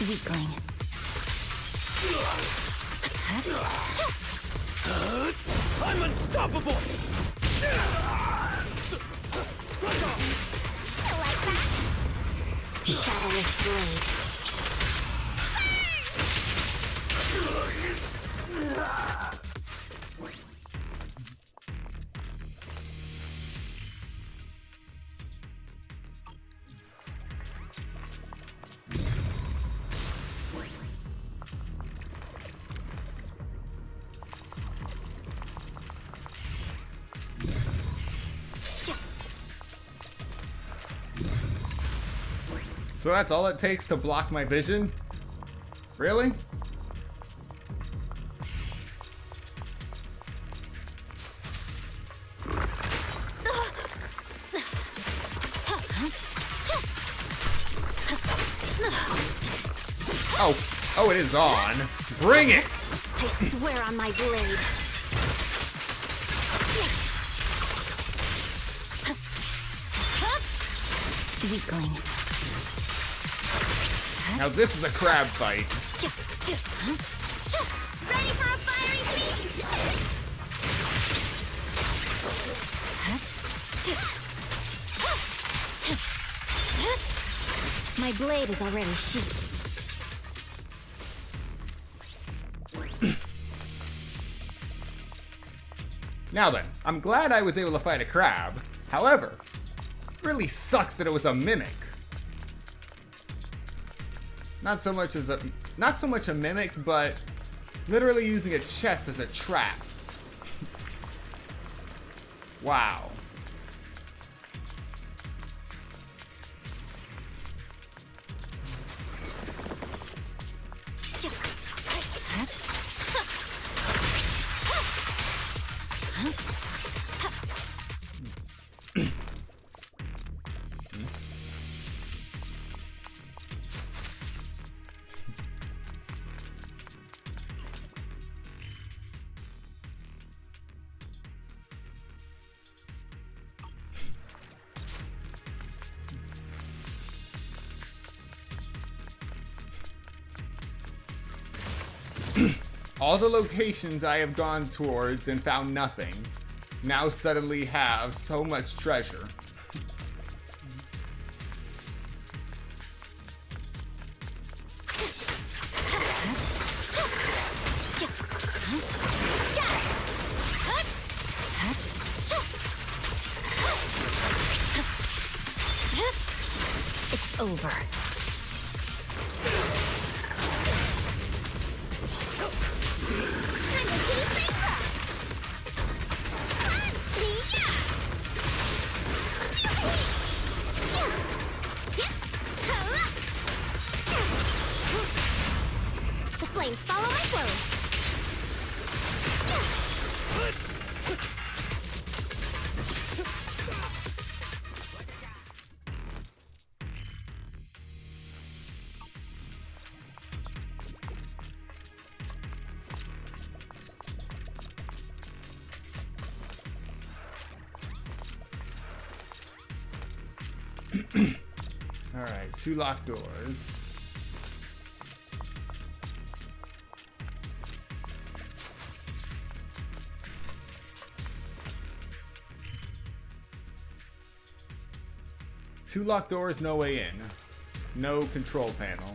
Weakling. I'm unstoppable! Shadowless blade. So that's all it takes to block my vision? Really? Oh, it is on. Bring it! I swear on my blade. Weakling. Now this is a crab fight. Ready for a fiery feat? My blade is already sheathed. Now then, I'm glad I was able to fight a crab. However, it really sucks that it was a mimic. Not so much a mimic, but literally using a chest as a trap. Wow. All the locations I have gone towards and found nothing, now suddenly have so much treasure. It's over. The flames follow my flow. Alright, 2 locked doors. Two locked doors, no way in. No control panel.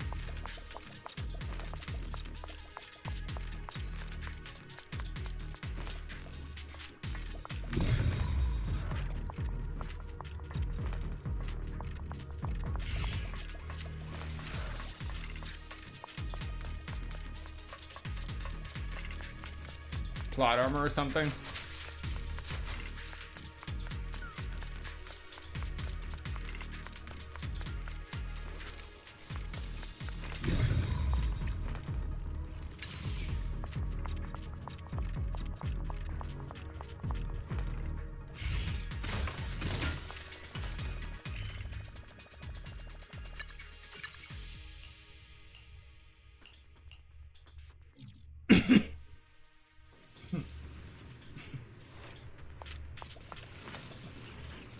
Plot armor or something?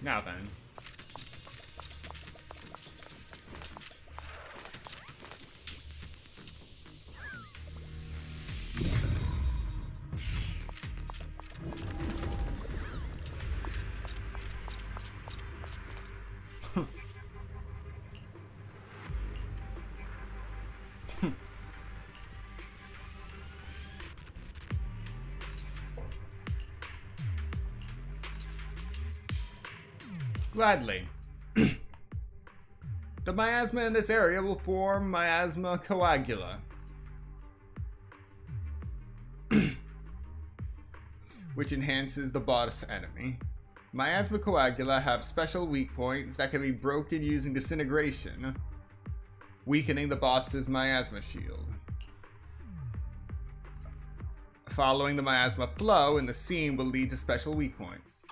Now then. Gladly. The miasma in this area will form miasma coagula, which enhances the boss enemy. Miasma coagula have special weak points that can be broken using disintegration, weakening the boss's miasma shield. Following the miasma flow in the scene will lead to special weak points.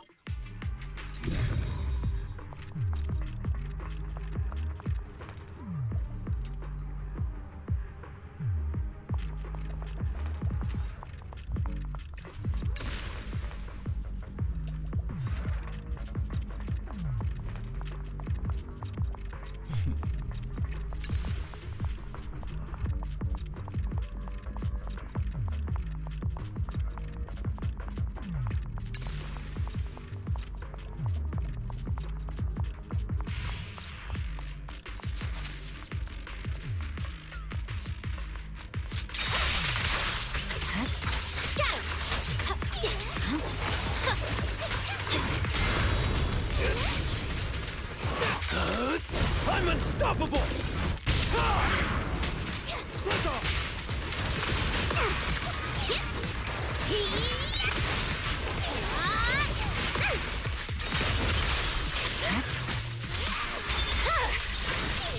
I'm unstoppable!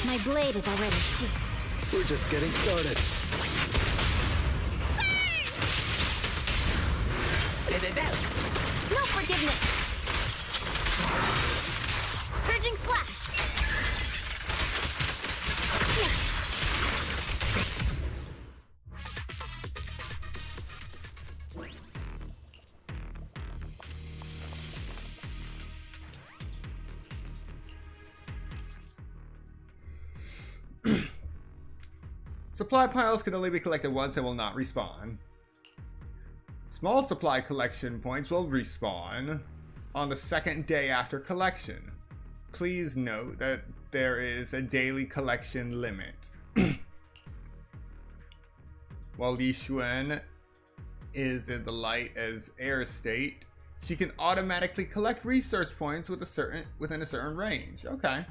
My blade is already sheathed. We're just getting started. No forgiveness! Purging slash! Supply piles can only be collected once and will not respawn. Small supply collection points will respawn on the second day after collection. Please note that there is a daily collection limit. While Li Xuan is in the light as air state, she can automatically collect resource points within a certain range. Okay.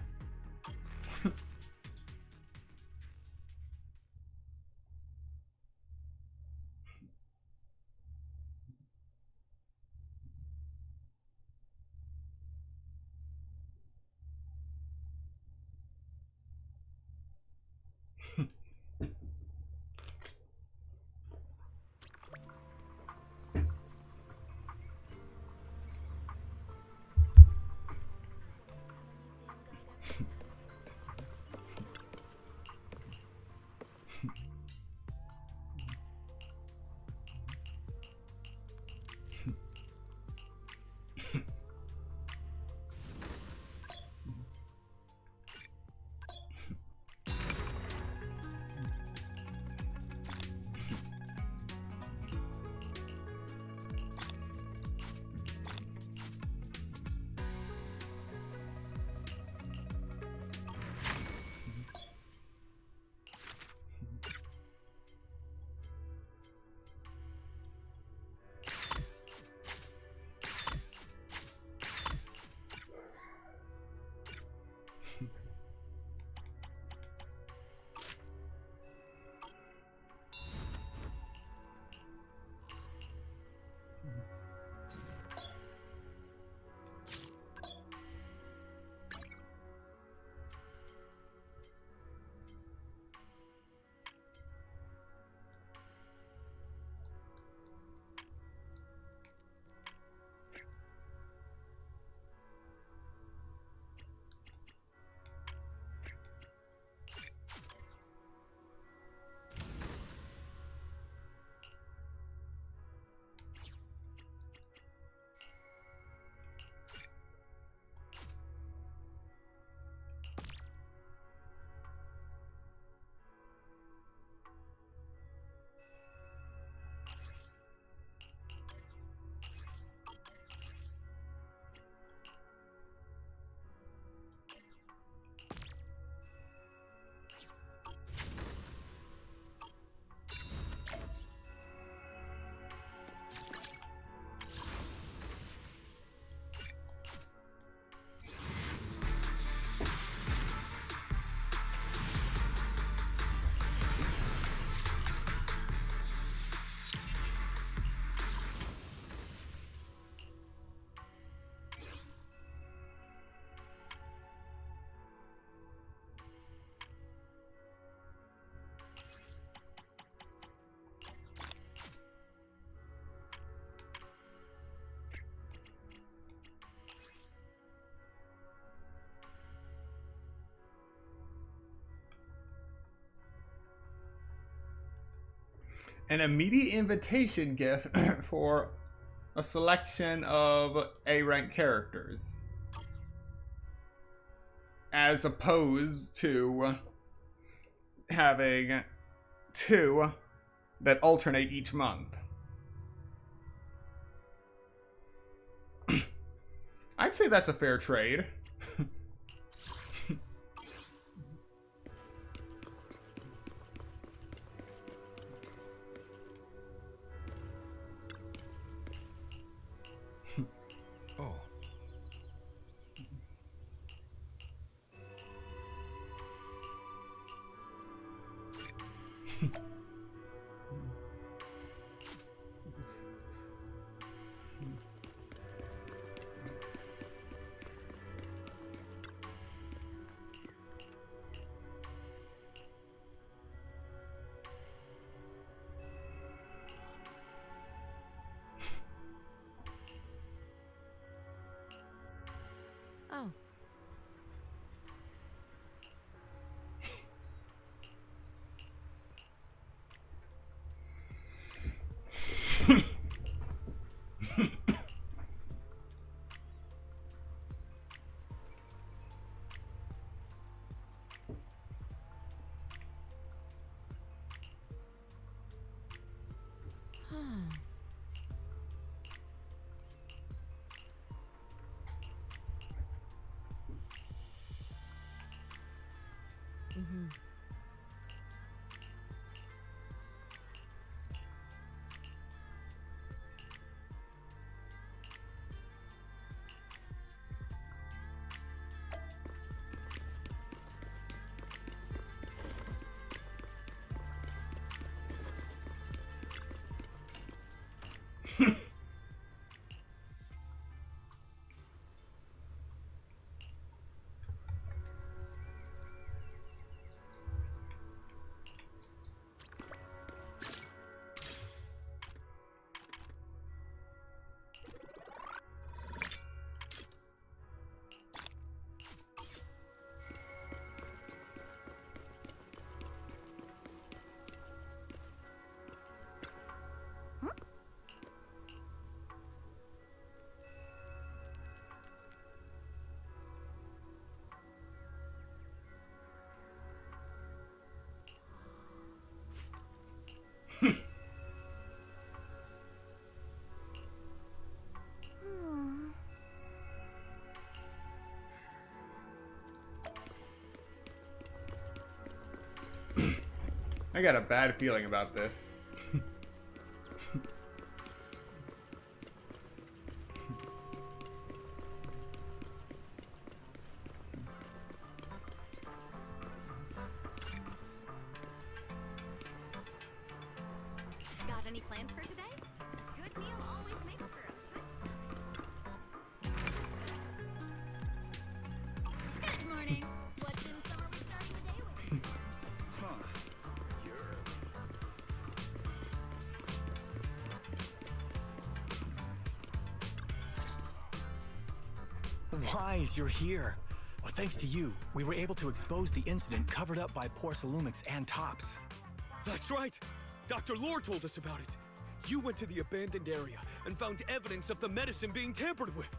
An immediate invitation gift for a selection of A-rank characters, as opposed to having 2 that alternate each month. I'd say that's a fair trade. Oh. Oh. Mm-hmm. I got a bad feeling about this. Got any plans for today? Good meal always makes for a good morning. What's in summer we starting the day with? Wise, you're here. Well, thanks to you, we were able to expose the incident covered up by Porcelumix and Tops. That's right! Dr. Lore told us about it. You went to the abandoned area and found evidence of the medicine being tampered with.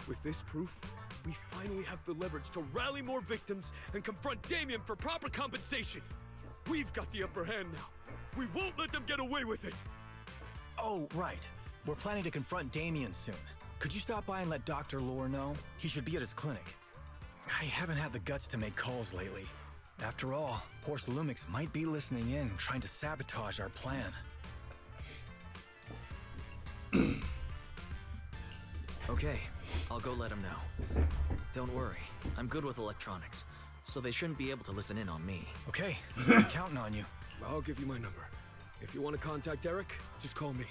With this proof, we finally have the leverage to rally more victims and confront Damien for proper compensation. We've got the upper hand now. We won't let them get away with it. Oh, right. We're planning to confront Damien soon. Could you stop by and let Dr. Lore know? He should be at his clinic. I haven't had the guts to make calls lately. After all, Porcelumix might be listening in, trying to sabotage our plan. Okay, I'll go let him know. Don't worry, I'm good with electronics, so they shouldn't be able to listen in on me. Okay, I'm counting on you. I'll give you my number. If you want to contact Eric, just call me.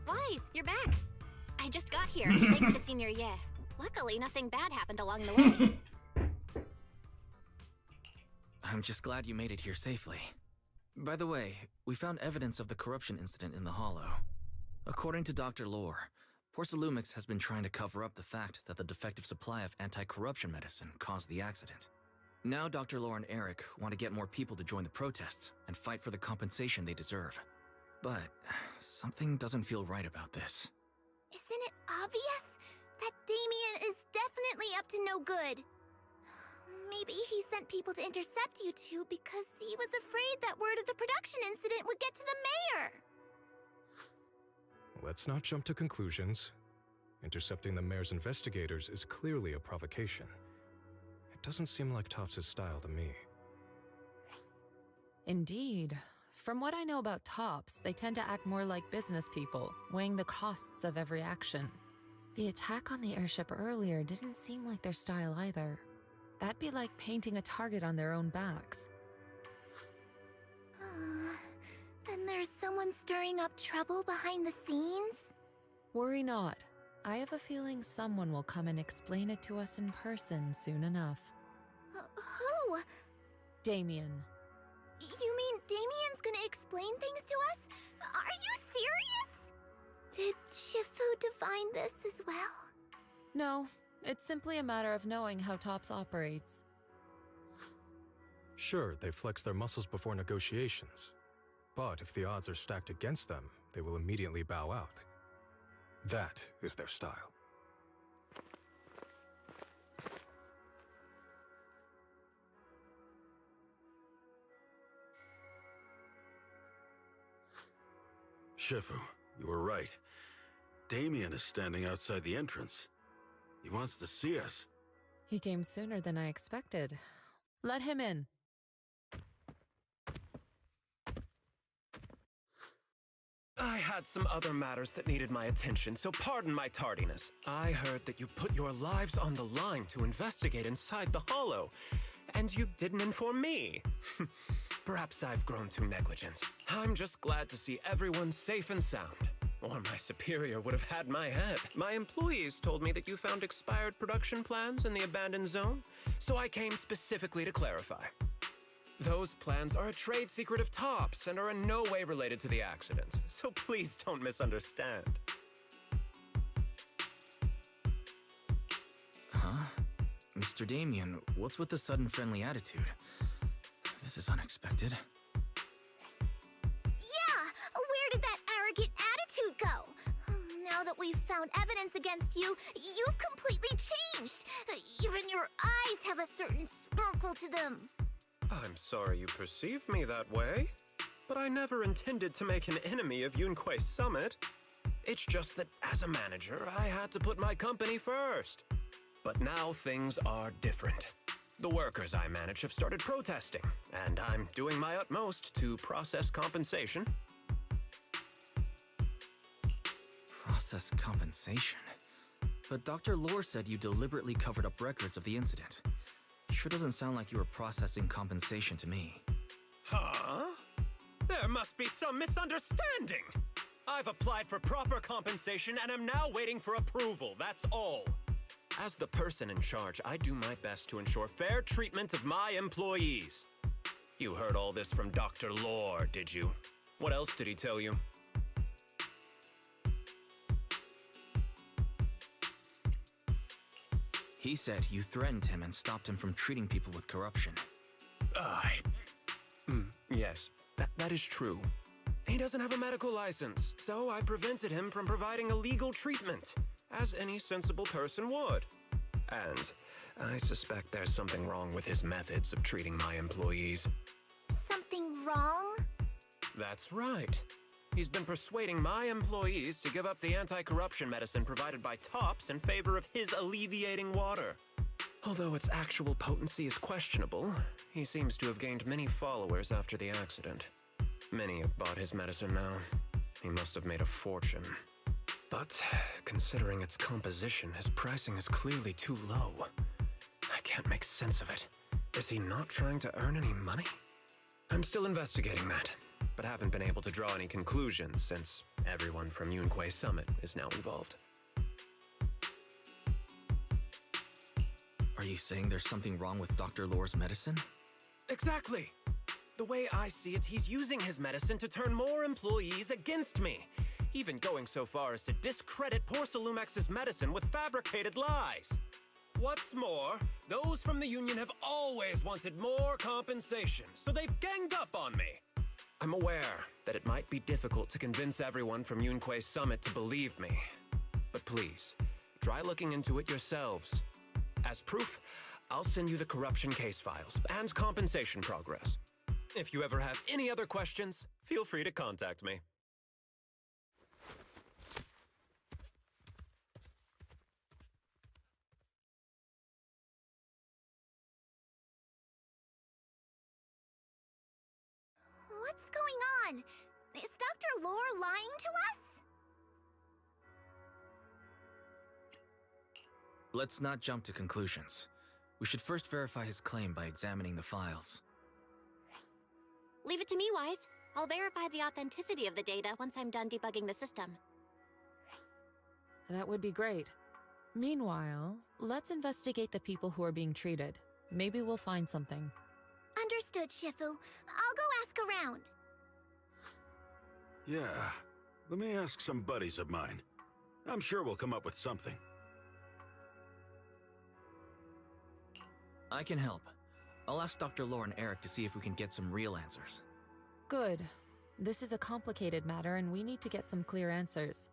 Wise, you're back. I just got here, thanks to Senior Ye. Luckily, nothing bad happened along the way. I'm just glad you made it here safely. By the way, we found evidence of the corruption incident in the Hollow. According to Dr. Lore, Porcelumix has been trying to cover up the fact that the defective supply of anti-corruption medicine caused the accident. Now Dr. Lore and Eric want to get more people to join the protests and fight for the compensation they deserve. But something doesn't feel right about this. Isn't it obvious? That Damien is definitely up to no good. Maybe he sent people to intercept you two because he was afraid that word of the production incident would get to the mayor. Let's not jump to conclusions. Intercepting the mayor's investigators is clearly a provocation. It doesn't seem like Topps' style to me. Indeed. From what I know about Topps, they tend to act more like business people, weighing the costs of every action. The attack on the airship earlier didn't seem like their style either. That'd be like painting a target on their own backs. Then there's someone stirring up trouble behind the scenes? Worry not. I have a feeling someone will come and explain it to us in person soon enough. Who? Damien. You mean Damien's gonna explain things to us? Are you serious? Did Shifu divine this as well? No, it's simply a matter of knowing how Topps operates. Sure, they flex their muscles before negotiations. But if the odds are stacked against them, they will immediately bow out. That is their style. Shifu, you were right. Damien is standing outside the entrance. He wants to see us. He came sooner than I expected. Let him in. I had some other matters that needed my attention, so pardon my tardiness. I heard that you put your lives on the line to investigate inside the Hollow, and you didn't inform me. Perhaps I've grown too negligent. I'm just glad to see everyone safe and sound. Or my superior would have had my head. My employees told me that you found expired production plans in the abandoned zone, so I came specifically to clarify. Those plans are a trade secret of Topps and are in no way related to the accident, so please don't misunderstand. Huh? Mr. Damien, what's with the sudden friendly attitude? This is unexpected. Yeah! Where did that arrogant attitude go? Now that we've found evidence against you, you've completely changed. Even your eyes have a certain sparkle to them. I'm sorry you perceive me that way, but I never intended to make an enemy of Yunquei Summit. It's just that as a manager, I had to put my company first. But now things are different. The workers I manage have started protesting, and I'm doing my utmost to process compensation. Process compensation? But Dr. Lore said you deliberately covered up records of the incident. Sure doesn't sound like you were processing compensation to me. Huh? There must be some misunderstanding! I've applied for proper compensation and am now waiting for approval, that's all. As the person in charge, I do my best to ensure fair treatment of my employees. You heard all this from Dr. Lore, did you? What else did he tell you? He said you threatened him and stopped him from treating people with corruption. Yes, that is true. He doesn't have a medical license, so I prevented him from providing a legal treatment, as any sensible person would. And I suspect there's something wrong with his methods of treating my employees. Something wrong? That's right. He's been persuading my employees to give up the anti-corruption medicine provided by Tops in favor of his alleviating water. Although its actual potency is questionable, he seems to have gained many followers after the accident. Many have bought his medicine now. He must have made a fortune. But considering its composition, his pricing is clearly too low. I can't make sense of it. Is he not trying to earn any money? I'm still investigating that, but haven't been able to draw any conclusions since everyone from Yunquei Summit is now involved. Are you saying there's something wrong with Dr. Lore's medicine? Exactly! The way I see it, he's using his medicine to turn more employees against me, even going so far as to discredit Porcelumex's medicine with fabricated lies. What's more, those from the Union have always wanted more compensation, so they've ganged up on me. I'm aware that it might be difficult to convince everyone from Yunquei Summit to believe me, but please, try looking into it yourselves. As proof, I'll send you the corruption case files and compensation progress. If you ever have any other questions, feel free to contact me. What's going on? Is Dr. Lore lying to us? Let's not jump to conclusions. We should first verify his claim by examining the files. Leave it to me, Wise. I'll verify the authenticity of the data once I'm done debugging the system. That would be great. Meanwhile, let's investigate the people who are being treated. Maybe we'll find something. Understood, Shifu. I'll go ask around. Yeah, let me ask some buddies of mine. I'm sure we'll come up with something. I can help. I'll ask Dr. Lore and Eric to see if we can get some real answers. Good. This is a complicated matter and we need to get some clear answers.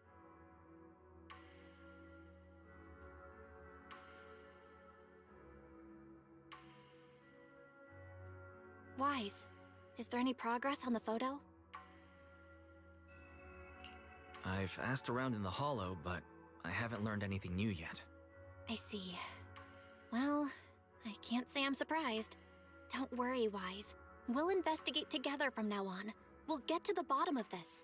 Wise, is there any progress on the photo? I've asked around in the Hollow, but I haven't learned anything new yet. I see. Well, I can't say I'm surprised. Don't worry, Wise. We'll investigate together from now on. We'll get to the bottom of this.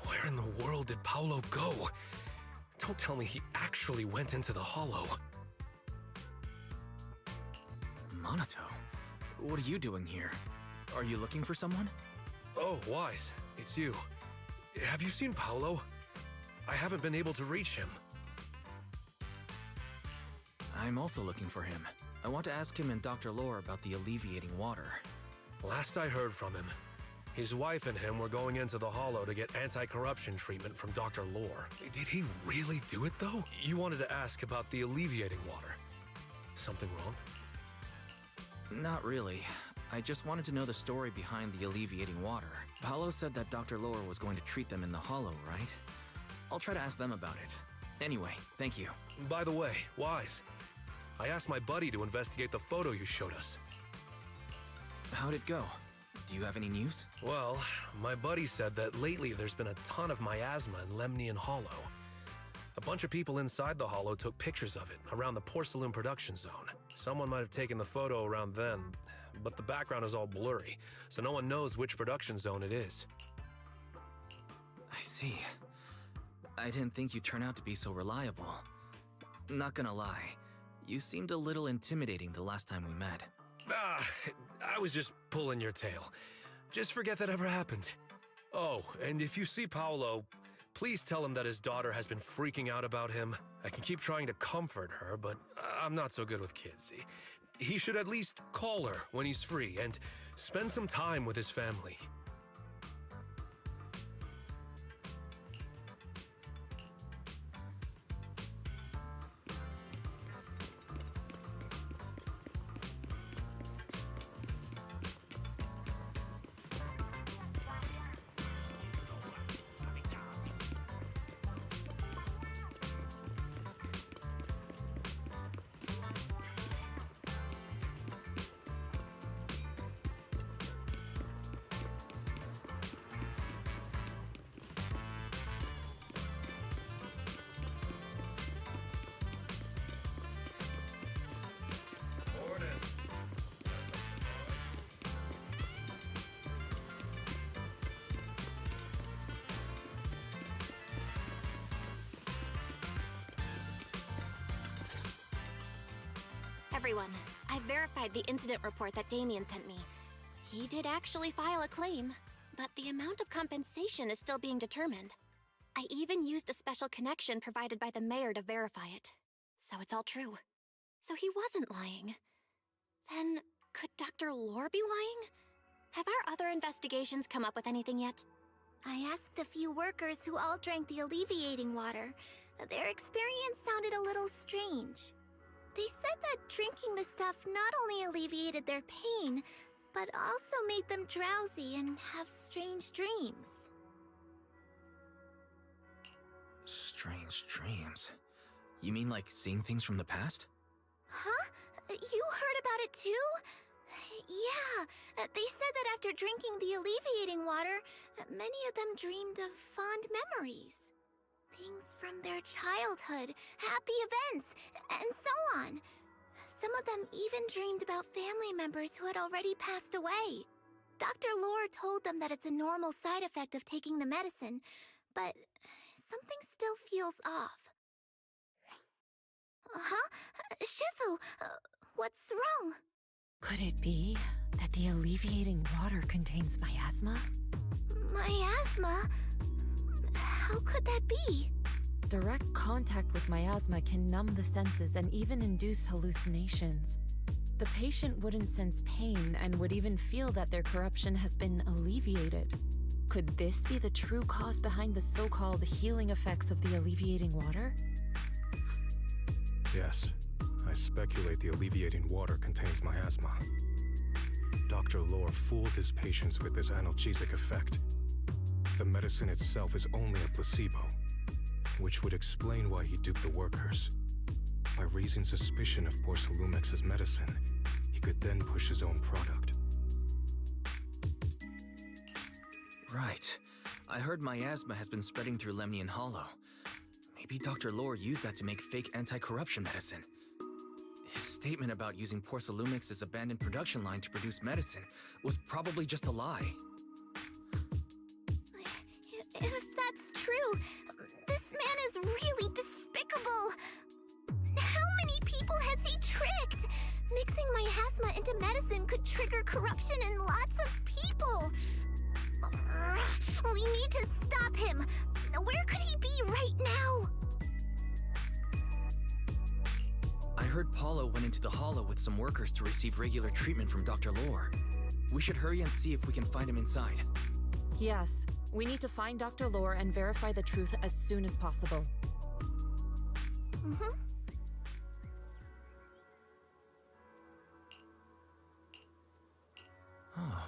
Where in the world did Paolo go? Don't tell me he actually went into the Hollow. Monato? What are you doing here? Are you looking for someone? Oh, Wise, it's you. Have you seen Paolo? I haven't been able to reach him. I'm also looking for him. I want to ask him and Dr. Lore about the alleviating water. Last I heard from him, his wife and him were going into the Hollow to get anti-corruption treatment from Dr. Lore. Did he really do it, though? You wanted to ask about the alleviating water. Something wrong? Not really. I just wanted to know the story behind the alleviating water. Paolo said that Dr. Lore was going to treat them in the Hollow, right? I'll try to ask them about it. Anyway, thank you. By the way, Wise, I asked my buddy to investigate the photo you showed us. How'd it go? Do you have any news? Well, my buddy said that lately there's been a ton of miasma in Lemnian Hollow. A bunch of people inside the Hollow took pictures of it around the Porcelain production zone. Someone might have taken the photo around then, but the background is all blurry, so no one knows which production zone it is. I see. I didn't think you'd turn out to be so reliable. Not gonna lie, you seemed a little intimidating the last time we met. I was just pulling your tail. Just forget that ever happened. Oh, and if you see Paolo, please tell him that his daughter has been freaking out about him. I can keep trying to comfort her, but I'm not so good with kids. He should at least call her when he's free, and Spend some time with his family. Everyone, I verified the incident report that Damien sent me. He did actually file a claim, but the amount of compensation is still being determined. I even used a special connection provided by the mayor to verify it. So it's all true. So he wasn't lying. Then, could Dr. Lore be lying? Have our other investigations come up with anything yet? I asked a few workers who all drank the alleviating water. Their experience sounded a little strange. They said that drinking the stuff not only alleviated their pain, but also made them drowsy and have strange dreams. Strange dreams? You mean like seeing things from the past? Huh? You heard about it too? Yeah, they said that after drinking the alleviating water, many of them dreamed of fond memories. Things from their childhood, happy events, and so on. Some of them even dreamed about family members who had already passed away. Dr. Lore told them that it's a normal side effect of taking the medicine, but something still feels off. Huh? Shifu, what's wrong? Could it be that the alleviating water contains miasma? Miasma? How could that be? Direct contact with miasma can numb the senses and even induce hallucinations. The patient wouldn't sense pain and would even feel that their corruption has been alleviated. Could this be the true cause behind the so-called healing effects of the alleviating water? Yes, I speculate the alleviating water contains miasma. Dr. Lore fooled his patients with this analgesic effect. The medicine itself is only a placebo, which would explain why he duped the workers. By raising suspicion of Porcelumex's medicine, he could then push his own product. Right. I heard miasma has been spreading through Lemnian Hollow. Maybe Dr. Lore used that to make fake anti-corruption medicine. His statement about using Porcelumex's abandoned production line to produce medicine was probably just a lie. If that's true, this man is really despicable. How many people has he tricked? Mixing miasma into medicine could trigger corruption in lots of people. We need to stop him. Where could he be right now? I heard Paulo went into the Hollow with some workers to receive regular treatment from Dr. Lore. We should hurry and see if we can find him inside. Yes, we need to find Dr. Lore and verify the truth as soon as possible. Mm-hmm. Oh.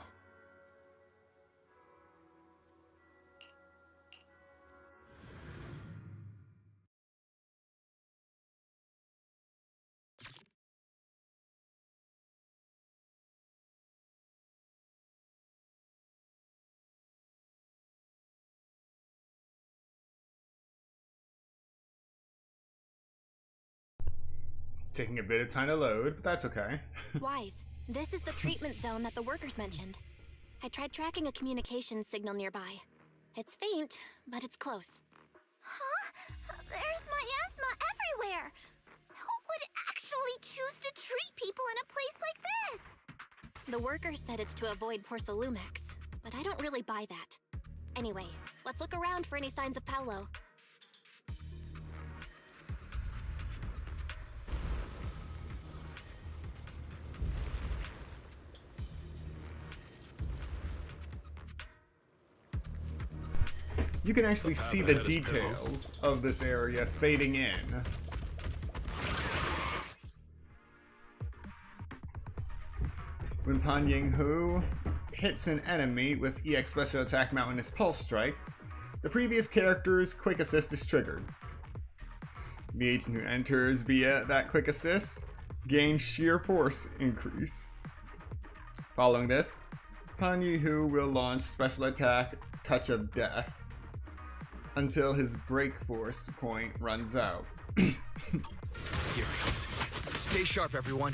Taking a bit of time to load, but that's okay. Wise, this is the treatment zone that the workers mentioned. I tried tracking a communications signal nearby. It's faint, but it's close. Huh? There's miasma everywhere! Who would actually choose to treat people in a place like this? The workers said it's to avoid Porcelumex, but I don't really buy that. Anyway, let's look around for any signs of Paulo. you can actually see the details of this area fading in. When Pan Ying-hu hits an enemy with EX Special Attack Mountainous Pulse Strike, the previous character's Quick Assist is triggered. The agent who enters via that Quick Assist gains sheer force increase. Following this, Pan Ying-hu will launch Special Attack Touch of Death until his break force point runs out. Ethereals. Stay sharp, everyone.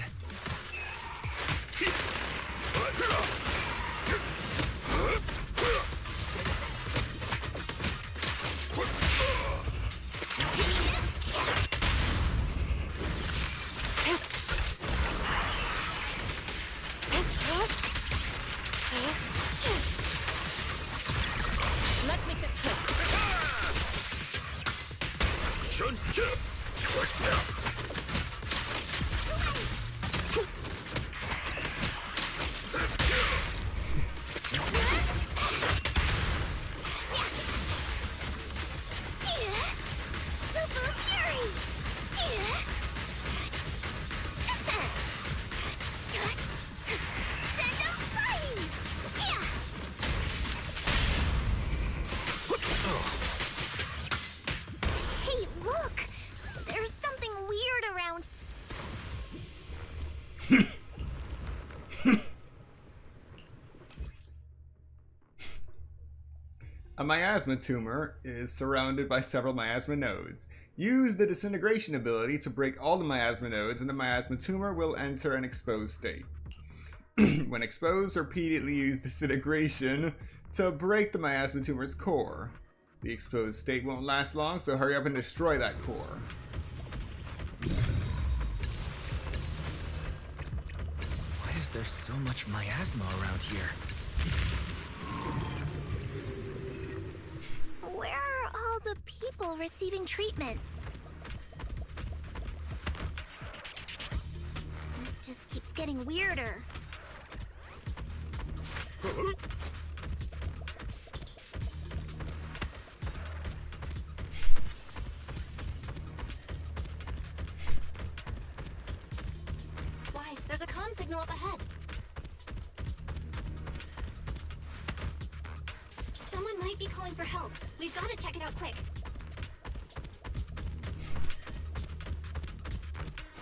Let's make this quick. Hey, look! There's something weird around. A miasma tumor is surrounded by several miasma nodes. Use the disintegration ability to break all the miasma nodes, and the miasma tumor will enter an exposed state. When exposed, repeatedly use disintegration to break the miasma tumor's core. The exposed state won't last long, so hurry up and destroy that core. Why is there so much miasma around here? Where are all the people receiving treatment? This just keeps getting weirder. Wise, there's a comm signal up ahead. Someone might be calling for help. We've got to check it out quick.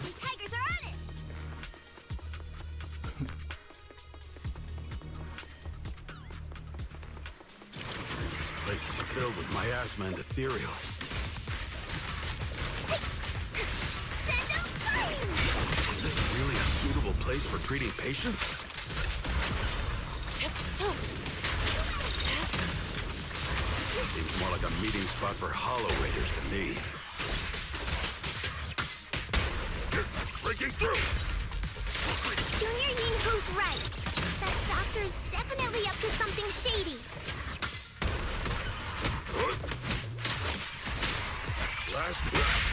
The tigers are on it! This place is filled with miasma and ethereals. Is this really a suitable place for treating patients? Seems more like a meeting spot for Hollow Raiders to me. Breaking through! Junior Ying-hu's right. That doctor's definitely up to something shady. Last breath.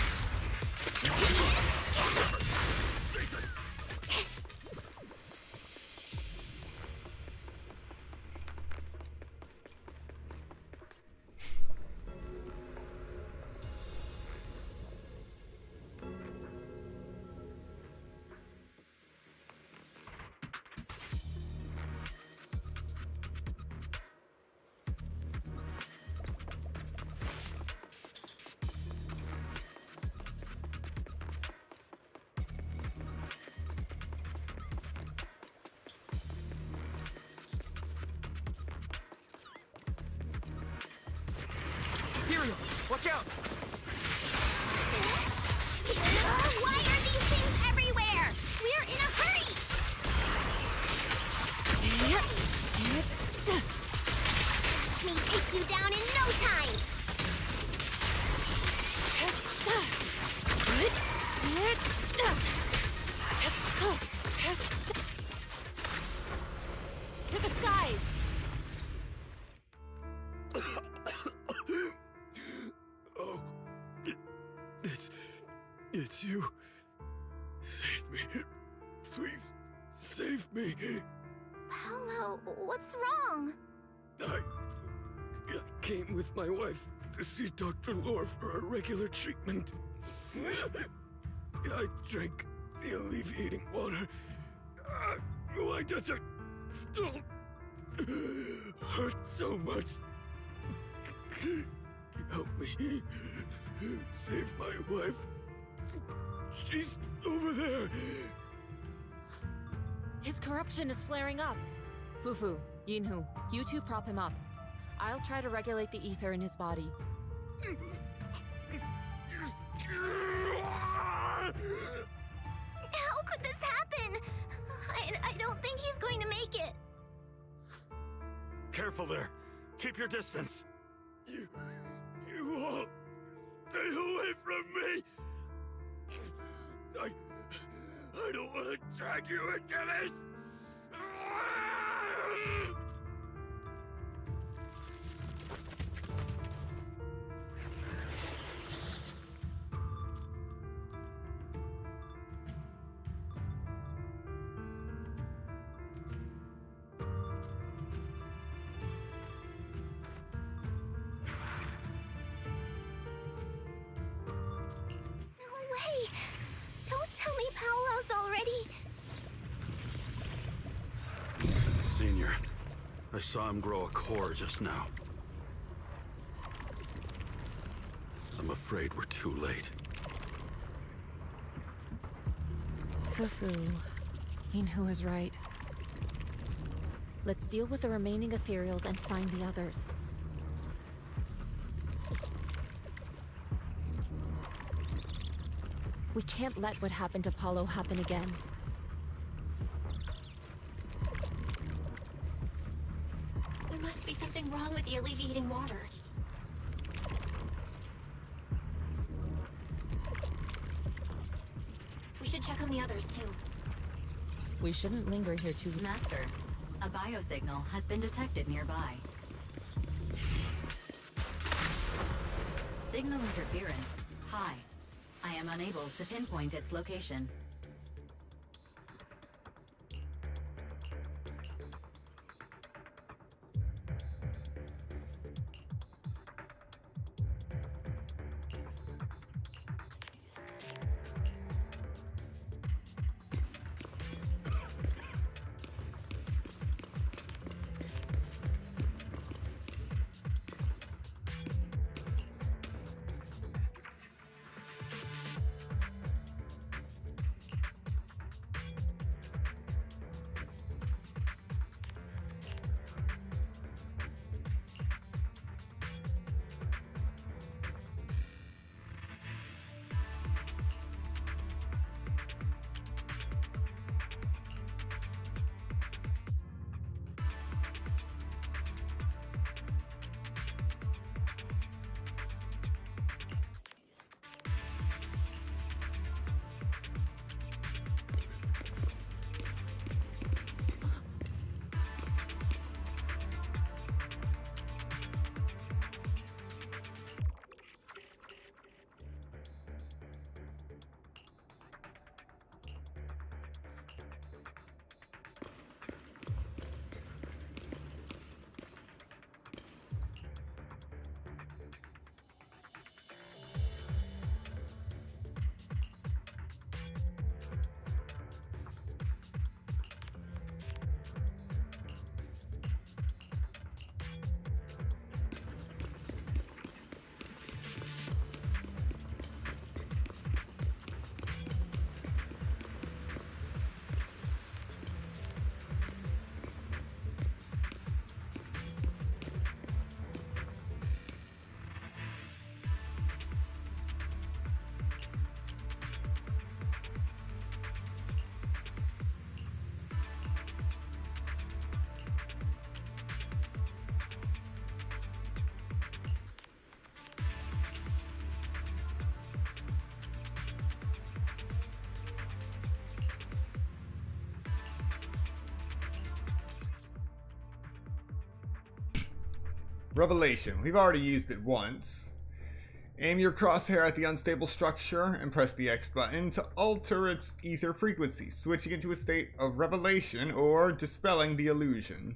Ethereals, watch out! Why are these things everywhere? We're in a hurry! Me take you down in no time! To the skies! Oh, it's you. Save me. Please, save me. Paolo, what's wrong? I came with my wife to see Dr. Lore for a regular treatment. I drank the alleviating water. Why does it still hurt so much? Help me. Save my wife. She's over there. His corruption is flaring up. Fufu, Yinhu, you two prop him up. I'll try to regulate the ether in his body. How could this happen? I don't think he's going to make it. Careful there. Keep your distance. You all stay away from me. I don't want to drag you into this. Hey, don't tell me Paolo's already. Senior, I saw him grow a core just now. I'm afraid we're too late. Fufu, Yinhu is right. Let's deal with the remaining ethereals and find the others. We can't let what happened to Paulo happen again. There must be something wrong with the alleviating water. We should check on the others too. We shouldn't linger here too long. Master, a biosignal has been detected nearby. Signal interference high. I am unable to pinpoint its location. Revelation. We've already used it once. Aim your crosshair at the unstable structure and press the X button to alter its ether frequency, switching it to a state of revelation or dispelling the illusion.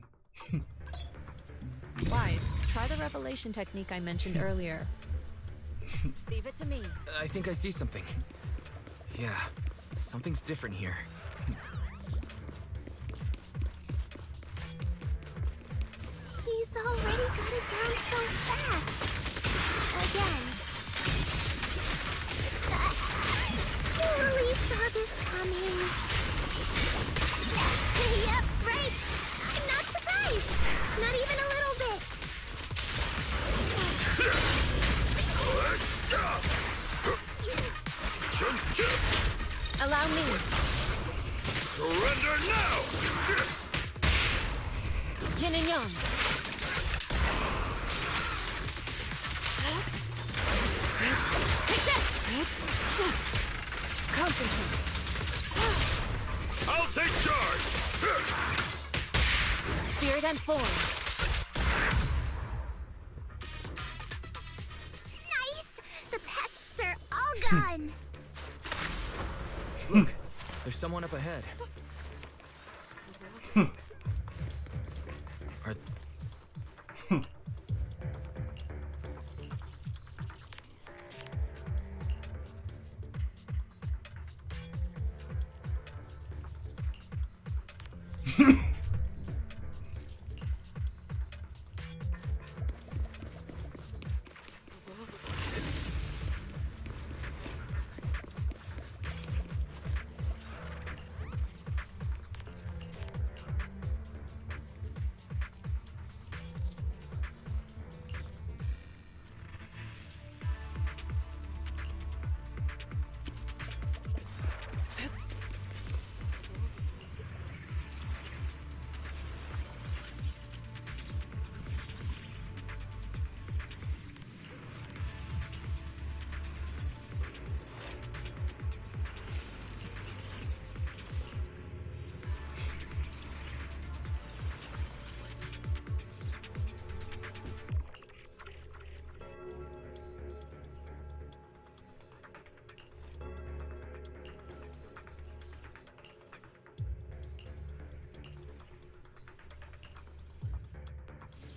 Wise, Try the revelation technique I mentioned earlier. Leave it to me. I think I see something. Yeah, something's different here. He's already got it down so fast. Again. Surely saw this coming. Yep, right. I'm not surprised. Not even a little bit. Allow me. Surrender now! Yin and yang. Take that! Concentrate. I'll take charge! Spirit and form. Nice! The pests are all gone. Look, there's someone up ahead. Are...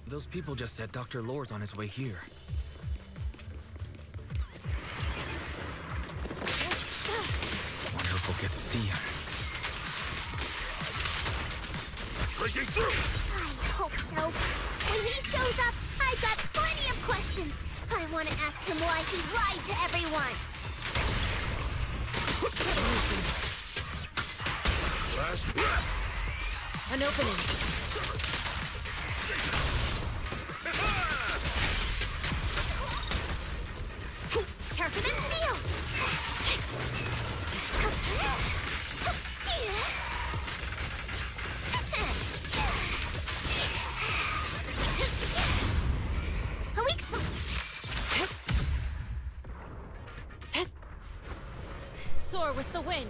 Those people just said Dr. Lore's on his way here. Wonder if we'll get to see him. Breaking through! I hope so. When he shows up, I've got plenty of questions. I want to ask him why he lied to everyone. Last breath! An opening. Sharper than steel. A weak spot. Soar with the wind.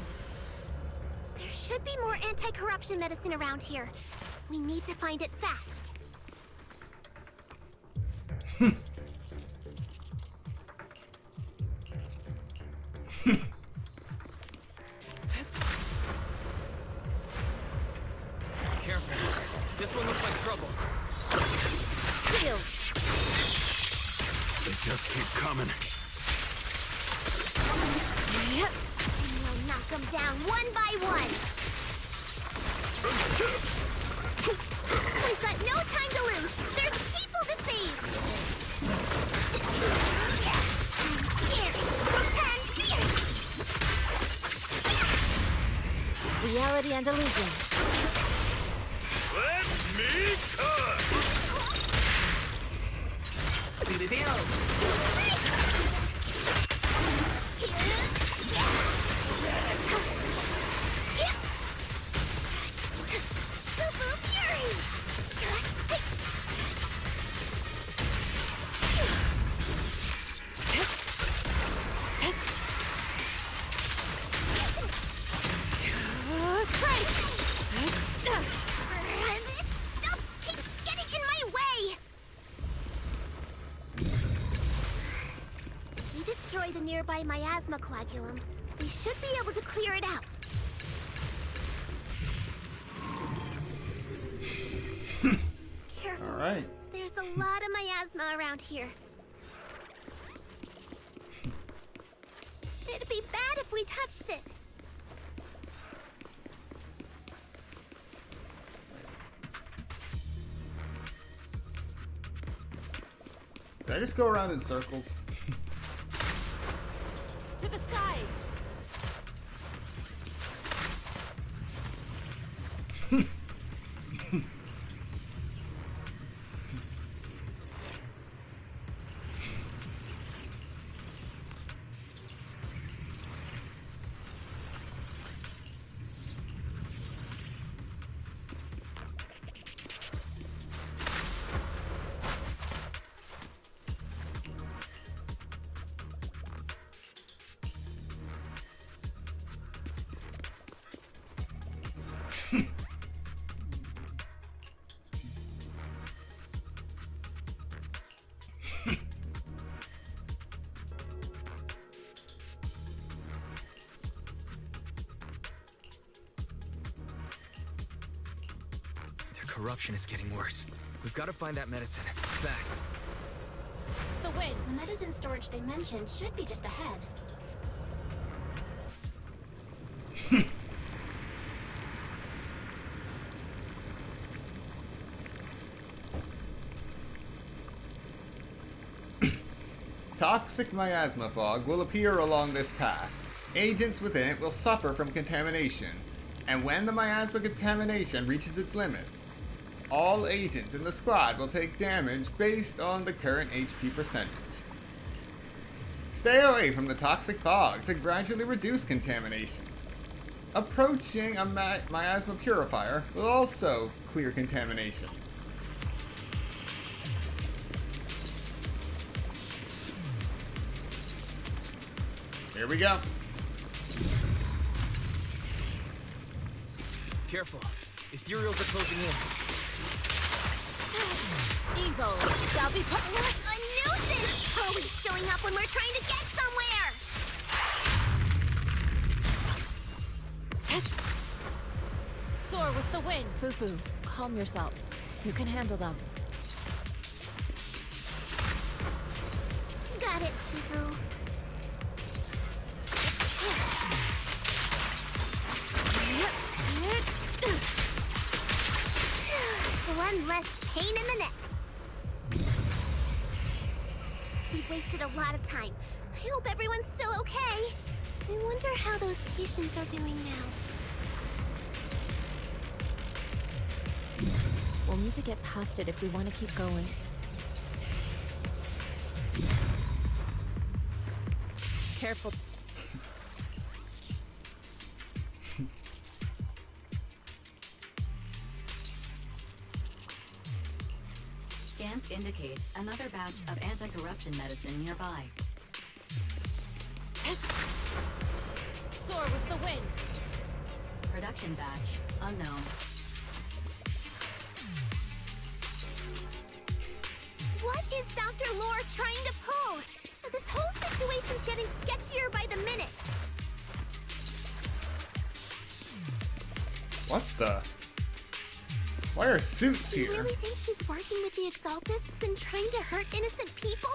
There should be more anti-corruption medicine around here. We need to find it fast. Careful. This one looks like trouble. Heal. They just keep coming. Yep. And we'll knock them down one by one. We've got no time to lose. There's people to save. I'm scared. And fierce. Reality and illusion. Let me cut! Do the deal! The nearby miasma coagulum. We should be able to clear it out. Careful. All right. There's a lot of miasma asthma around here. It'd be bad if we touched it. Did I just go around in circles? To the sky! Corruption is getting worse. We've got to find that medicine. Fast. The wind! The medicine storage they mentioned should be just ahead. Toxic miasma fog will appear along this path. Agents within it will suffer from contamination. And when the miasma contamination reaches its limits, all agents in the squad will take damage based on the current HP percentage. Stay away from the toxic fog to gradually reduce contamination. Approaching a miasma purifier will also clear contamination. Here we go. Careful. Ethereals are closing in. Evil shall be put. What a nuisance! Always showing up when we're trying to get somewhere! Soar with the wind. Fufu, calm yourself. You can handle them. Got it, Shifu. One less pain in the neck. We've wasted a lot of time. I hope everyone's still okay. I wonder how those patients are doing now. We'll need to get past it if we want to keep going. Careful. Scans indicate another batch of anti-corruption medicine nearby. Soar with the wind. Production batch unknown. What is Dr. Lore trying to pull? This whole situation's getting sketchier by the minute. What the? Why are suits Do you here? really think he's working with the Exaltists and trying to hurt innocent people?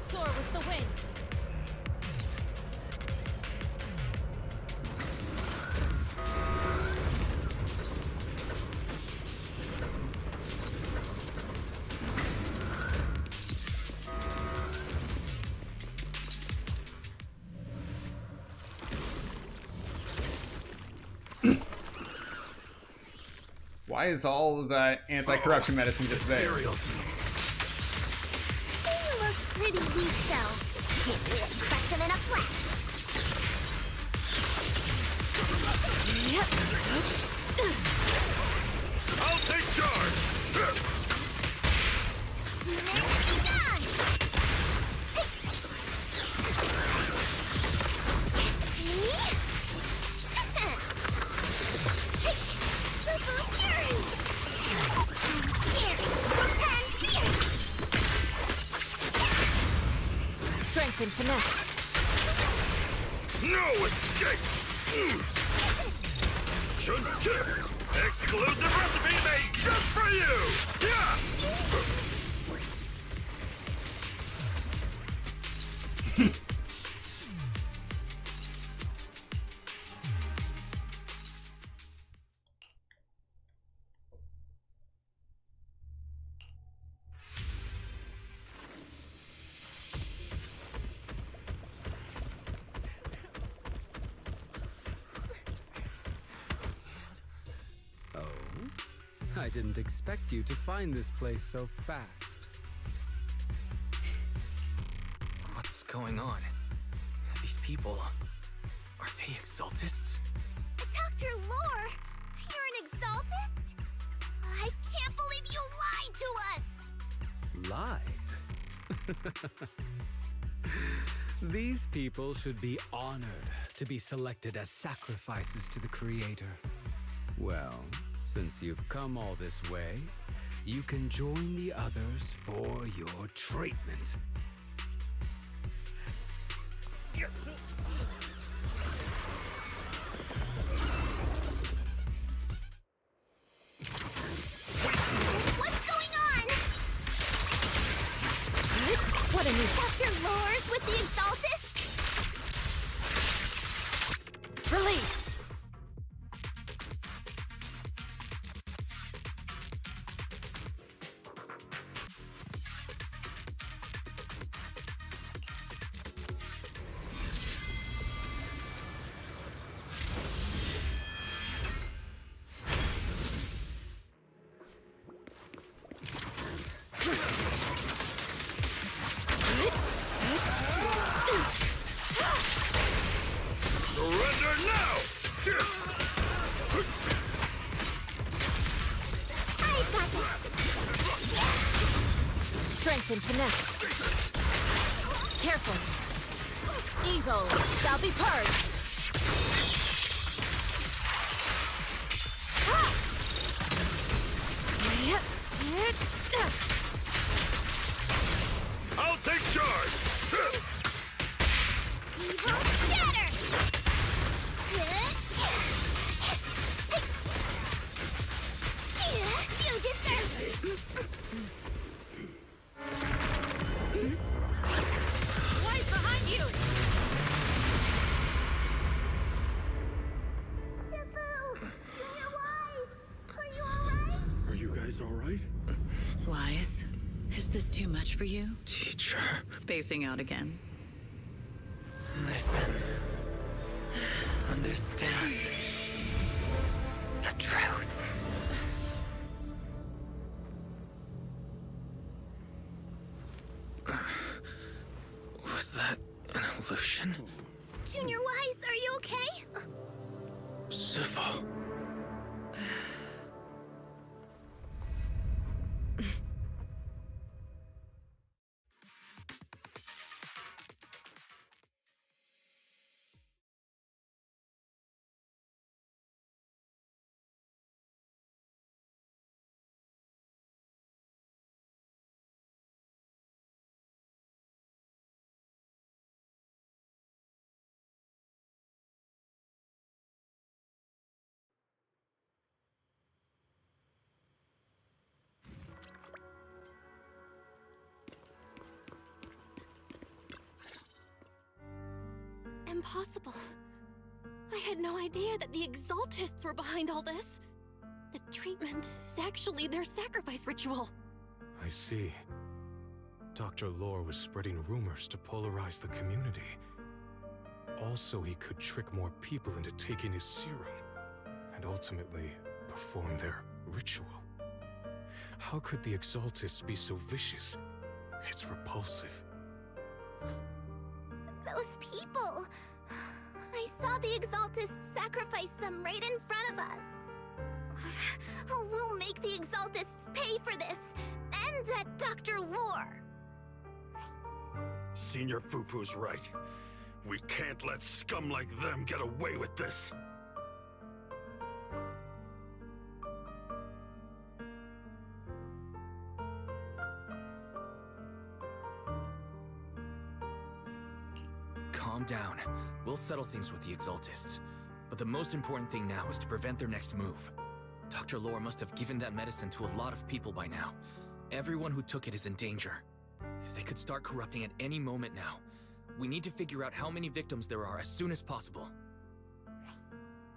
Soar with the wind. Why is all of that anti-corruption medicine just there? They look pretty weak, though. Can't really crush them in a flash. I'll take charge! Strength and finesse. No escape! Chun-chun! Exclusive recipe made just for you! Yeah! I didn't expect you to find this place so fast. What's going on? These people... are they Exaltists? Dr. Lore! You're an Exaltist? I can't believe you lied to us! Lied? These people should be honored to be selected as sacrifices to the Creator. Well, since you've come all this way, you can join the others for your treatment. What's going on? What a new... Dr. Lore's with the Exaltists? Release! Surrender now! I got this! Strength and finesse. Careful. Evil shall be purged. I'll take charge! Evil shatter! You deserve... Right behind you! Are you guys alright? Wise, is this too much for you? Teacher... Spacing out again. Listen. Understand. The truth. Was that an illusion? Junior Wise, are you okay? Civil. Impossible. I had no idea that the Exaltists were behind all this. The treatment is actually their sacrifice ritual. I see. Dr. Lore was spreading rumors to polarize the community. Also, he could trick more people into taking his serum, and ultimately perform their ritual. How could the Exaltists be so vicious? It's repulsive. Those people! I saw the Exaltists sacrifice them right in front of us. We'll make the Exaltists pay for this, and that Dr. Lore! Senior Fufu's right. We can't let scum like them get away with this. Calm down, we'll settle things with the Exaltists. But the most important thing now is to prevent their next move. Dr. Lore must have given that medicine to a lot of people by now. Everyone who took it is in danger. They could start corrupting at any moment now. We need to figure out how many victims there are as soon as possible.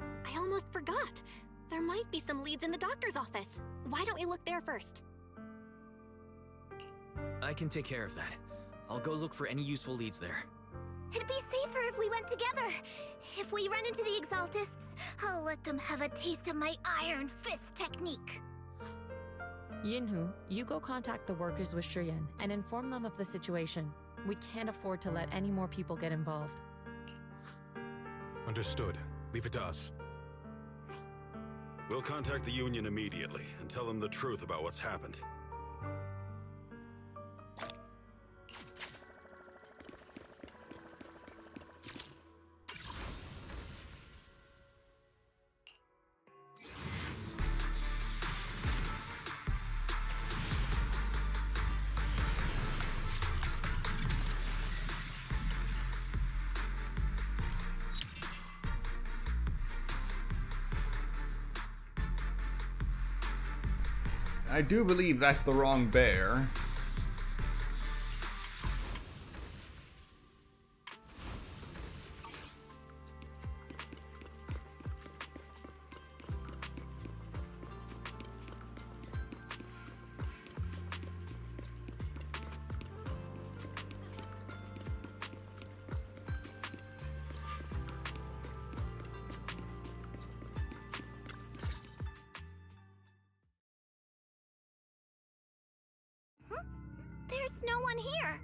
I almost forgot. There might be some leads in the doctor's office. Why don't we look there first? I can take care of that. I'll go look for any useful leads there. It'd be safer if we went together. If we run into the Exaltists, I'll let them have a taste of my Iron Fist technique. Yinhu, you go contact the workers with Shiyan and inform them of the situation. We can't afford to let any more people get involved. Understood. Leave it to us. We'll contact the Union immediately and tell them the truth about what's happened. I do believe that's the wrong bear. There's no one here.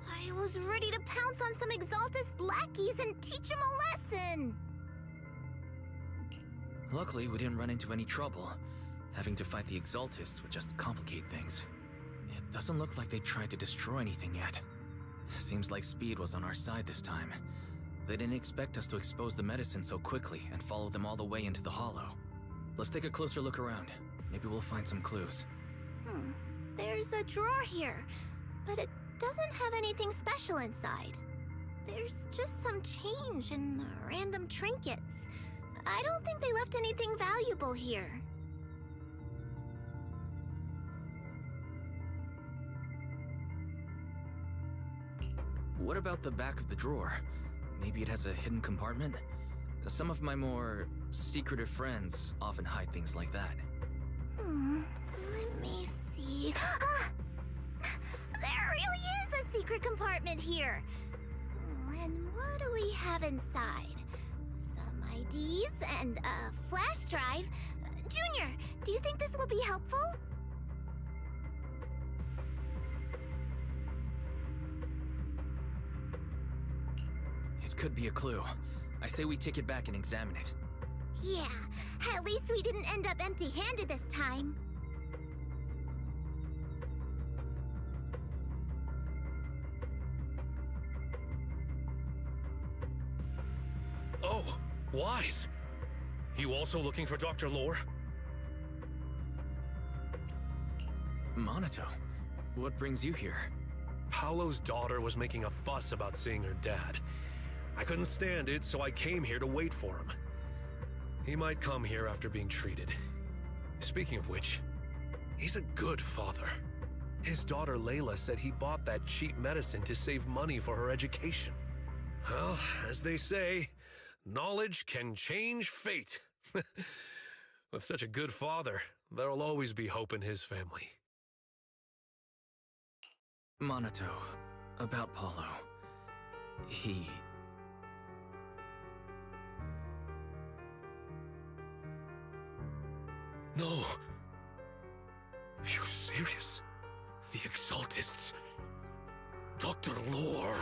I was ready to pounce on some Exaltist lackeys and teach them a lesson. Luckily, we didn't run into any trouble. Having to fight the Exaltists would just complicate things. It doesn't look like they tried to destroy anything yet. Seems like speed was on our side this time. They didn't expect us to expose the medicine so quickly and follow them all the way into the hollow. Let's take a closer look around. Maybe we'll find some clues. There's a drawer here, but it doesn't have anything special inside. There's just some change and random trinkets. I don't think they left anything valuable here. What about the back of the drawer? Maybe it has a hidden compartment? Some of my more secretive friends often hide things like that. Let me see. Ah! There really is a secret compartment here. And what do we have inside? Some IDs and a flash drive. Junior, do you think this will be helpful? It could be a clue. I say we take it back and examine it. Yeah, at least we didn't end up empty-handed this time. Oh, Wise! You also looking for Dr. Lore? Monato, what brings you here? Paolo's daughter was making a fuss about seeing her dad. I couldn't stand it, so I came here to wait for him. He might come here after being treated. Speaking of which, he's a good father. His daughter Layla said he bought that cheap medicine to save money for her education. Well, as they say, knowledge can change fate. With such a good father, there'll always be hope in his family. Monato, about Paulo. He... No. Are you serious? The Exaltists. Dr. Lore.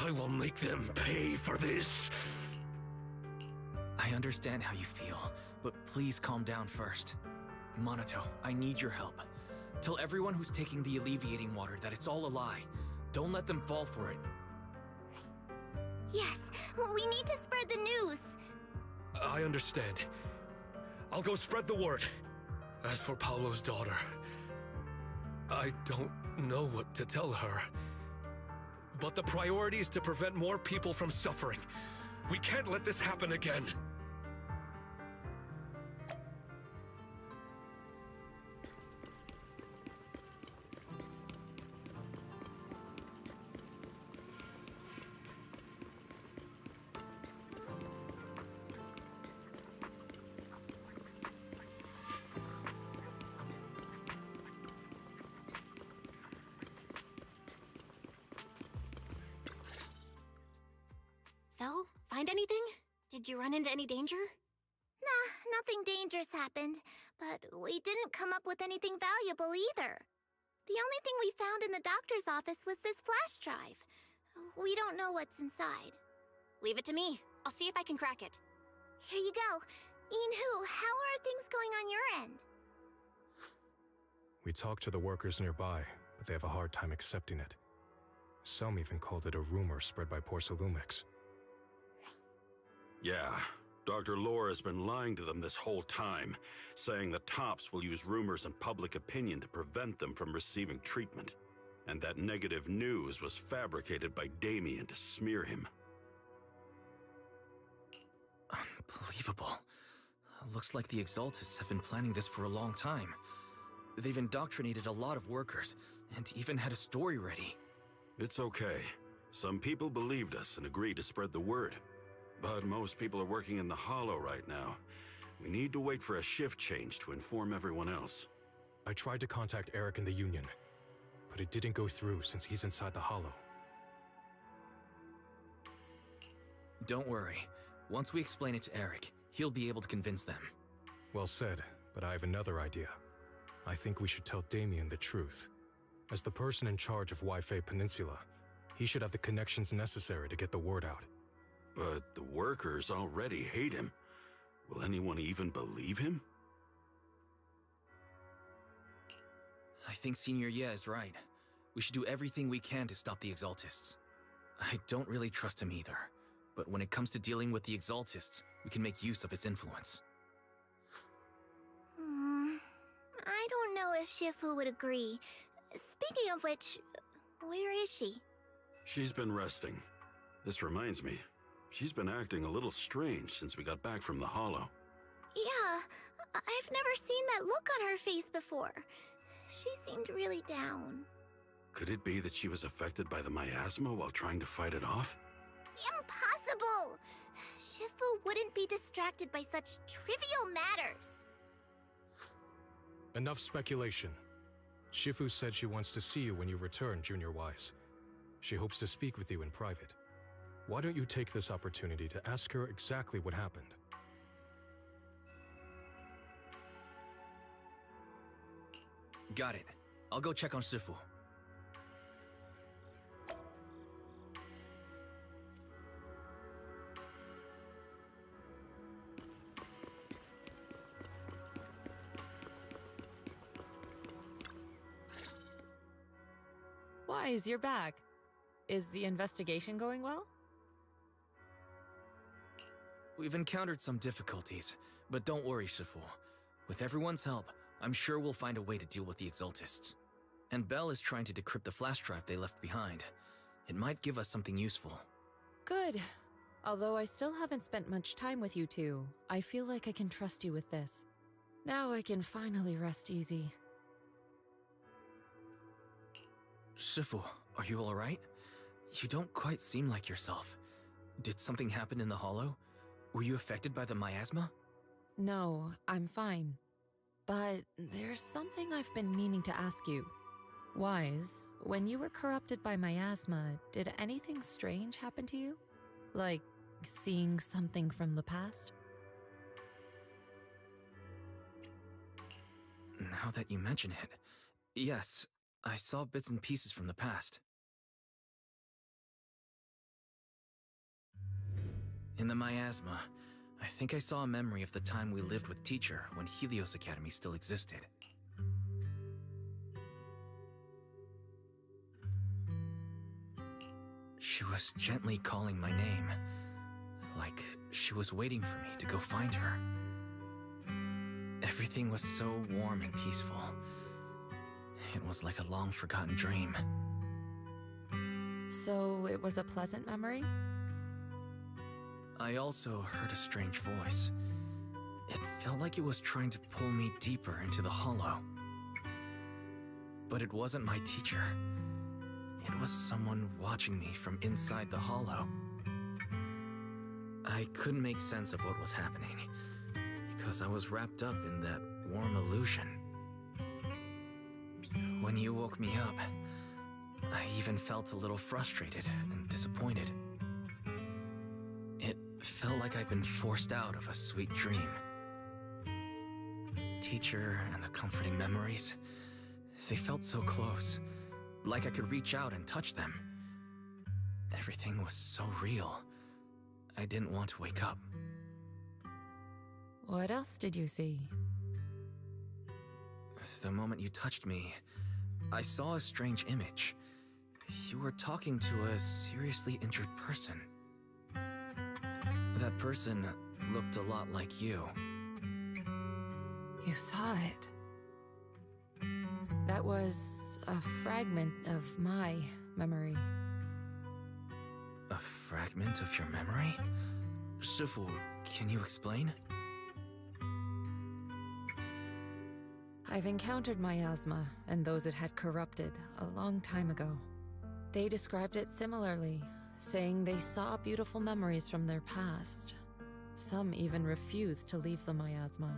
I will make them pay for this. I understand how you feel, but please calm down first. Monato, I need your help. Tell everyone who's taking the alleviating water that it's all a lie. Don't let them fall for it. Yes, we need to spread the news. I understand. I'll go spread the word. As for Paolo's daughter, I don't know what to tell her. But the priority is to prevent more people from suffering. We can't let this happen again. So, find anything? Did you run into any danger? Nah, nothing dangerous happened, but we didn't come up with anything valuable either. The only thing we found in the doctor's office was this flash drive. We don't know what's inside. Leave it to me. I'll see if I can crack it. Here you go. Inhu, how are things going on your end? We talked to the workers nearby, but they have a hard time accepting it. Some even called it a rumor spread by Porcelumex. Yeah, Dr. Lore has been lying to them this whole time, saying the Tops will use rumors and public opinion to prevent them from receiving treatment. And that negative news was fabricated by Damien to smear him. Unbelievable. Looks like the Exaltists have been planning this for a long time. They've indoctrinated a lot of workers, and even had a story ready. It's okay. Some people believed us and agreed to spread the word. But most people are working in the Hollow right now. We need to wait for a shift change to inform everyone else. I tried to contact Eric in the Union, but it didn't go through since he's inside the Hollow. Don't worry. Once we explain it to Eric, he'll be able to convince them. Well said, but I have another idea. I think we should tell Damien the truth. As the person in charge of Wi-Fi Peninsula, he should have the connections necessary to get the word out. But the workers already hate him. Will anyone even believe him? I think Senior Ye is right. We should do everything we can to stop the Exaltists. I don't really trust him either, but when it comes to dealing with the Exaltists, we can make use of his influence. I don't know if Shifu would agree. Speaking of which, where is she? She's been resting. This reminds me, she's been acting a little strange since we got back from the Hollow. Yeah, I've never seen that look on her face before. She seemed really down. Could it be that she was affected by the miasma while trying to fight it off? Impossible! Shifu wouldn't be distracted by such trivial matters. Enough speculation. Shifu said she wants to see you when you return, Junior Wise. She hopes to speak with you in private. Why don't you take this opportunity to ask her exactly what happened? Got it. I'll go check on Shifu. Wise, you're back. Is the investigation going well? We've encountered some difficulties, but don't worry, Shifu. With everyone's help, I'm sure we'll find a way to deal with the Exaltists. And Belle is trying to decrypt the flash drive they left behind. It might give us something useful. Good. Although I still haven't spent much time with you two, I feel like I can trust you with this. Now I can finally rest easy. Shifu, are you alright? You don't quite seem like yourself. Did something happen in the Hollow? Were you affected by the miasma? No, I'm fine. But there's something I've been meaning to ask you. Wise, when you were corrupted by miasma, did anything strange happen to you? Like, seeing something from the past? Now that you mention it, yes, I saw bits and pieces from the past. In the miasma, I think I saw a memory of the time we lived with Teacher when Helios Academy still existed. She was gently calling my name, like she was waiting for me to go find her. Everything was so warm and peaceful. It was like a long-forgotten dream. So it was a pleasant memory? I also heard a strange voice. It felt like it was trying to pull me deeper into the hollow. But it wasn't my teacher. It was someone watching me from inside the hollow. I couldn't make sense of what was happening, because I was wrapped up in that warm illusion. When you woke me up, I even felt a little frustrated and disappointed. It felt like I'd been forced out of a sweet dream. Teacher and the comforting memories, they felt so close, like I could reach out and touch them. Everything was so real. I didn't want to wake up. What else did you see? The moment you touched me, I saw a strange image. You were talking to a seriously injured person. That person looked a lot like you. You saw it. That was a fragment of my memory. A fragment of your memory? Shifu, can you explain? I've encountered miasma and those it had corrupted a long time ago. They described it similarly, saying they saw beautiful memories from their past. Some even refused to leave the miasma.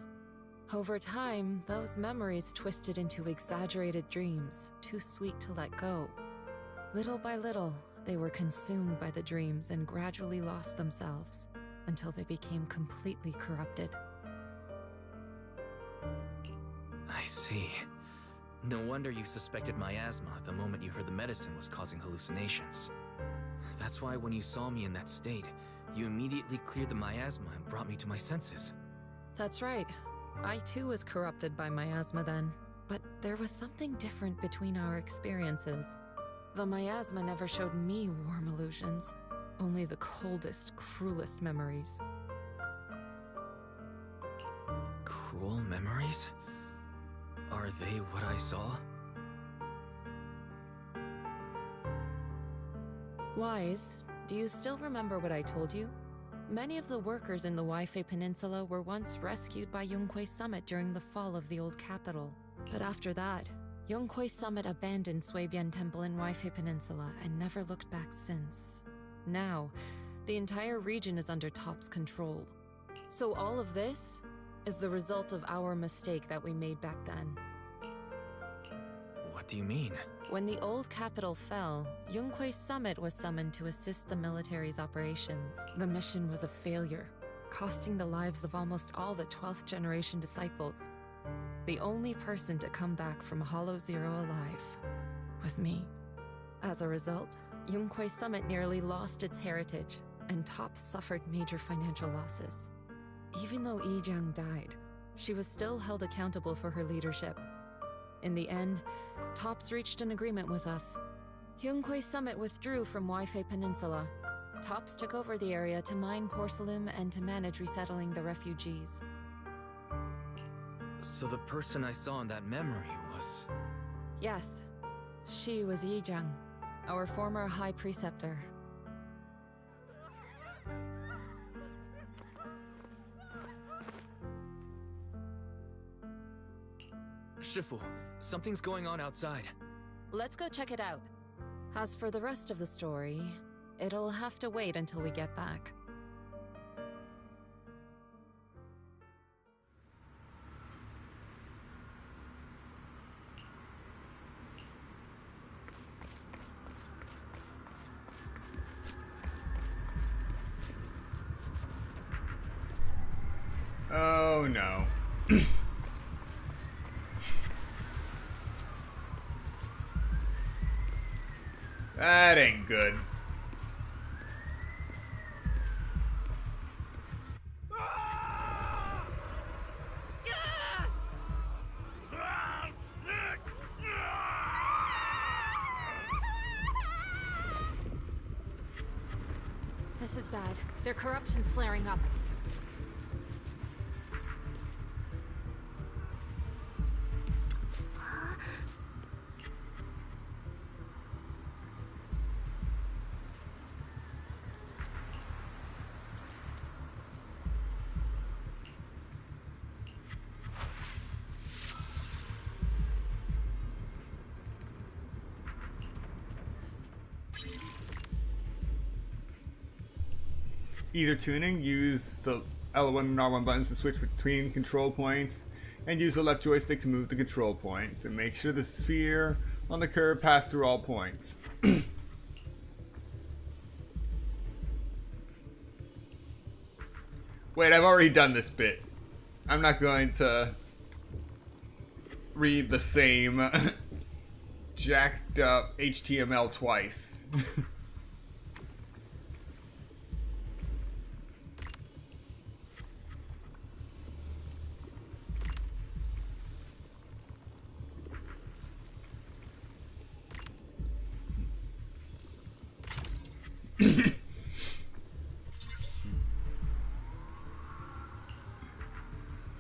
Over time, those memories twisted into exaggerated dreams, too sweet to let go. Little by little, they were consumed by the dreams and gradually lost themselves, until they became completely corrupted. I see. No wonder you suspected miasma the moment you heard the medicine was causing hallucinations. That's why when you saw me in that state, you immediately cleared the miasma and brought me to my senses. That's right. I too was corrupted by miasma then, but there was something different between our experiences. The miasma never showed me warm illusions, only the coldest, cruelest memories. Cruel memories? Are they what I saw? Wise, do you still remember what I told you? Many of the workers in the Waifei Peninsula were once rescued by Yunquei Summit during the fall of the old capital. But after that, Yunquei Summit abandoned Suibian Temple in Waifei Peninsula and never looked back since. Now, the entire region is under Top's control. So all of this is the result of our mistake that we made back then. What do you mean? When the old capital fell, Yunquei Summit was summoned to assist the military's operations. The mission was a failure, costing the lives of almost all the 12th generation disciples. The only person to come back from Hollow Zero alive was me. As a result, Yunquei Summit nearly lost its heritage, and Top suffered major financial losses. Even though Yijiang died, she was still held accountable for her leadership. In the end, Tops reached an agreement with us. Yunquei Summit withdrew from Waifei Peninsula. Tops took over the area to mine porcelain and to manage resettling the refugees. So the person I saw in that memory was... Yes, she was Yijiang, our former High Preceptor. Shifu, something's going on outside. Let's go check it out. As for the rest of the story, it'll have to wait until we get back. Oh no. That ain't good. This is bad. Their corruption's flaring up. Ether tuning, use the L1 and R1 buttons to switch between control points, and use the left joystick to move the control points, and make sure the sphere on the curve pass through all points. Wait, I've already done this bit. I'm not going to read the same jacked up HTML twice.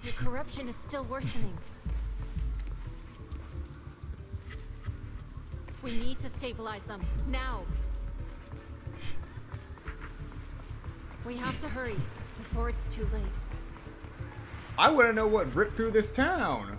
Your corruption is still worsening. We need to stabilize them, now. We have to hurry, before it's too late. I want to know what ripped through this town.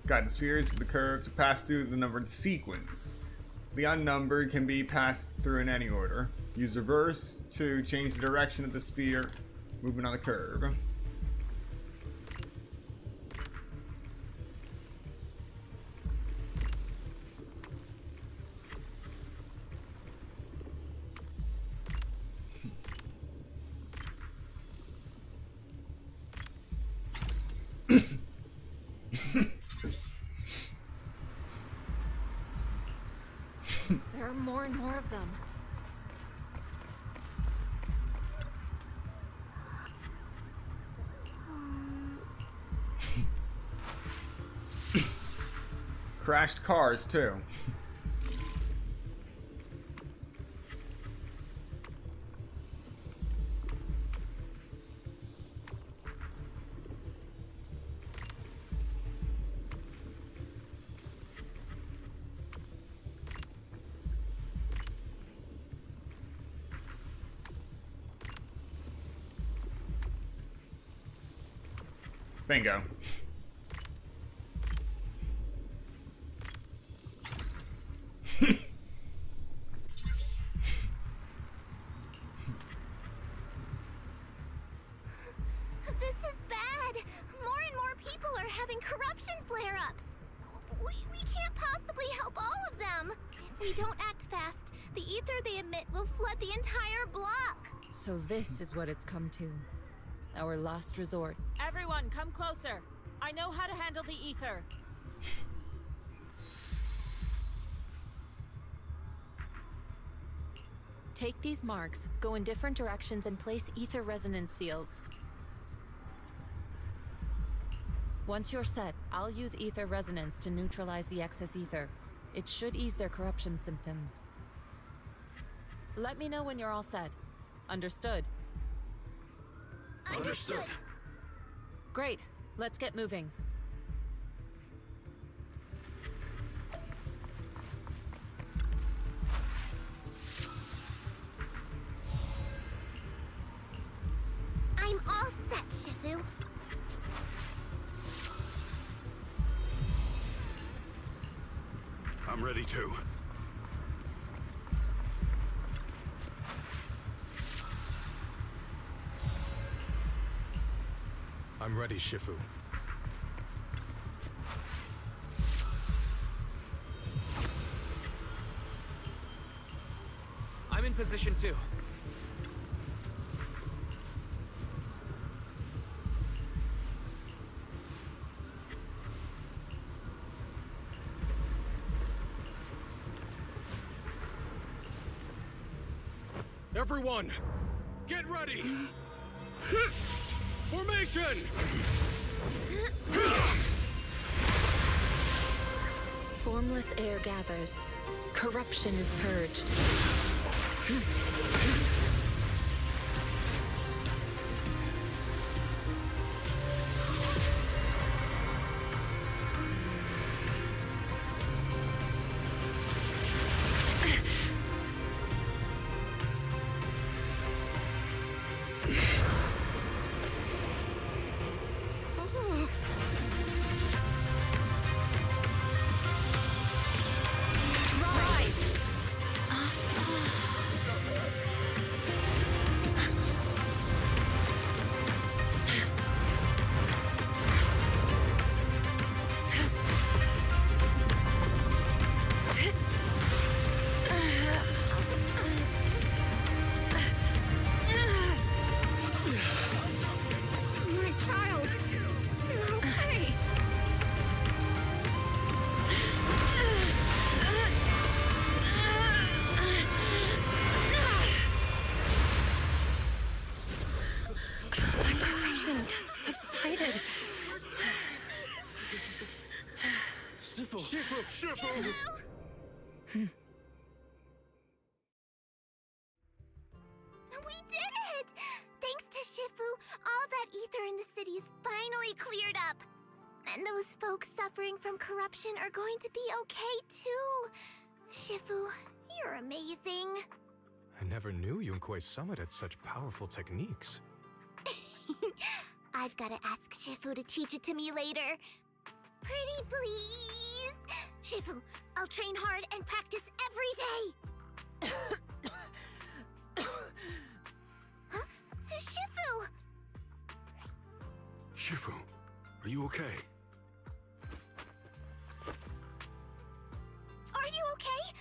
Guide the spheres to the curve to pass through the numbered sequence. The unnumbered can be passed through in any order. Use reverse to change the direction of the sphere moving on the curve. There are more and more of them. Crashed cars too. Bingo. This is bad. More and more people are having corruption flare-ups. We can't possibly help all of them. If we don't act fast, the ether they emit will flood the entire block. So this is what it's come to. Our last resort. Everyone, come closer. I know how to handle the ether. Take these marks, go in different directions, and place ether resonance seals. Once you're set, I'll use ether resonance to neutralize the excess ether. It should ease their corruption symptoms. Let me know when you're all set. Understood? Understood. Great. Let's get moving. I'm all set, Shifu. I'm ready too. I'm ready, Shifu. I'm in position too. Everyone, get ready! Formation! Formless air gathers. Corruption is purged. Shifu! Shifu! We did it! Thanks to Shifu, all that ether in the city's finally cleared up. And those folks suffering from corruption are going to be okay too. Shifu, you're amazing. I never knew Yunque's summit had such powerful techniques. I've got to ask Shifu to teach it to me later. Pretty please? Shifu, I'll train hard and practice every day. Huh? Shifu! Shifu, are you okay? Are you okay?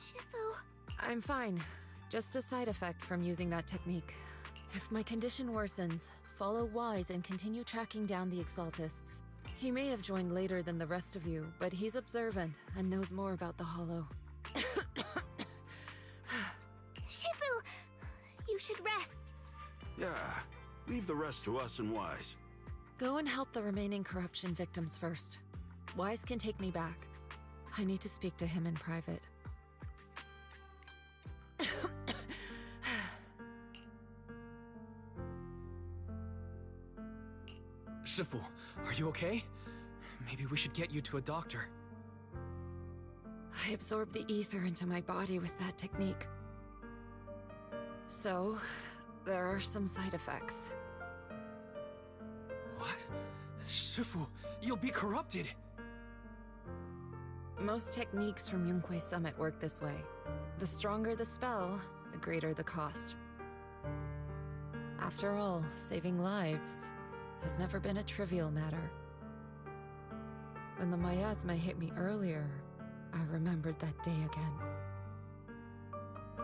Shifu... I'm fine. Just a side effect from using that technique. If my condition worsens, follow Wise and continue tracking down the Exaltists. He may have joined later than the rest of you, but he's observant and knows more about the Hollow. Shifu, you should rest. Yeah, leave the rest to us and Wise. Go and help the remaining corruption victims first. Wise can take me back. I need to speak to him in private. Shifu, are you okay? Maybe we should get you to a doctor. I absorbed the ether into my body with that technique. So, there are some side effects. What? Shifu, you'll be corrupted! Most techniques from Yunque's summit work this way. The stronger the spell, the greater the cost. After all, saving lives has never been a trivial matter. When the miasma hit me earlier, I remembered that day again.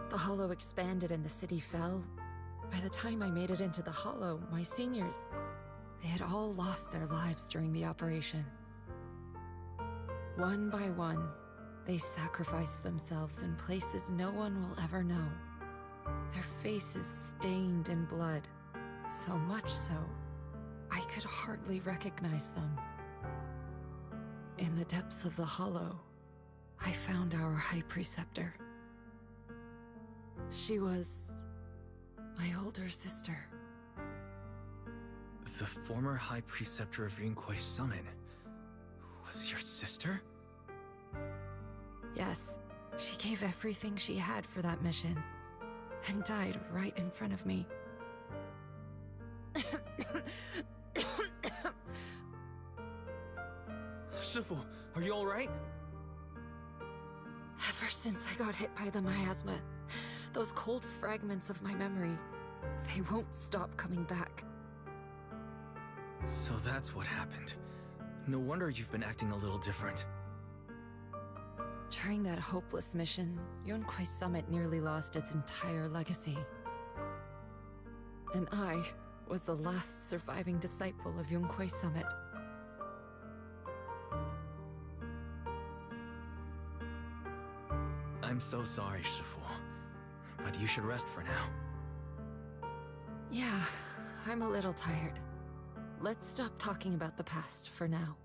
The Hollow expanded and the city fell. By the time I made it into the Hollow, my seniors, they had all lost their lives during the operation. One by one, they sacrificed themselves in places no one will ever know. Their faces stained in blood, so much so, I could hardly recognize them. In the depths of the Hollow, I found our High Preceptor. She was my older sister. The former High Preceptor of Yunque's Summit was your sister? Yes, she gave everything she had for that mission, and died right in front of me. Shifu, are you alright? Ever since I got hit by the miasma, those cold fragments of my memory, they won't stop coming back. So that's what happened. No wonder you've been acting a little different. During that hopeless mission, Yunque's Summit nearly lost its entire legacy. And I was the last surviving disciple of Yunque's Summit. I'm so sorry, Shifu. But you should rest for now. Yeah, I'm a little tired. Let's stop talking about the past for now.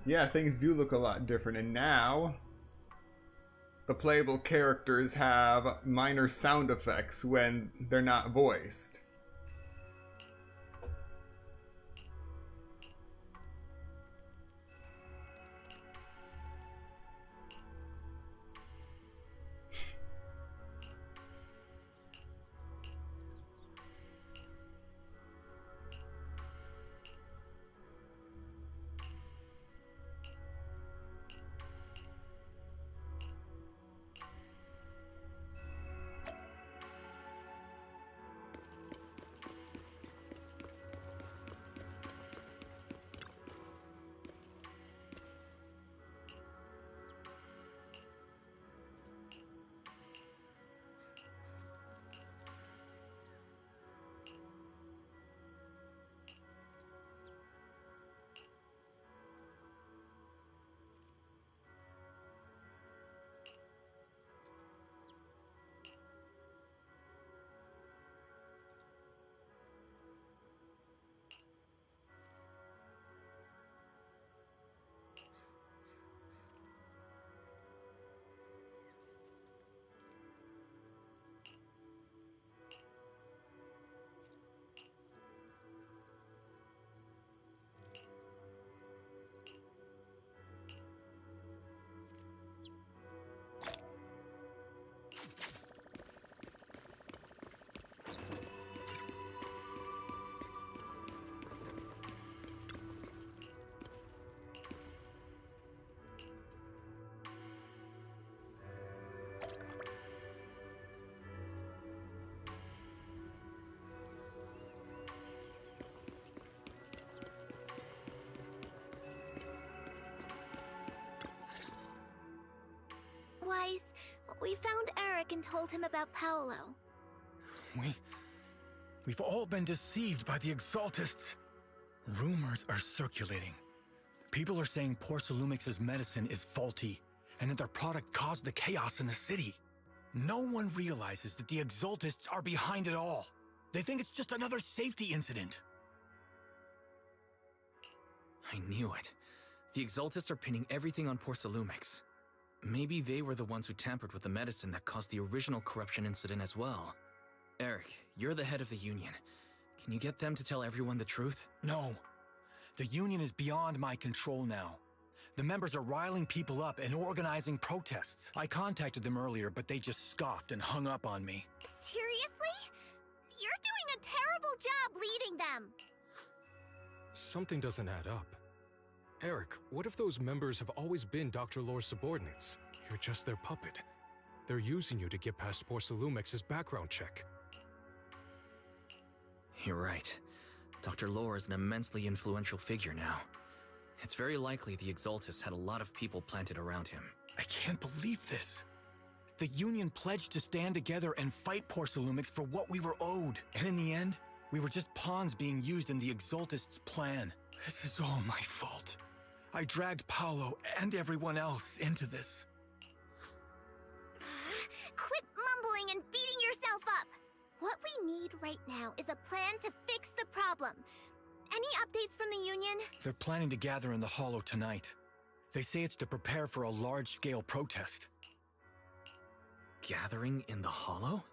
Yeah, things do look a lot different, and now the playable characters have minor sound effects when they're not voiced. Otherwise, we found Eric and told him about Paolo. We've all been deceived by the Exaltists. Rumors are circulating. People are saying Porcelumix's medicine is faulty, and that their product caused the chaos in the city. No one realizes that the Exaltists are behind it all. They think it's just another safety incident. I knew it. The Exaltists are pinning everything on Porcelumix. Maybe they were the ones who tampered with the medicine that caused the original corruption incident as well. Eric, you're the head of the Union. Can you get them to tell everyone the truth? No. The Union is beyond my control now. The members are riling people up and organizing protests. I contacted them earlier, but they just scoffed and hung up on me. Seriously? You're doing a terrible job leading them. Something doesn't add up. Eric, what if those members have always been Dr. Lore's subordinates? You're just their puppet. They're using you to get past Porcelumix's background check. You're right. Dr. Lore is an immensely influential figure now. It's very likely the Exaltists had a lot of people planted around him. I can't believe this. The Union pledged to stand together and fight Porcelumix for what we were owed. And in the end, we were just pawns being used in the Exaltists' plan. This is all my fault. I dragged Paolo and everyone else into this. Quit mumbling and beating yourself up. What we need right now is a plan to fix the problem. Any updates from the Union? They're planning to gather in the Hollow tonight. They say it's to prepare for a large-scale protest. Gathering in the Hollow?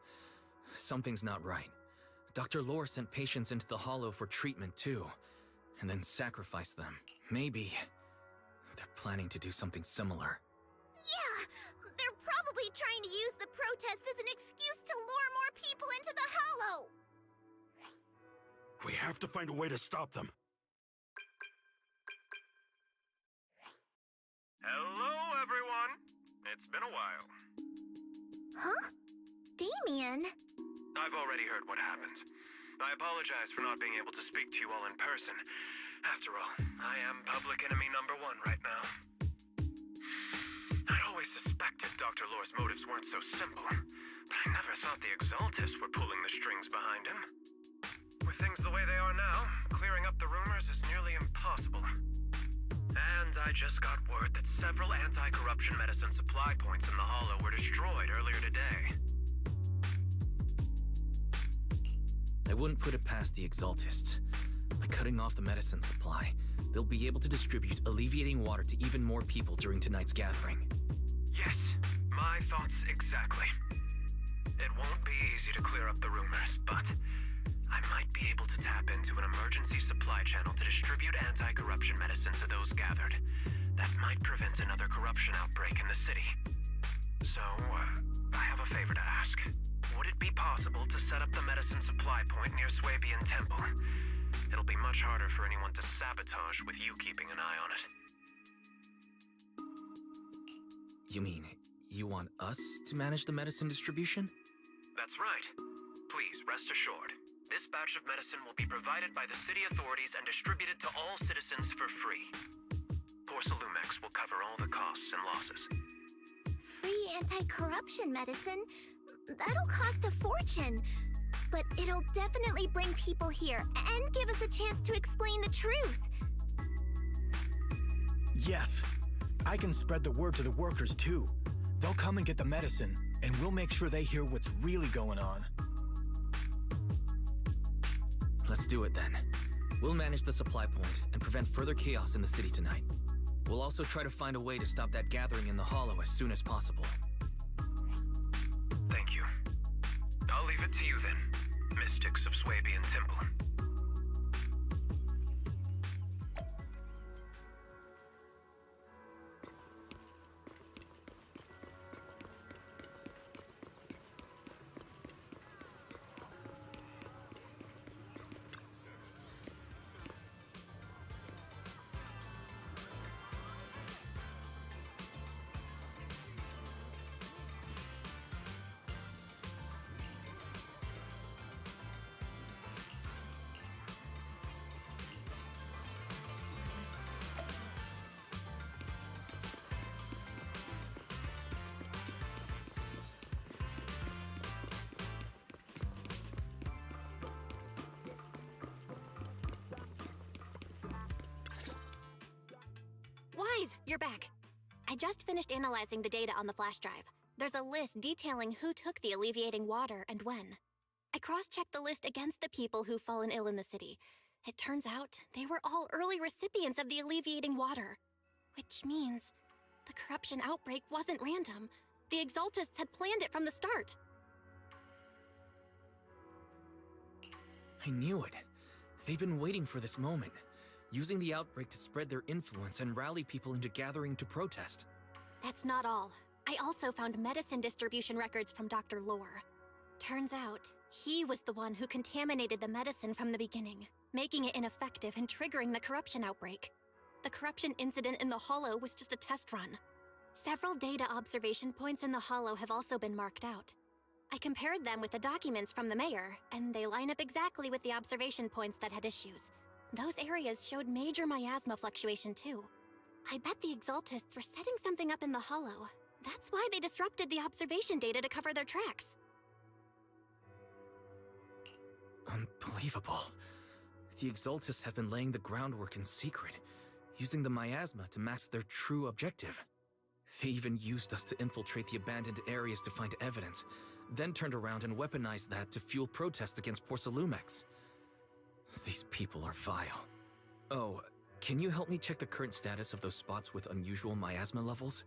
Something's not right. Dr. Lore sent patients into the Hollow for treatment too, and then sacrificed them. Maybe they're planning to do something similar. Yeah, they're probably trying to use the protest as an excuse to lure more people into the Hollow. We have to find a way to stop them. Hello, everyone. It's been a while. Huh? Damien? I've already heard what happened. I apologize for not being able to speak to you all in person. After all, I am public enemy number one right now. I'd always suspected Dr. Lore's motives weren't so simple, but I never thought the Exaltists were pulling the strings behind him. With things the way they are now, clearing up the rumors is nearly impossible. And I just got word that several anti-corruption medicine supply points in the Hollow were destroyed earlier today. I wouldn't put it past the Exaltists. By cutting off the medicine supply, they'll be able to distribute alleviating water to even more people during tonight's gathering. Yes, my thoughts exactly. It won't be easy to clear up the rumors, but I might be able to tap into an emergency supply channel to distribute anti-corruption medicine to those gathered. That might prevent another corruption outbreak in the city. So, I have a favor to ask. Would it be possible to set up the medicine supply point near Swabian Temple? It'll be much harder for anyone to sabotage with you keeping an eye on it. You mean, you want us to manage the medicine distribution? That's right. Please, rest assured. This batch of medicine will be provided by the city authorities and distributed to all citizens for free. Porcelumix will cover all the costs and losses. Free anti-corruption medicine? That'll cost a fortune. But it'll definitely bring people here and give us a chance to explain the truth. Yes. I can spread the word to the workers too. They'll come and get the medicine, and we'll make sure they hear what's really going on. Let's do it then. We'll manage the supply point and prevent further chaos in the city tonight. We'll also try to find a way to stop that gathering in the Hollow as soon as possible. Thank you. I'll leave it to you then, mystics of Swabian Temple. You're back. I just finished analyzing the data on the flash drive. There's a list detailing who took the alleviating water and when. I cross-checked the list against the people who've fallen ill in the city. It turns out they were all early recipients of the alleviating water. Which means the corruption outbreak wasn't random. The Exaltists had planned it from the start. I knew it. They've been waiting for this moment, using the outbreak to spread their influence and rally people into gathering to protest. That's not all. I also found medicine distribution records from Dr. Lore. Turns out, he was the one who contaminated the medicine from the beginning, making it ineffective and triggering the corruption outbreak. The corruption incident in the Hollow was just a test run. Several data observation points in the Hollow have also been marked out. I compared them with the documents from the mayor, and they line up exactly with the observation points that had issues. Those areas showed major miasma fluctuation too. I bet the Exaltists were setting something up in the Hollow. That's why they disrupted the observation data to cover their tracks. Unbelievable. The Exaltists have been laying the groundwork in secret, using the miasma to mask their true objective. They even used us to infiltrate the abandoned areas to find evidence, then turned around and weaponized that to fuel protests against Porcelumex. These people are vile. Oh, can you help me check the current status of those spots with unusual miasma levels?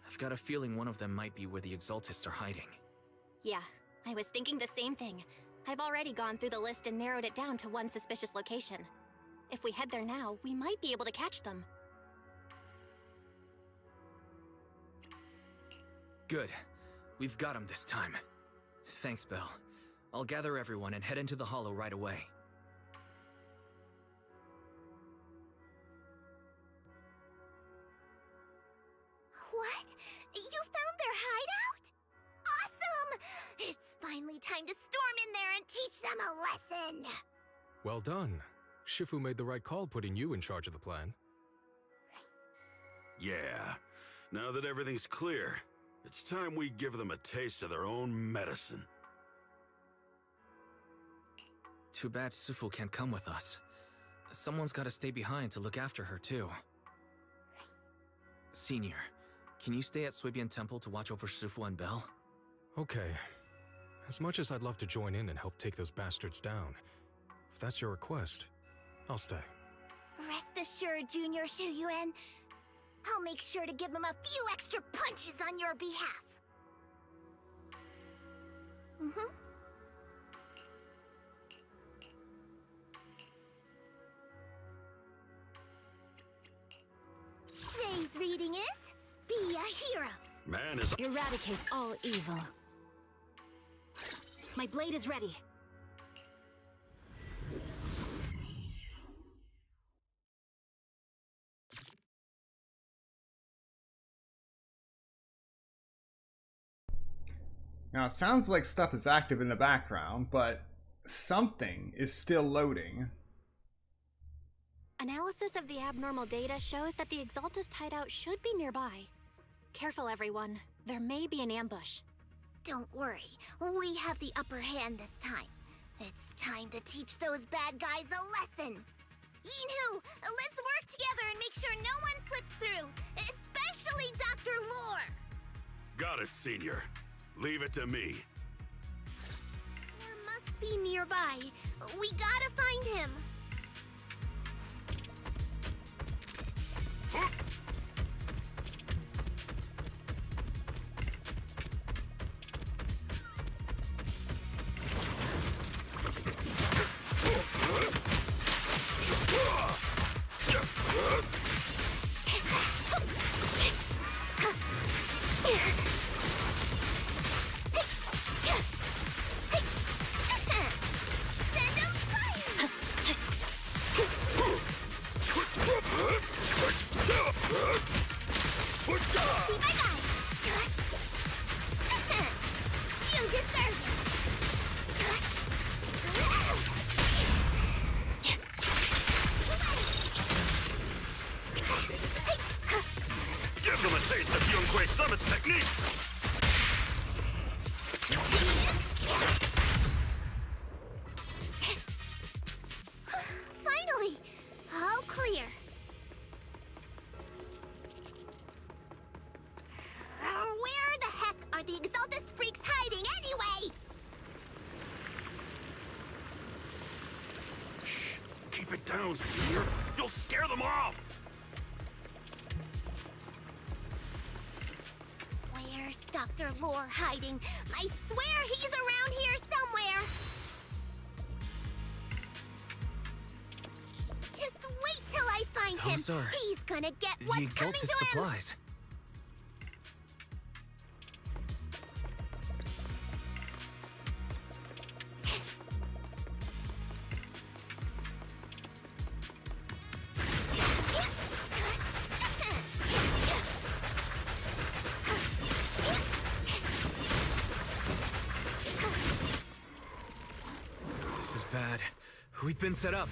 I've got a feeling one of them might be where the Exaltists are hiding. Yeah, I was thinking the same thing. I've already gone through the list and narrowed it down to one suspicious location. If we head there now, we might be able to catch them. Good. We've got them this time. Thanks, Belle. I'll gather everyone and head into the Hollow right away. What? You found their hideout? Awesome! It's finally time to storm in there and teach them a lesson! Well done. Shifu made the right call putting you in charge of the plan. Yeah. Now that everything's clear, it's time we give them a taste of their own medicine. Too bad Sufu can't come with us. Someone's gotta stay behind to look after her, too. Senior, can you stay at Suibian Temple to watch over Sufu and Belle? Okay. As much as I'd love to join in and help take those bastards down, if that's your request, I'll stay. Rest assured, Junior Shuyuan. I'll make sure to give him a few extra punches on your behalf. Today's reading is Be a Hero. Man is... Eradicate all evil. My blade is ready. Now it sounds like stuff is active in the background, but something is still loading. Analysis of the abnormal data shows that the Exaltist hideout should be nearby. Careful, everyone. There may be an ambush. Don't worry, we have the upper hand this time. It's time to teach those bad guys a lesson. Yinhu, let's work together and make sure no one slips through, especially Dr. Lore. Got it, Senior. Leave it to me. Lore must be nearby. We gotta find him. Give them a taste of Yunquei Summit's technique! Finally! All clear. down, Seer. You'll scare them off. Where's Dr. Lore hiding? I swear he's around here somewhere! Just wait till I find him! Those are He's gonna get the what's coming Exalted to him! supplies. This is bad. We've been set up.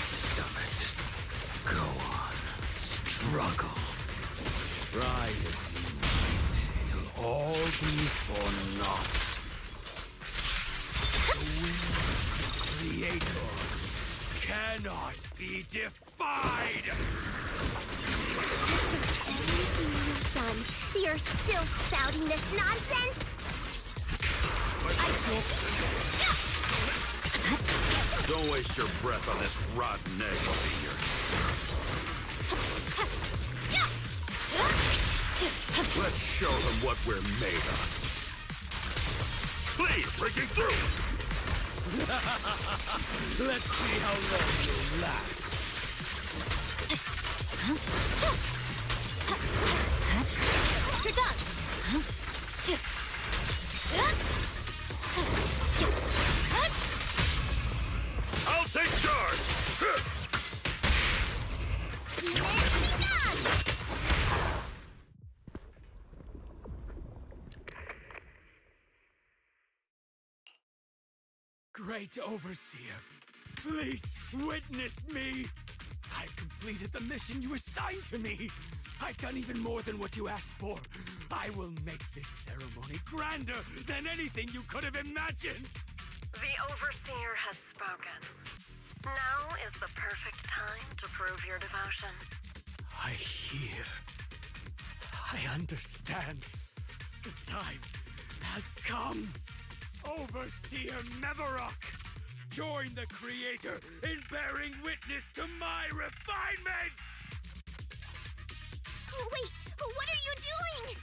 Summit. Go on. Struggle. Try as you might. It'll all be for naught. The will of the Creator cannot be defied! Everything you've done, you're still spouting this nonsense? I Don't waste your breath on this rotten egg over here. Let's show them what we're made of. Please, breaking through! Let's see how long you'll last. You're done! I'll take charge! Great Overseer, please witness me! I've completed the mission you assigned to me! I've done even more than what you asked for! I will make this ceremony grander than anything you could have imagined! The Overseer has spoken. Now is the perfect time to prove your devotion. I hear. I understand. The time has come. Overseer Mevarok, join the Creator in bearing witness to my refinement! Wait, what are you doing?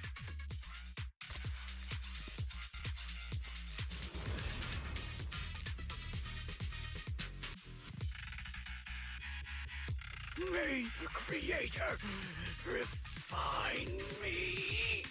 May the Creator refine me!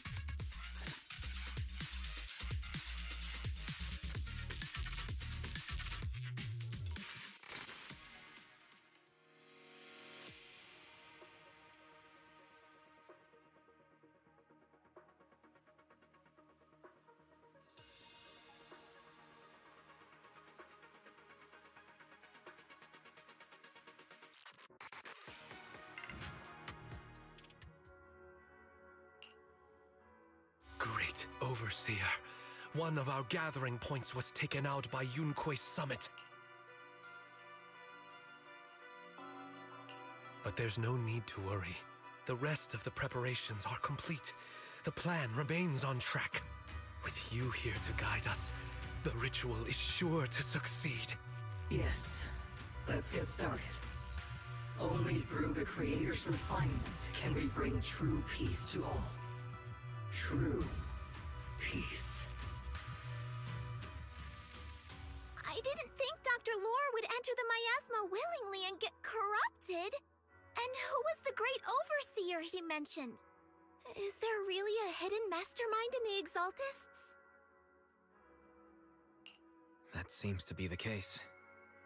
Great Overseer, one of our gathering points was taken out by Yunque's summit. But there's no need to worry. The rest of the preparations are complete. The plan remains on track. With you here to guide us, the ritual is sure to succeed. Yes, let's get started. Only through the Creator's refinement can we bring true peace to all. True peace. I didn't think Dr. Lore would enter the miasma willingly and get corrupted. And who was the great overseer he mentioned? Is there really a hidden mastermind in the Exaltists? That seems to be the case.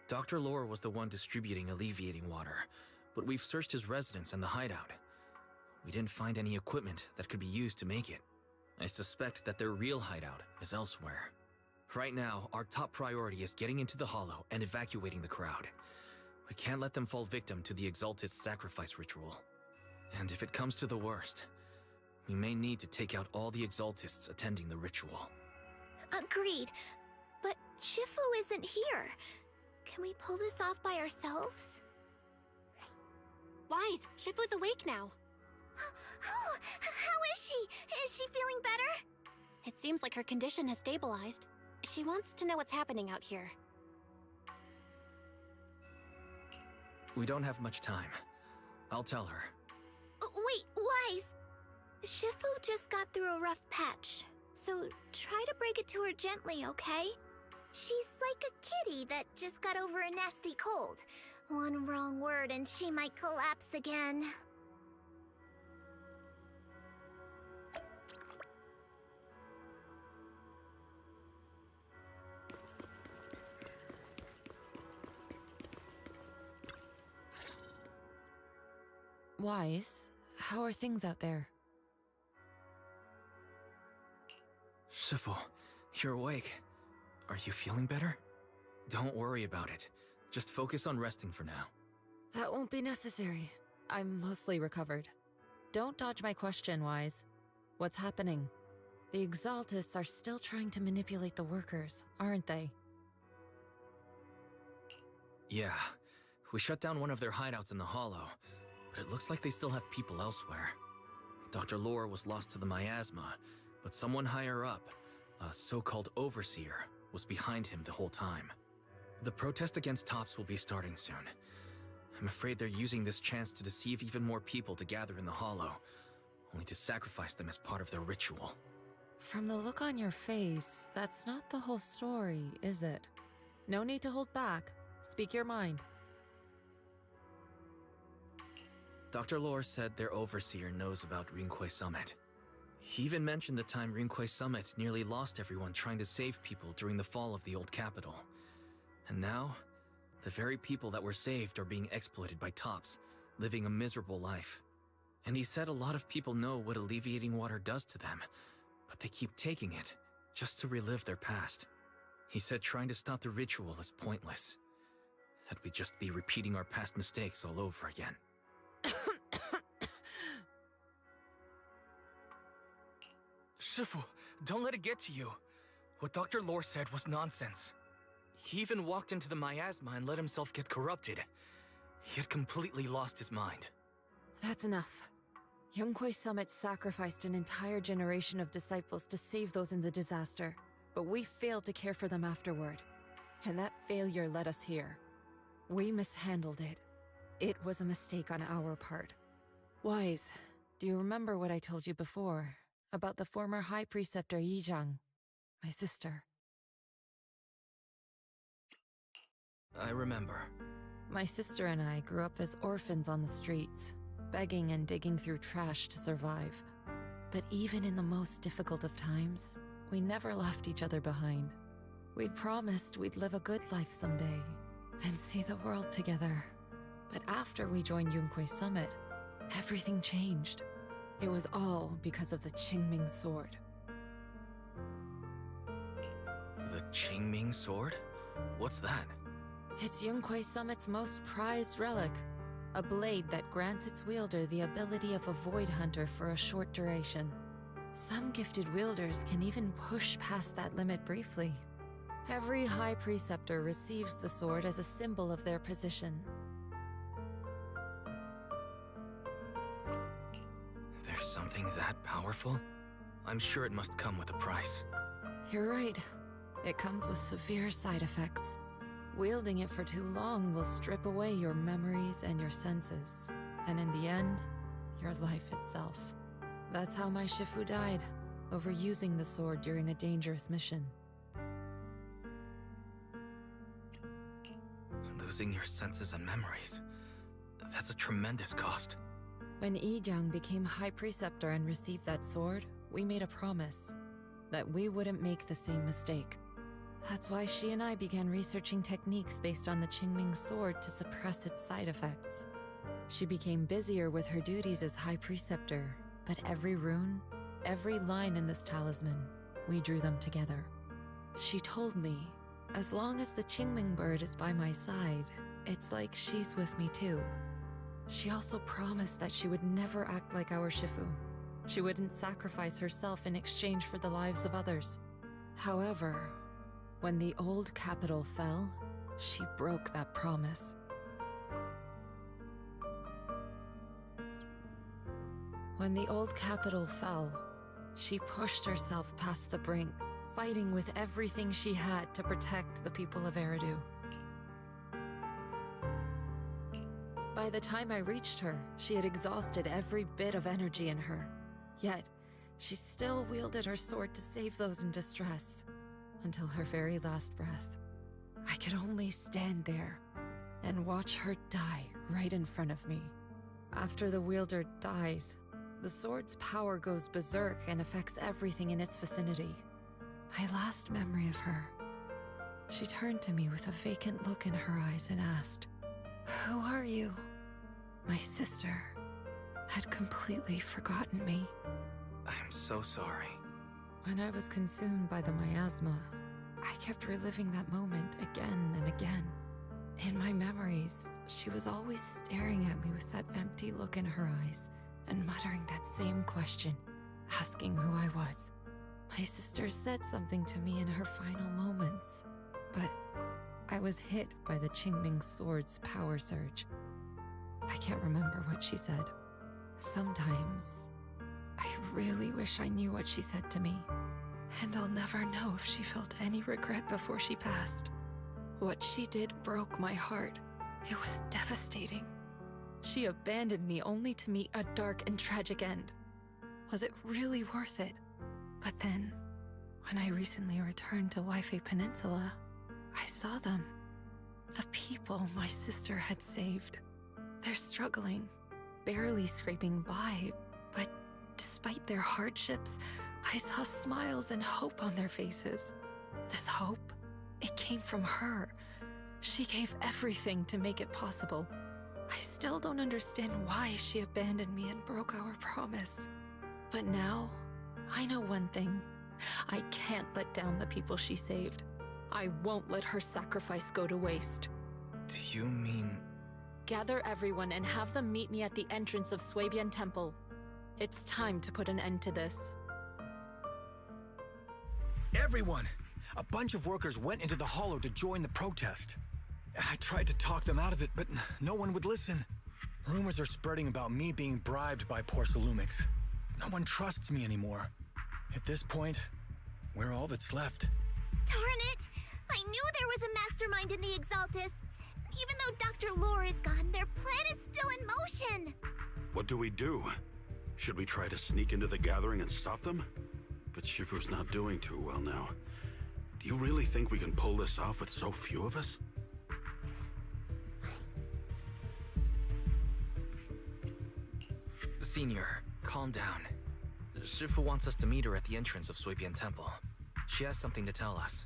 Dr. Lore was the one distributing alleviating water, but we've searched his residence and the hideout. We didn't find any equipment that could be used to make it. I suspect that their real hideout is elsewhere. Right now, our top priority is getting into the Hollow and evacuating the crowd. We can't let them fall victim to the Exalted sacrifice ritual. And if it comes to the worst, we may need to take out all the Exaltists attending the ritual. Agreed. But Shifu isn't here. Can we pull this off by ourselves? Wise, Shifu's awake now. Oh, how is she? Is she feeling better? It seems like her condition has stabilized. She wants to know what's happening out here. We don't have much time. I'll tell her. Wait, Wise! Shifu just got through a rough patch, so try to break it to her gently, okay? She's like a kitty that just got over a nasty cold. One wrong word and she might collapse again. Wise, how are things out there? Shifu, you're awake. Are you feeling better? Don't worry about it. Just focus on resting for now. That won't be necessary. I'm mostly recovered. Don't dodge my question, Wise. What's happening? The Exaltists are still trying to manipulate the workers, aren't they? Yeah. We shut down one of their hideouts in the Hollow, but it looks like they still have people elsewhere. Dr. Lore was lost to the miasma, but someone higher up, a so-called overseer, was behind him the whole time. The protest against Tops will be starting soon. I'm afraid they're using this chance to deceive even more people to gather in the Hollow, only to sacrifice them as part of their ritual. From the look on your face, that's not the whole story, is it? No need to hold back. Speak your mind. Dr. Lore said their overseer knows about Rinkwei Summit. He even mentioned the time Rinkwei Summit nearly lost everyone trying to save people during the fall of the old capital. And now, the very people that were saved are being exploited by Tops, living a miserable life. And he said a lot of people know what alleviating water does to them, but they keep taking it just to relive their past. He said trying to stop the ritual is pointless, that we'd just be repeating our past mistakes all over again. Shifu, don't let it get to you. What Dr. Lore said was nonsense. He even walked into the miasma and let himself get corrupted. He had completely lost his mind. That's enough. Yunkwei Summit sacrificed an entire generation of disciples to save those in the disaster, but we failed to care for them afterward. And that failure led us here. We mishandled it. It was a mistake on our part. Wise, do you remember what I told you before about the former High Preceptor Yizhang, my sister? I remember. My sister and I grew up as orphans on the streets, begging and digging through trash to survive. But even in the most difficult of times, we never left each other behind. We'd promised we'd live a good life someday, and see the world together. But after we joined Yunkwei Summit, everything changed. It was all because of the Qingming Sword. The Qingming Sword? What's that? It's Yunkwei Summit's most prized relic. A blade that grants its wielder the ability of a Void Hunter for a short duration. Some gifted wielders can even push past that limit briefly. Every High Preceptor receives the sword as a symbol of their position. There's something that powerful? I'm sure it must come with a price. You're right. It comes with severe side effects. Wielding it for too long will strip away your memories and your senses. And in the end, your life itself. That's how my Shifu died, overusing the sword during a dangerous mission. Losing your senses and memories. That's a tremendous cost. When Yizhang became High Preceptor and received that sword, we made a promise that we wouldn't make the same mistake. That's why she and I began researching techniques based on the Qingming Sword to suppress its side effects. She became busier with her duties as High Preceptor, but every rune, every line in this talisman, we drew them together. She told me, as long as the Qingming bird is by my side, it's like she's with me too. She also promised that she would never act like our Shifu. She wouldn't sacrifice herself in exchange for the lives of others. However, when the old capital fell, she broke that promise. When the old capital fell, she pushed herself past the brink, fighting with everything she had to protect the people of Eridu. By the time I reached her, she had exhausted every bit of energy in her. Yet, she still wielded her sword to save those in distress, until her very last breath. I could only stand there and watch her die right in front of me. After the wielder dies, the sword's power goes berserk and affects everything in its vicinity. My last memory of her, she turned to me with a vacant look in her eyes and asked, "Who are you?" My sister had completely forgotten me. I'm so sorry. When I was consumed by the miasma, I kept reliving that moment again and again. In my memories, she was always staring at me with that empty look in her eyes and muttering that same question, asking who I was. My sister said something to me in her final moments, but I was hit by the Qingming sword's power surge. I can't remember what she said. Sometimes, I really wish I knew what she said to me, and I'll never know if she felt any regret before she passed. What she did broke my heart. It was devastating. She abandoned me only to meet a dark and tragic end. Was it really worth it? But then, when I recently returned to Waifei Peninsula, I saw them. The people my sister had saved. They're struggling, barely scraping by, but despite their hardships, I saw smiles and hope on their faces. This hope, it came from her. She gave everything to make it possible. I still don't understand why she abandoned me and broke our promise. But now, I know one thing. I can't let down the people she saved. I won't let her sacrifice go to waste. Do you mean... Gather everyone and have them meet me at the entrance of Suibian Temple. It's time to put an end to this. Everyone! A bunch of workers went into the hollow to join the protest. I tried to talk them out of it, but no one would listen. Rumors are spreading about me being bribed by Porcelumix. No one trusts me anymore. At this point, we're all that's left. Darn it! I knew there was a mastermind in the Exaltists. Even though Dr. Lore is gone, their plan is still in motion. What do we do? Should we try to sneak into the gathering and stop them? But Shifu's not doing too well now. Do you really think we can pull this off with so few of us? Senior, calm down. Shifu wants us to meet her at the entrance of Suibian Temple. She has something to tell us.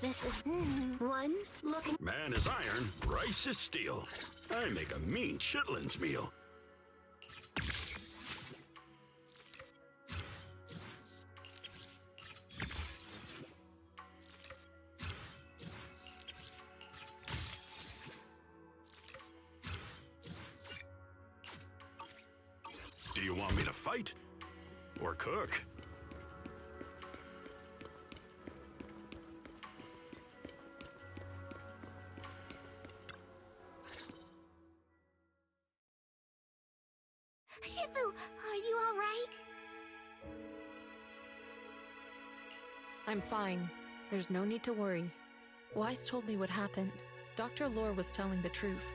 This is one looking. Man is iron, rice is steel. I make a mean chitlins meal. Do you want me to fight? Or cook? Shifu, are you all right? I'm fine. There's no need to worry. Wise told me what happened. Dr. Lore was telling the truth.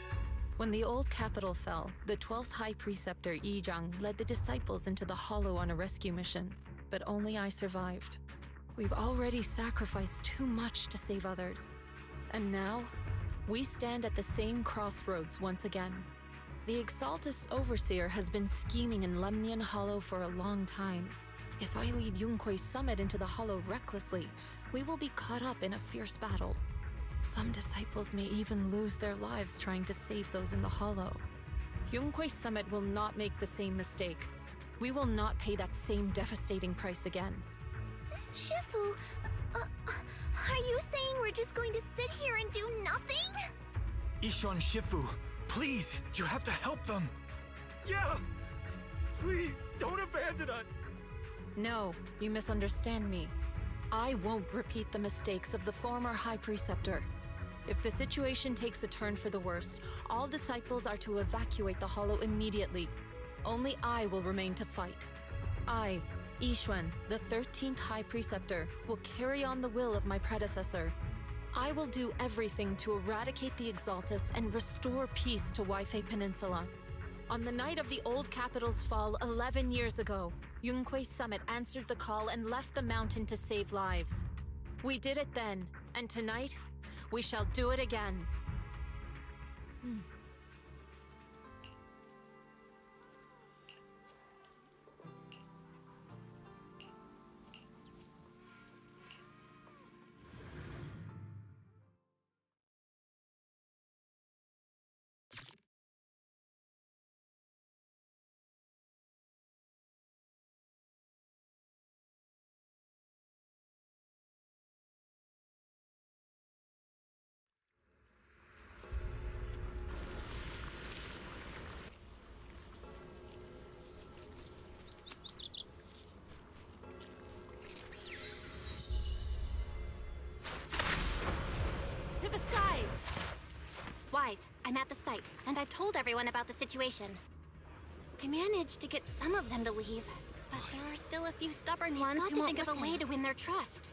When the old capital fell, the 12th High Preceptor Yi Zhang led the disciples into the Hollow on a rescue mission, but only I survived. We've already sacrificed too much to save others. And now, we stand at the same crossroads once again. The Exaltus Overseer has been scheming in Lemnian Hollow for a long time. If I lead Yunque's summit into the Hollow recklessly, we will be caught up in a fierce battle. Some disciples may even lose their lives trying to save those in the Hollow. Yunquei Summit will not make the same mistake. We will not pay that same devastating price again. Shifu, are you saying we're just going to sit here and do nothing? Isha and Shifu, please, you have to help them. Yeah! Please, don't abandon us! No, you misunderstand me. I won't repeat the mistakes of the former High Preceptor. If the situation takes a turn for the worst, all disciples are to evacuate the Hollow immediately. Only I will remain to fight. I, Yixuan, the 13th High Preceptor, will carry on the will of my predecessor. I will do everything to eradicate the Exaltus and restore peace to Weifei Peninsula. On the night of the old capital's fall 11 years ago, Yunquei Summit answered the call and left the mountain to save lives. We did it then, and tonight, we shall do it again. To the skies! Wise, I'm at the site, and I've told everyone about the situation. I managed to get some of them to leave, but there are still a few stubborn ones who won't think of a way to win their trust.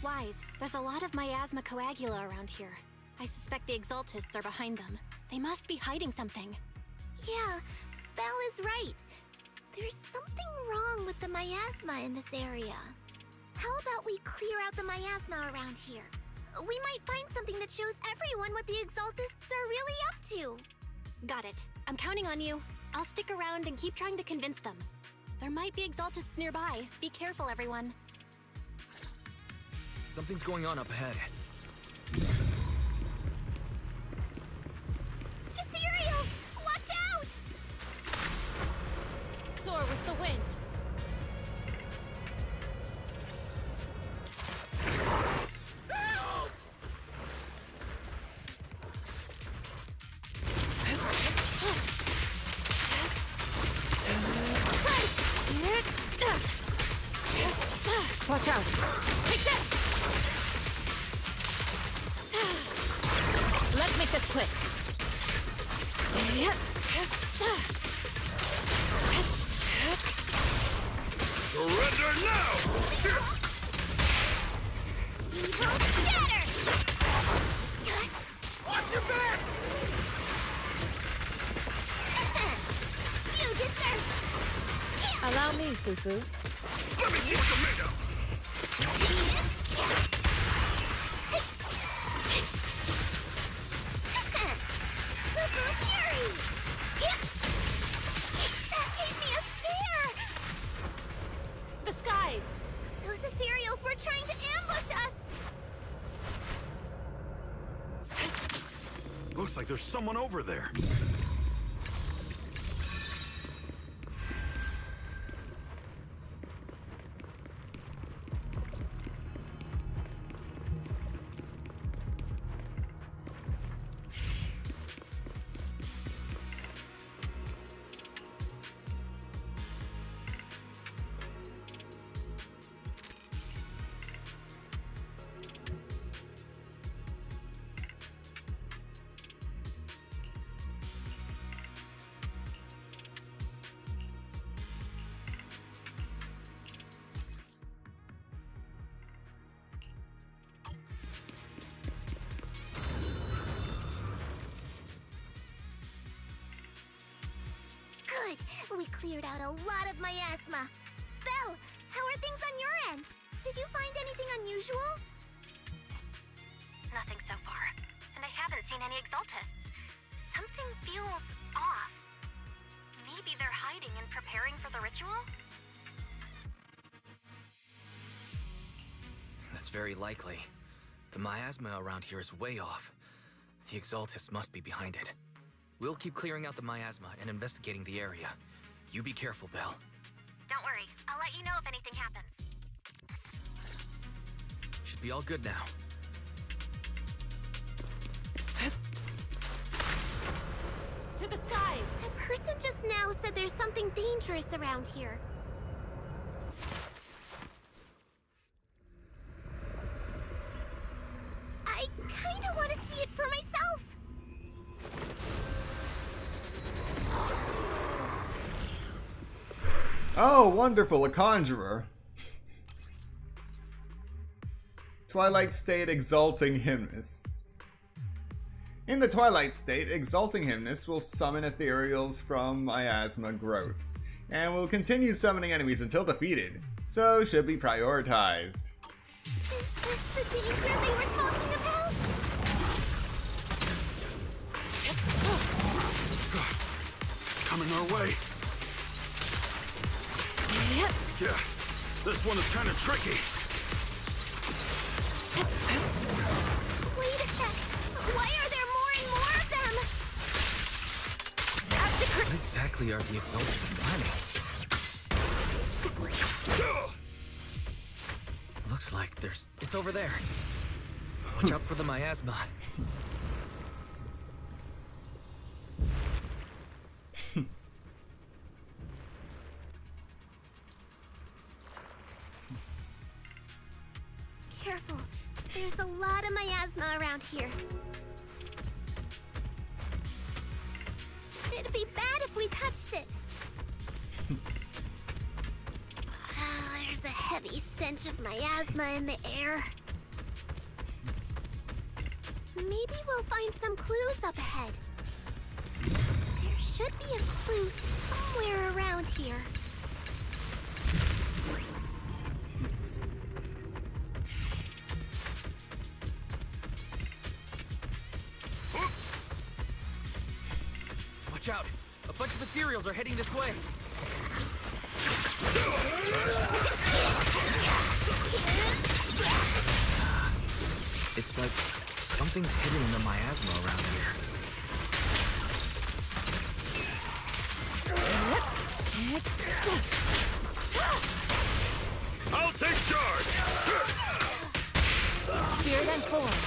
Wise, there's a lot of miasma coagula around here. I suspect the Exaltists are behind them. They must be hiding something. Yeah, Belle is right. There's something wrong with the miasma in this area. How about we clear out the miasma around here? We might find something that shows everyone what the Exaltists are really up to. Got it. I'm counting on you. I'll stick around and keep trying to convince them. There might be Exaltists nearby. Be careful, everyone. Something's going on up ahead. Ethereals! Watch out! Soar with the wind. Watch out! Take this! Let's make this quick. Surrender now! Evil scatter! Watch your back! You deserve... Allow me, Fufu. Let me see what you're made of! Super Fury! That gave me a scare! The skies! Those ethereals were trying to ambush us! Looks like there's someone over there. Good! We cleared out a lot of miasma. Belle, how are things on your end? Did you find anything unusual? Nothing so far. And I haven't seen any Exaltists. Something feels off. Maybe they're hiding and preparing for the ritual? The That's very likely. The miasma around here is way off. The Exaltus must be behind it. We'll keep clearing out the miasma and investigating the area. You be careful, Belle. Don't worry, I'll let you know if anything happens. Should be all good now. To the skies! A person just now said there's something dangerous around here. I kinda want to see it for myself. Oh, wonderful, a conjurer. Twilight State Exalting Hymnus. In the Twilight State, Exalting Hymnus will summon ethereals from miasma growths, and will continue summoning enemies until defeated, so should be prioritized. Is this the danger they were talking about? It's coming our way. Yeah, this one is kind of tricky. Wait a sec. Why are there more and more of them? What exactly are the Exaltus planning? Looks like it's over there. Watch out for the miasma. Careful. There's a lot of miasma around here. It'd be bad if we touched it. There's a heavy stench of miasma in the air. Maybe we'll find some clues up ahead. There should be a clue somewhere around here. Watch out! A bunch of ethereals are heading this way. It's like something's hidden in the miasma around here. I'll take charge! Spirit and form.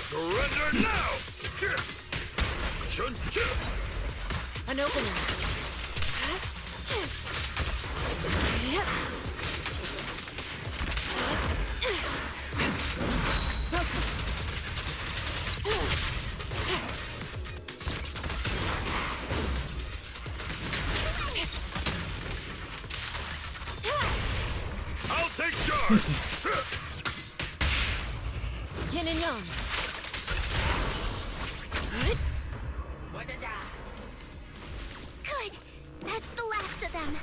Surrender now! An opening. I'll take charge! Yin and yang. Good. That's the last of them.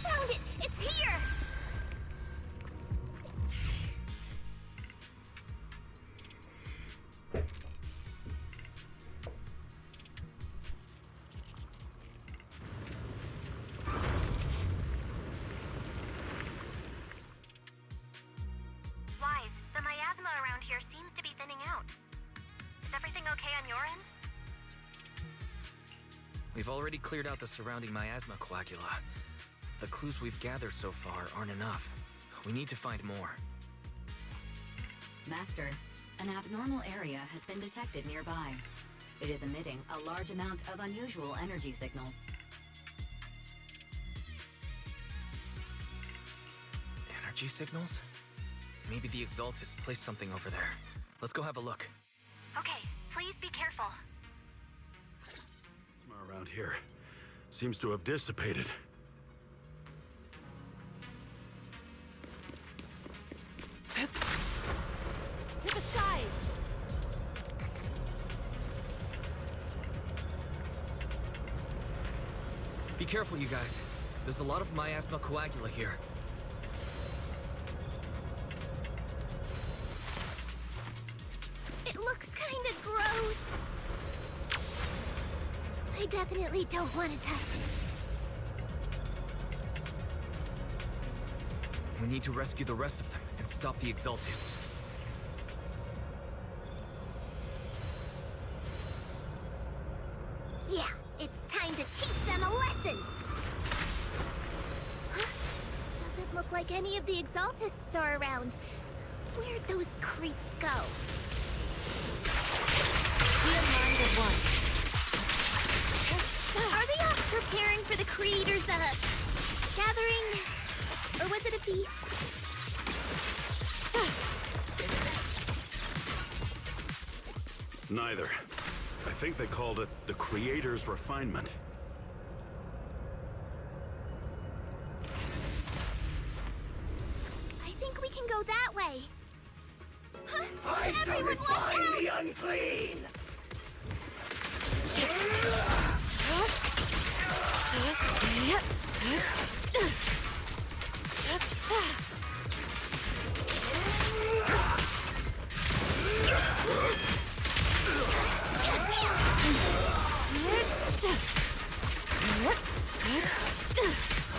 Found it! It's here! Wise, the miasma around here seems to be thinning out. Is everything okay on your end? We've already cleared out the surrounding miasma coagula. The clues we've gathered so far aren't enough. We need to find more. Master, an abnormal area has been detected nearby. It is emitting a large amount of unusual energy signals. Energy signals? Maybe the Exaltus placed something over there. Let's go have a look. Okay, please be careful. Somewhere around here. seems to have dissipated. To the side! Be careful, you guys. There's a lot of miasma coagula here. It looks kinda gross. I definitely don't want to touch it. We need to rescue the rest of them and stop the Exaltists. Yeah, it's time to teach them a lesson! Huh? Doesn't look like any of the Exaltists are around. Where'd those creeps go? Be in mind at once. Are they all preparing for the Creator's, gathering? Or was it a feast? Neither. I think they called it the Creator's Refinement. I think we can go that way. Huh? I Everyone watch find out! the unclean!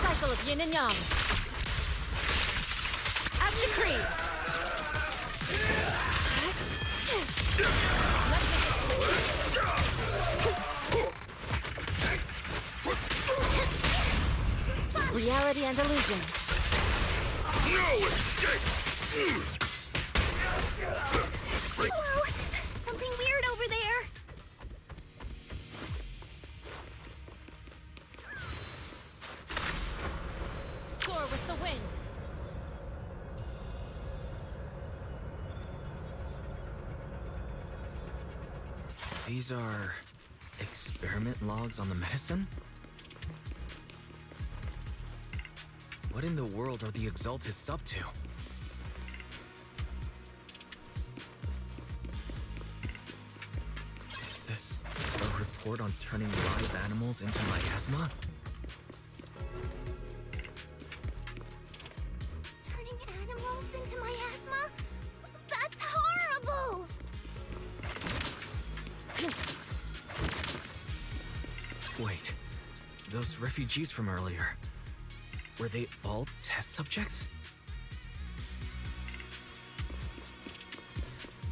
Cycle of yin and yang. As decreed. Reality and illusion. No escape! Hello! Something weird over there! Soar with the wind. These are experiment logs on the medicine? What in the world are the Exaltists up to? Is this a report on turning live animals into miasma? Turning animals into miasma? That's horrible! Wait, those refugees from earlier, were they all test subjects?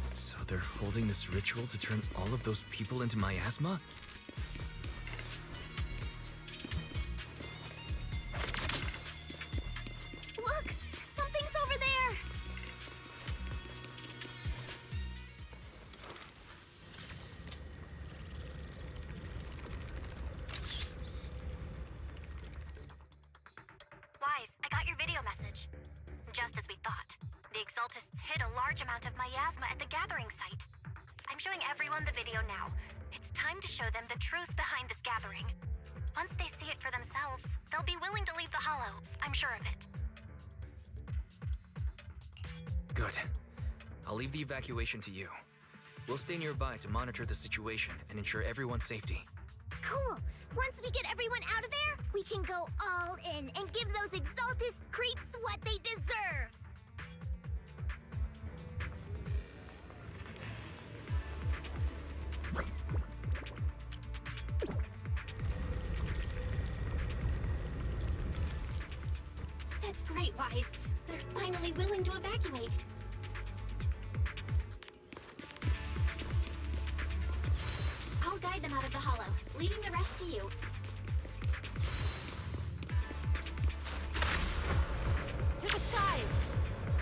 So they're holding this ritual to turn all of those people into miasma? Look! Something's over there! Wise, I got your video message. Just as we thought, the Exaltists hid a large amount of miasma at the gathering site. I'm showing everyone the video now. It's time to show them the truth behind this gathering. Once they see it for themselves, they'll be willing to leave the Hollow. I'm sure of it. Good. I'll leave the evacuation to you. We'll stay nearby to monitor the situation and ensure everyone's safety. Cool! Once we get everyone out of there, we can go all in and give those Exaltist creeps what they deserve! That's great, Wise. They're finally willing to evacuate. I'll guide them out of the Hollow, leaving the rest to you. To the side!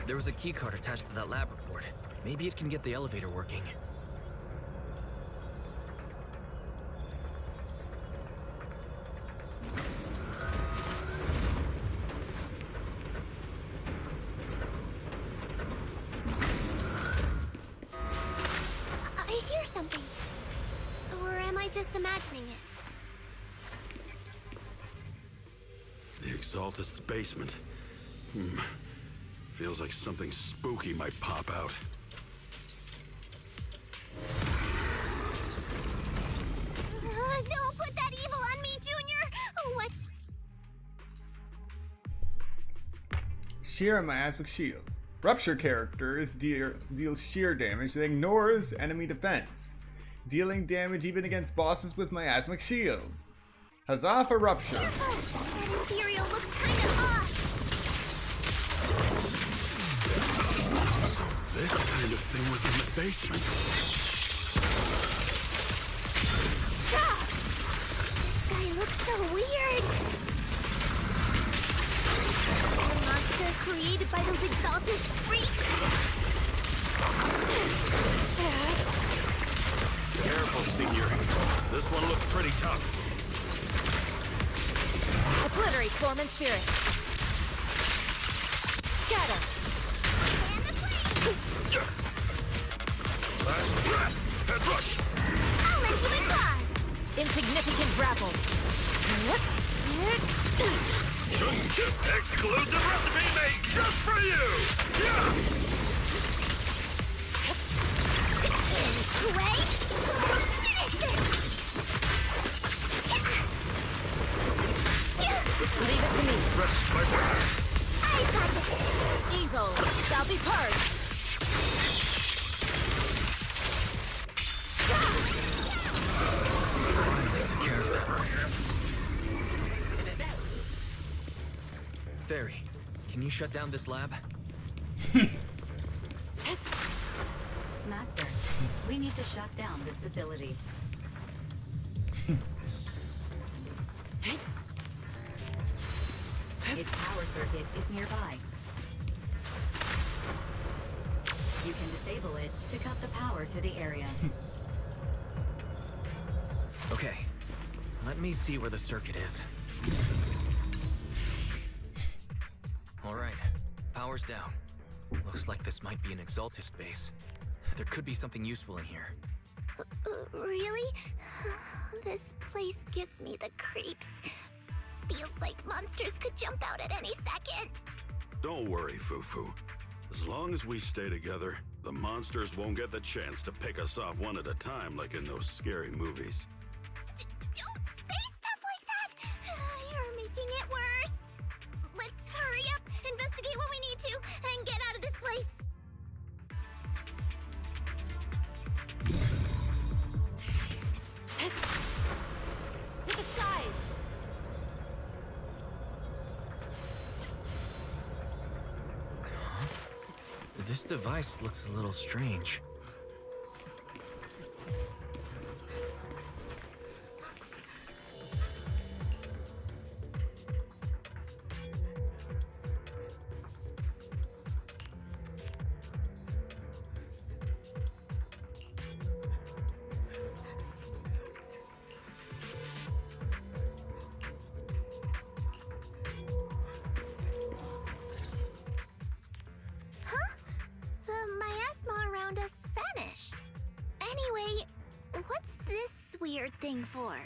There was a keycard attached to that lab report. Maybe it can get the elevator working. I hear something. Or am I just imagining it? Exaltist's basement. Feels like something spooky might pop out. Don't put that evil on me, Junior! What? Sheer and miasmic shields. Rupture characters deal sheer damage that ignores enemy defense, dealing damage even against bosses with miasmic shields. Huzzah for Rupture! That Imperial looks kinda off! So this kind of thing was in the basement. Stop! This guy looks so weird! A monster created by those exalted freaks! Careful, Senior. This one looks pretty tough. Obliterate form and spirit. Scatter. And the flame! Last breath! Head rush! I'll let you in claws! Insignificant grapple. Exclusive recipe made just for you! Yeah! Wait! Finish it! Leave it to me. Rest my breath. I got this! Evil shall be purged. Take care of that. Fairy, can you shut down this lab? Master, we need to shut down this facility. Its power circuit is nearby. You can disable it to cut the power to the area. Okay, let me see where the circuit is. Alright, power's down. Looks like this might be an Exaltist base. There could be something useful in here. Really? This place gives me the creeps. Feels like monsters could jump out at any second. Don't worry, Fufu. As long as we stay together, the monsters won't get the chance to pick us off one at a time like in those scary movies. Don't say stuff like that! You're making it worse. Let's hurry up, investigate what we need to, and get out of this place. To the side. This device looks a little strange. Anyway, what's this weird thing for?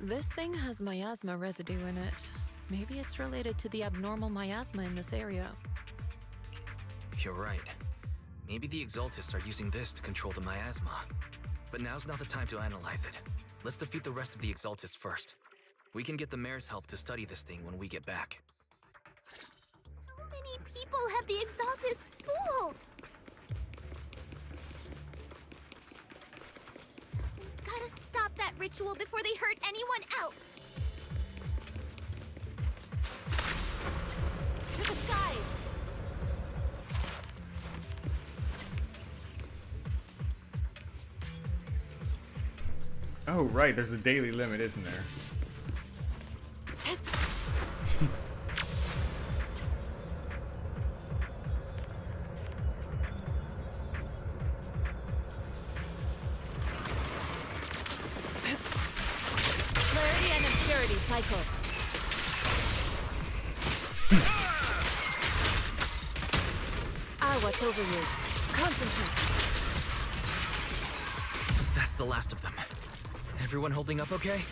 This thing has miasma residue in it. Maybe it's related to the abnormal miasma in this area. You're right. Maybe the Exaltists are using this to control the miasma. But now's not the time to analyze it. Let's defeat the rest of the Exaltists first. We can get the mayor's help to study this thing when we get back. How many people have the Exaltists fooled? Gotta stop that ritual before they hurt anyone else. To the side. Oh, right, there's a daily limit, isn't there? Clarity and impurity cycle. watch over you. Concentrate. That's the last of them. Everyone holding up okay?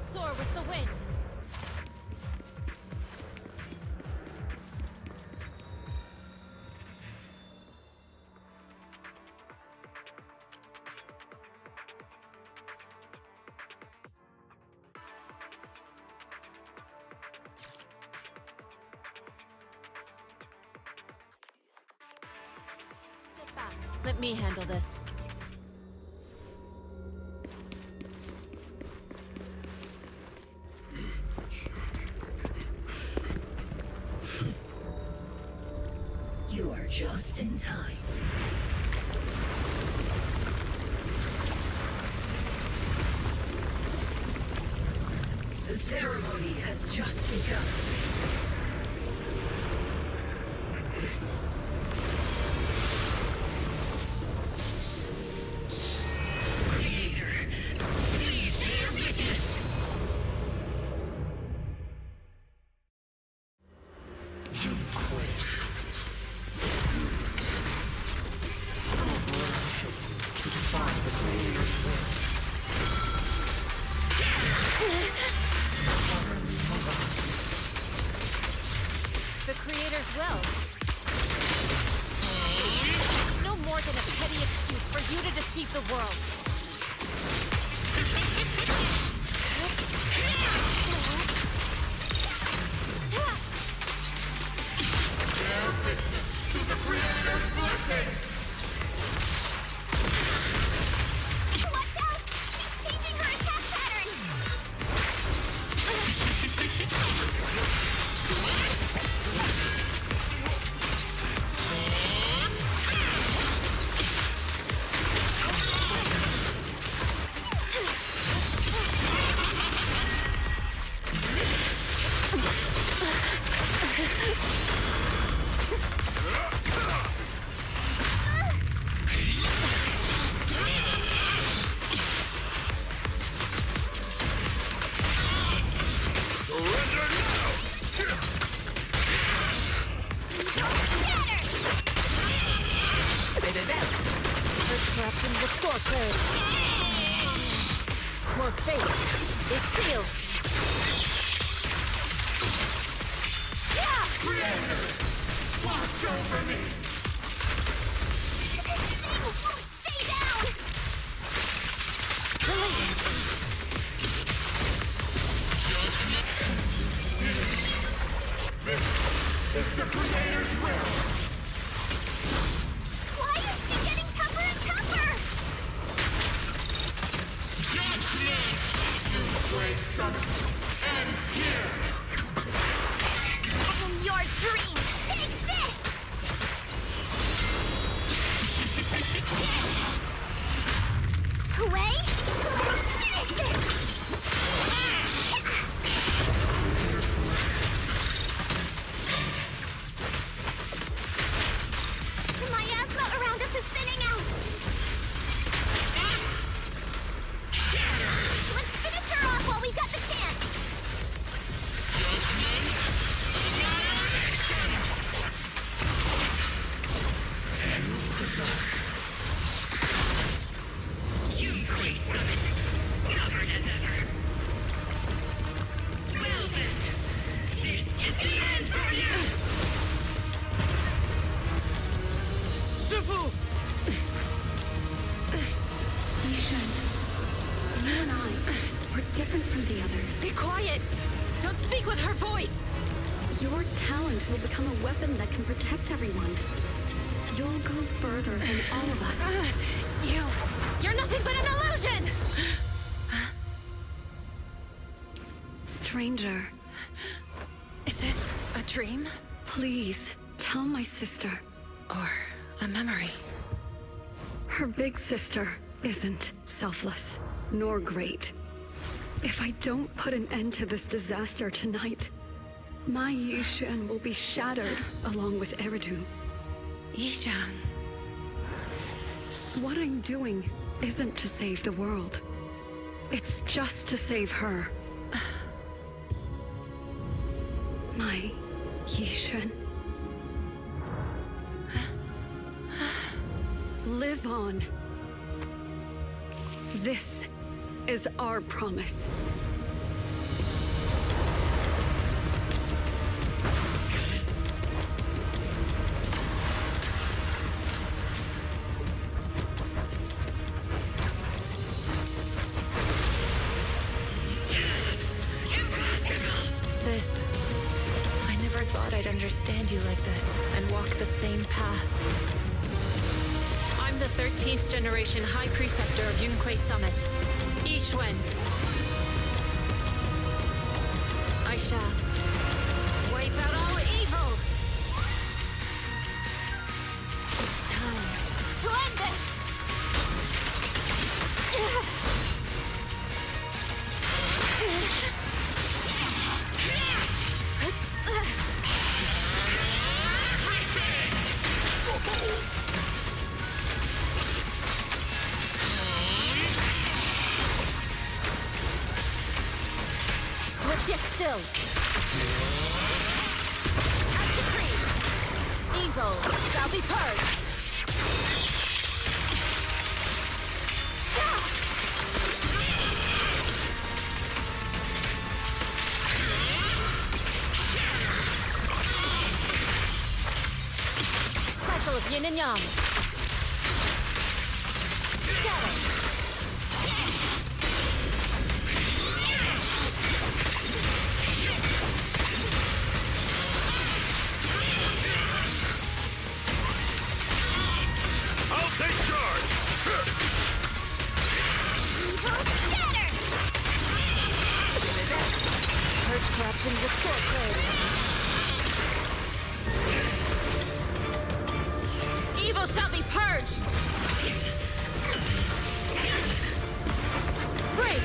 Soar with the wind. Step back. Let me handle this. You are just in time. The ceremony has just begun. Creator, please bear witness. You close. The Creator's will. It's no more than a petty excuse for you to deceive the world. Bear witness to the Creator's blessing! Watch out! She's changing her attack pattern! Surrender now! First corruption, restore clarity. More faith is sealed. Creator! Watch over me! Stay down! This is the Creator's will! Why is she getting tougher and tougher? Judgment! You great son ends here! In your dream, take this! Away? Finish this! The miasma around us is thinning out! Let's finish her off while we've got the chance! You great summit, stubborn as ever. Well then, this is the end for you! Shifu! Yishan, you and I, we're different from the others. Be quiet! Don't speak with her voice! Your talent will become a weapon that can protect everyone. You'll go further than all of us. You're nothing but an illusion! Stranger. Is this a dream? Please, tell my sister. Or a memory? Her big sister isn't selfless, nor great. If I don't put an end to this disaster tonight, my Yishan will be shattered along with Eridu. Yishan. What I'm doing isn't to save the world. It's just to save her. My Yishan. Live on. This is our promise. Sis, I never thought I'd understand you like this and walk the same path. I'm the 13th generation High Preceptor of Yunquei Summit, Yixuan. I shall wipe out all evil. It's time To end this! Sit still. As decreed, evil shall be purged. Cycle of yin and yang. Scatter. Purge corruption with sword blade. Evil shall be purged! Break!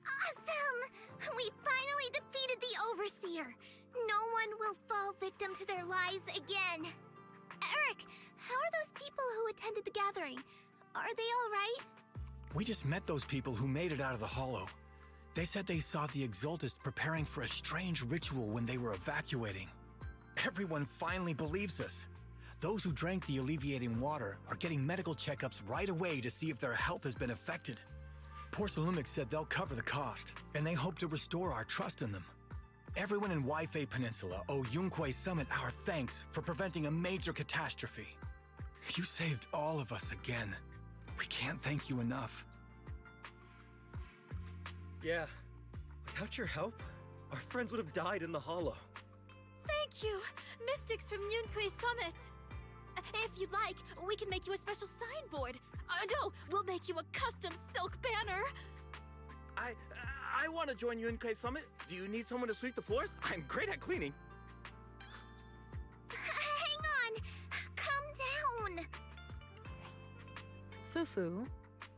Awesome! We finally defeated the Overseer. No one will fall victim to their lies again. Eric, how are those people who attended the gathering? Are they all right? We just met those people who made it out of the Hollow. They said they saw the Exaltists preparing for a strange ritual when they were evacuating. Everyone finally believes us. Those who drank the alleviating water are getting medical checkups right away to see if their health has been affected. Porcelumic said they'll cover the cost, and they hope to restore our trust in them. Everyone in Waifei Peninsula owe Yunquei Summit our thanks for preventing a major catastrophe. You saved all of us again. We can't thank you enough. Yeah, without your help, our friends would have died in the Hollow. Thank you, Mystics from Yunquei Summit. If you'd like, we can make you a special signboard. No, we'll make you a custom silk banner. I want to join Yunquei Summit. Do you need someone to sweep the floors? I'm great at cleaning. Hang on! Calm down! Fufu,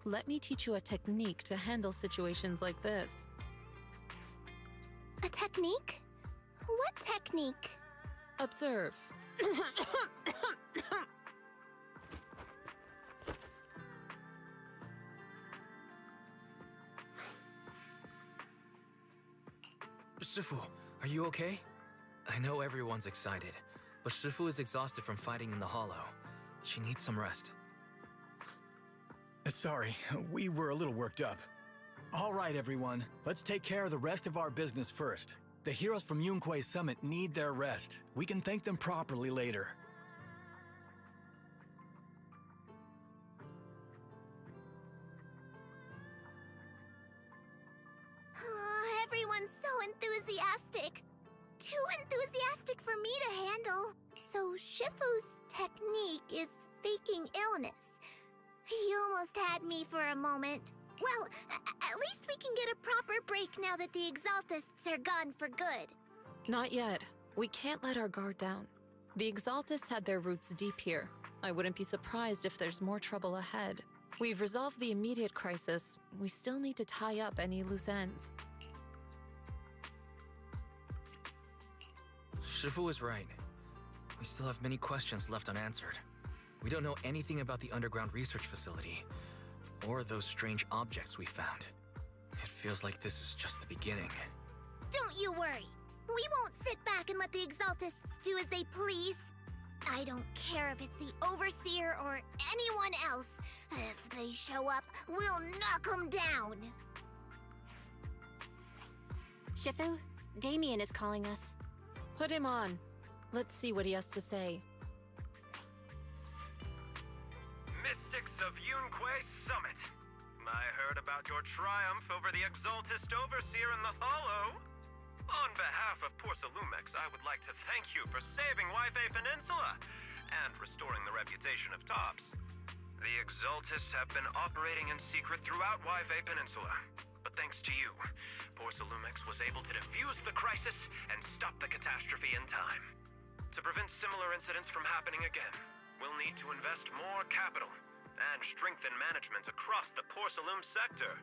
let me teach you a technique to handle situations like this. A technique? What technique? Observe. Shifu, are you okay? I know everyone's excited, but Shifu is exhausted from fighting in the hollow. She needs some rest. Sorry, we were a little worked up. All right, everyone. Let's take care of the rest of our business first. The heroes from Yunquei Summit need their rest. We can thank them properly later. Everyone's so enthusiastic. Too enthusiastic for me to handle. So Shifu's technique is faking illness. You almost had me for a moment. Well, at least we can get a proper break now that the Exaltists are gone for good. Not yet. We can't let our guard down. The Exaltists had their roots deep here. I wouldn't be surprised if there's more trouble ahead. We've resolved the immediate crisis. We still need to tie up any loose ends. Shifu is right. We still have many questions left unanswered. We don't know anything about the underground research facility, or those strange objects we found. It feels like this is just the beginning. Don't you worry. We won't sit back and let the Exaltists do as they please. I don't care if it's the Overseer or anyone else. If they show up, we'll knock them down. Shifu, Damien is calling us. Put him on. Let's see what he has to say. Mystics of Yunquei Summit. I heard about your triumph over the Exaltist Overseer in the Hollow. On behalf of Porcelumex, I would like to thank you for saving Yunquei Peninsula and restoring the reputation of Tops. The Exaltists have been operating in secret throughout Yunquei Peninsula, but thanks to you, Porcelumex was able to defuse the crisis and stop the catastrophe in time. To prevent similar incidents from happening again, we'll need to invest more capital and strengthen management across the Porcelume sector.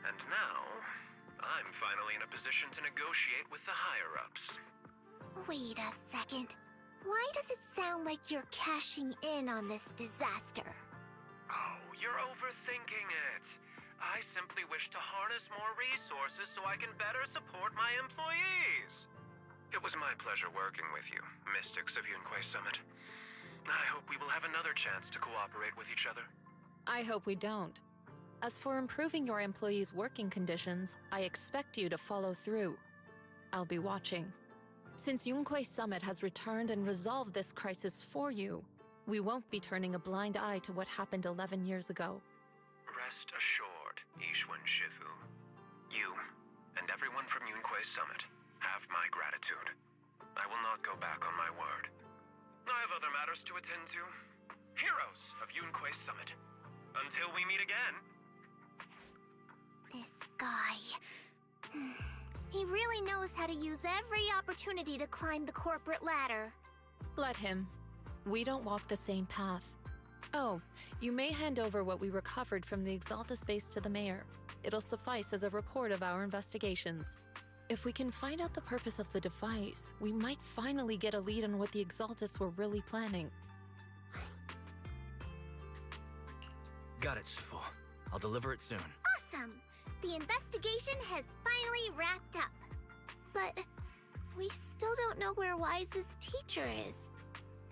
And now, I'm finally in a position to negotiate with the higher-ups. Wait a second. Why does it sound like you're cashing in on this disaster? Oh, you're overthinking it. I simply wish to harness more resources so I can better support my employees. It was my pleasure working with you, Mystics of Yunquei Summit. I hope we will have another chance to cooperate with each other. I hope we don't. As for improving your employees' working conditions, I expect you to follow through. I'll be watching. Since Yunquei Summit has returned and resolved this crisis for you, we won't be turning a blind eye to what happened 11 years ago. Rest assured, Ishwan Shifu. You, and everyone from Yunquei Summit, have my gratitude. I will not go back on my word. I have other matters to attend to. Heroes of Yunquei Summit. Until we meet again. This guy... He really knows how to use every opportunity to climb the corporate ladder. Let him. We don't walk the same path. Oh, you may hand over what we recovered from the Exaltus base to the mayor. It'll suffice as a report of our investigations. If we can find out the purpose of the device, we might finally get a lead on what the Exaltus were really planning. Got it, Shifu. I'll deliver it soon. Awesome! The investigation has finally wrapped up. But we still don't know where Wise's teacher is.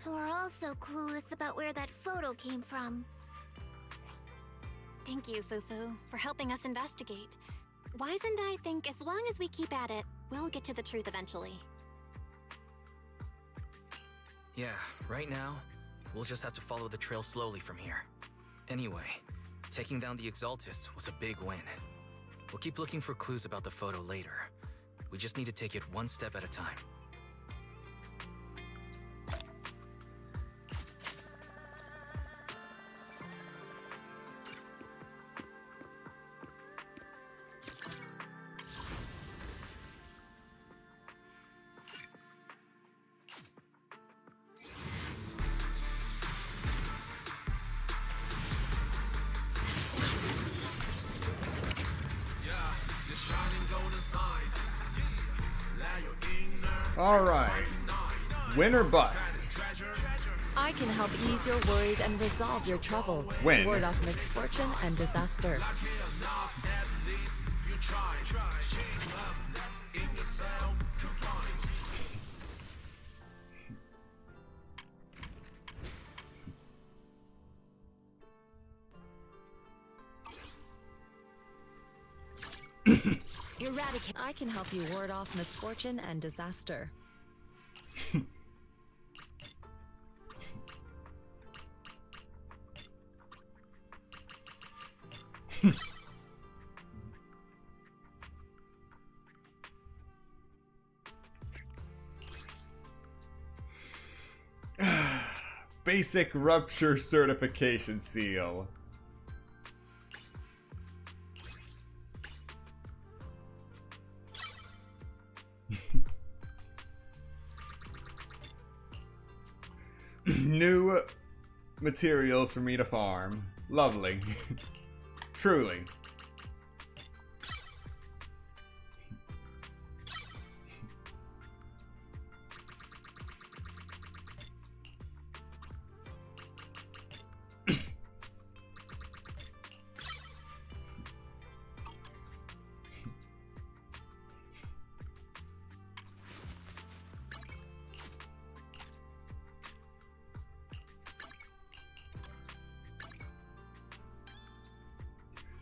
And we're also clueless about where that photo came from. Thank you, Fufu, for helping us investigate. Wise and I think as long as we keep at it, we'll get to the truth eventually. Yeah, right now, we'll just have to follow the trail slowly from here. Anyway, taking down the Exaltists was a big win. We'll keep looking for clues about the photo later. We just need to take it one step at a time. Alright. Win or bust? I can help ease your worries and resolve your troubles. Win. Ward off misfortune and disaster. Eradicate. I can help you ward off misfortune and disaster. Basic rupture certification seal. New materials for me to farm. Lovely. Truly.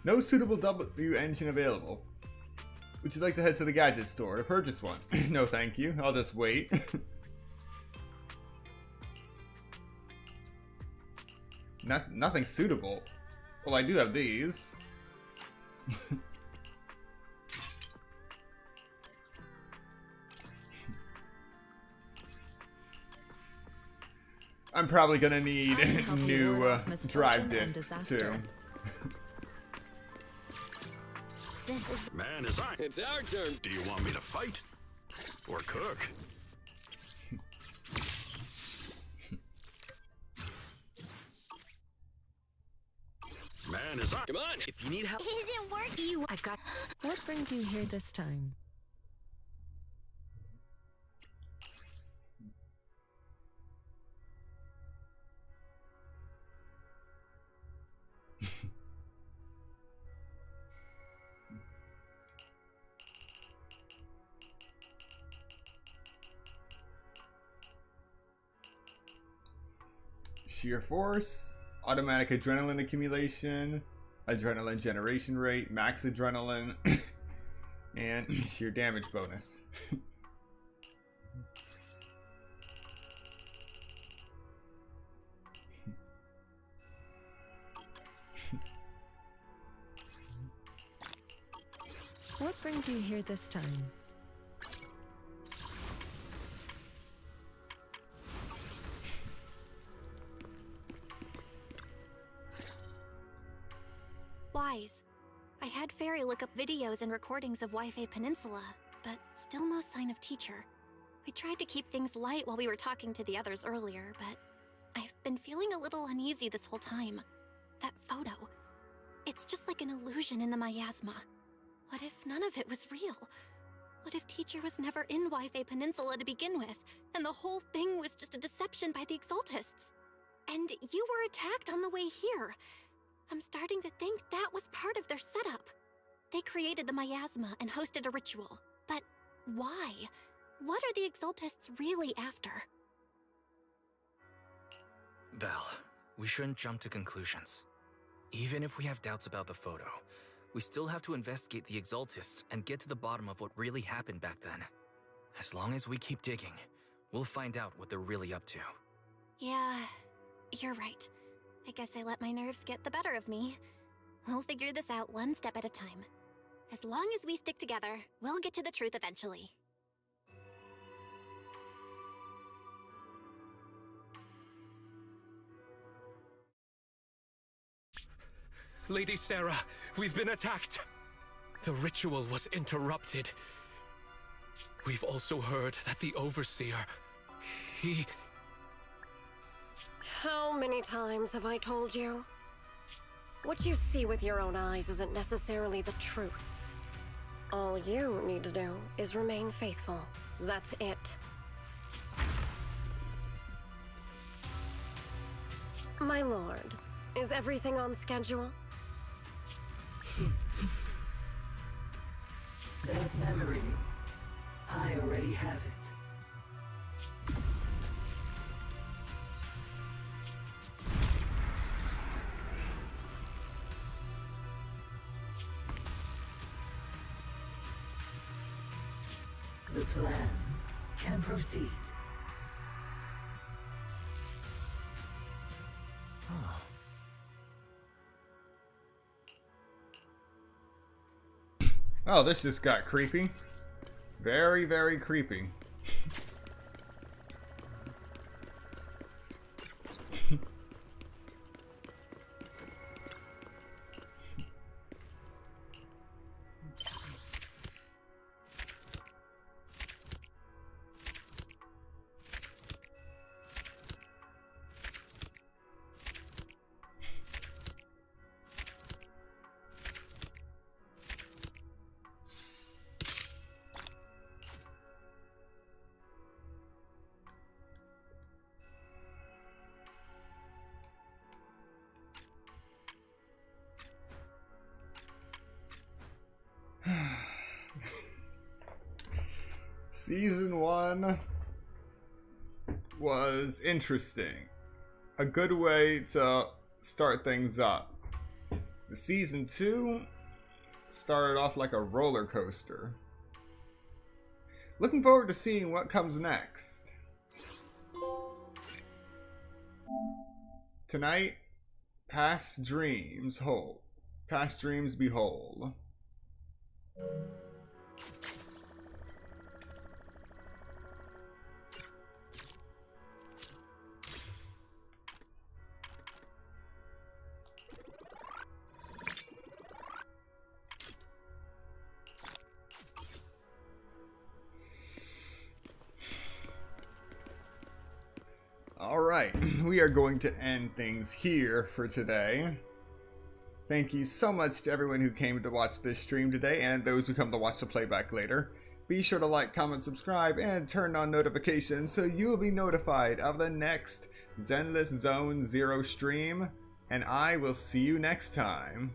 No suitable W engine available. Would you like to head to the gadget store to purchase one? No thank you, I'll just wait. Nothing suitable. Well, I do have these. I'm probably gonna need new drive discs too. This is man is on. It's our turn. Do you want me to fight or cook? Man is on. Come on, if you need help. Isn't working. I've got. What brings you here this time? Sheer force, automatic adrenaline accumulation, adrenaline generation rate, max adrenaline, and sheer damage bonus. What brings you here this time? Wise. I had Fairy look up videos and recordings of Wi-Fi Peninsula, but still no sign of teacher. We tried to keep things light while we were talking to the others earlier, but I've been feeling a little uneasy this whole time. That photo. It's just like an illusion in the miasma. What if none of it was real? What if teacher was never in Wi-Fi Peninsula to begin with, and the whole thing was just a deception by the Exaltists? And you were attacked on the way here. I'm starting to think that was part of their setup. They created the miasma and hosted a ritual. But why? What are the Exaltists really after? Belle, we shouldn't jump to conclusions. Even if we have doubts about the photo, we still have to investigate the Exaltists and get to the bottom of what really happened back then. As long as we keep digging, we'll find out what they're really up to. Yeah, you're right. I guess I let my nerves get the better of me. We'll figure this out one step at a time. As long as we stick together, we'll get to the truth eventually. Lady Sarah, we've been attacked. The ritual was interrupted. We've also heard that the Overseer, he... How many times have I told you? What you see with your own eyes isn't necessarily the truth. All you need to do is remain faithful. That's it. My lord, is everything on schedule? That memory, I already have it. The plan can proceed. Oh, this just got creepy. Very, very creepy. Season 1 was interesting. A good way to start things up. Season 2 started off like a roller coaster. Looking forward to seeing what comes next. Tonight, past dreams hold. Past dreams behold. Alright, we are going to end things here for today. Thank you so much to everyone who came to watch this stream today and those who come to watch the playback later. Be sure to like, comment, subscribe, and turn on notifications so you'll be notified of the next Zenless Zone Zero stream. And I will see you next time.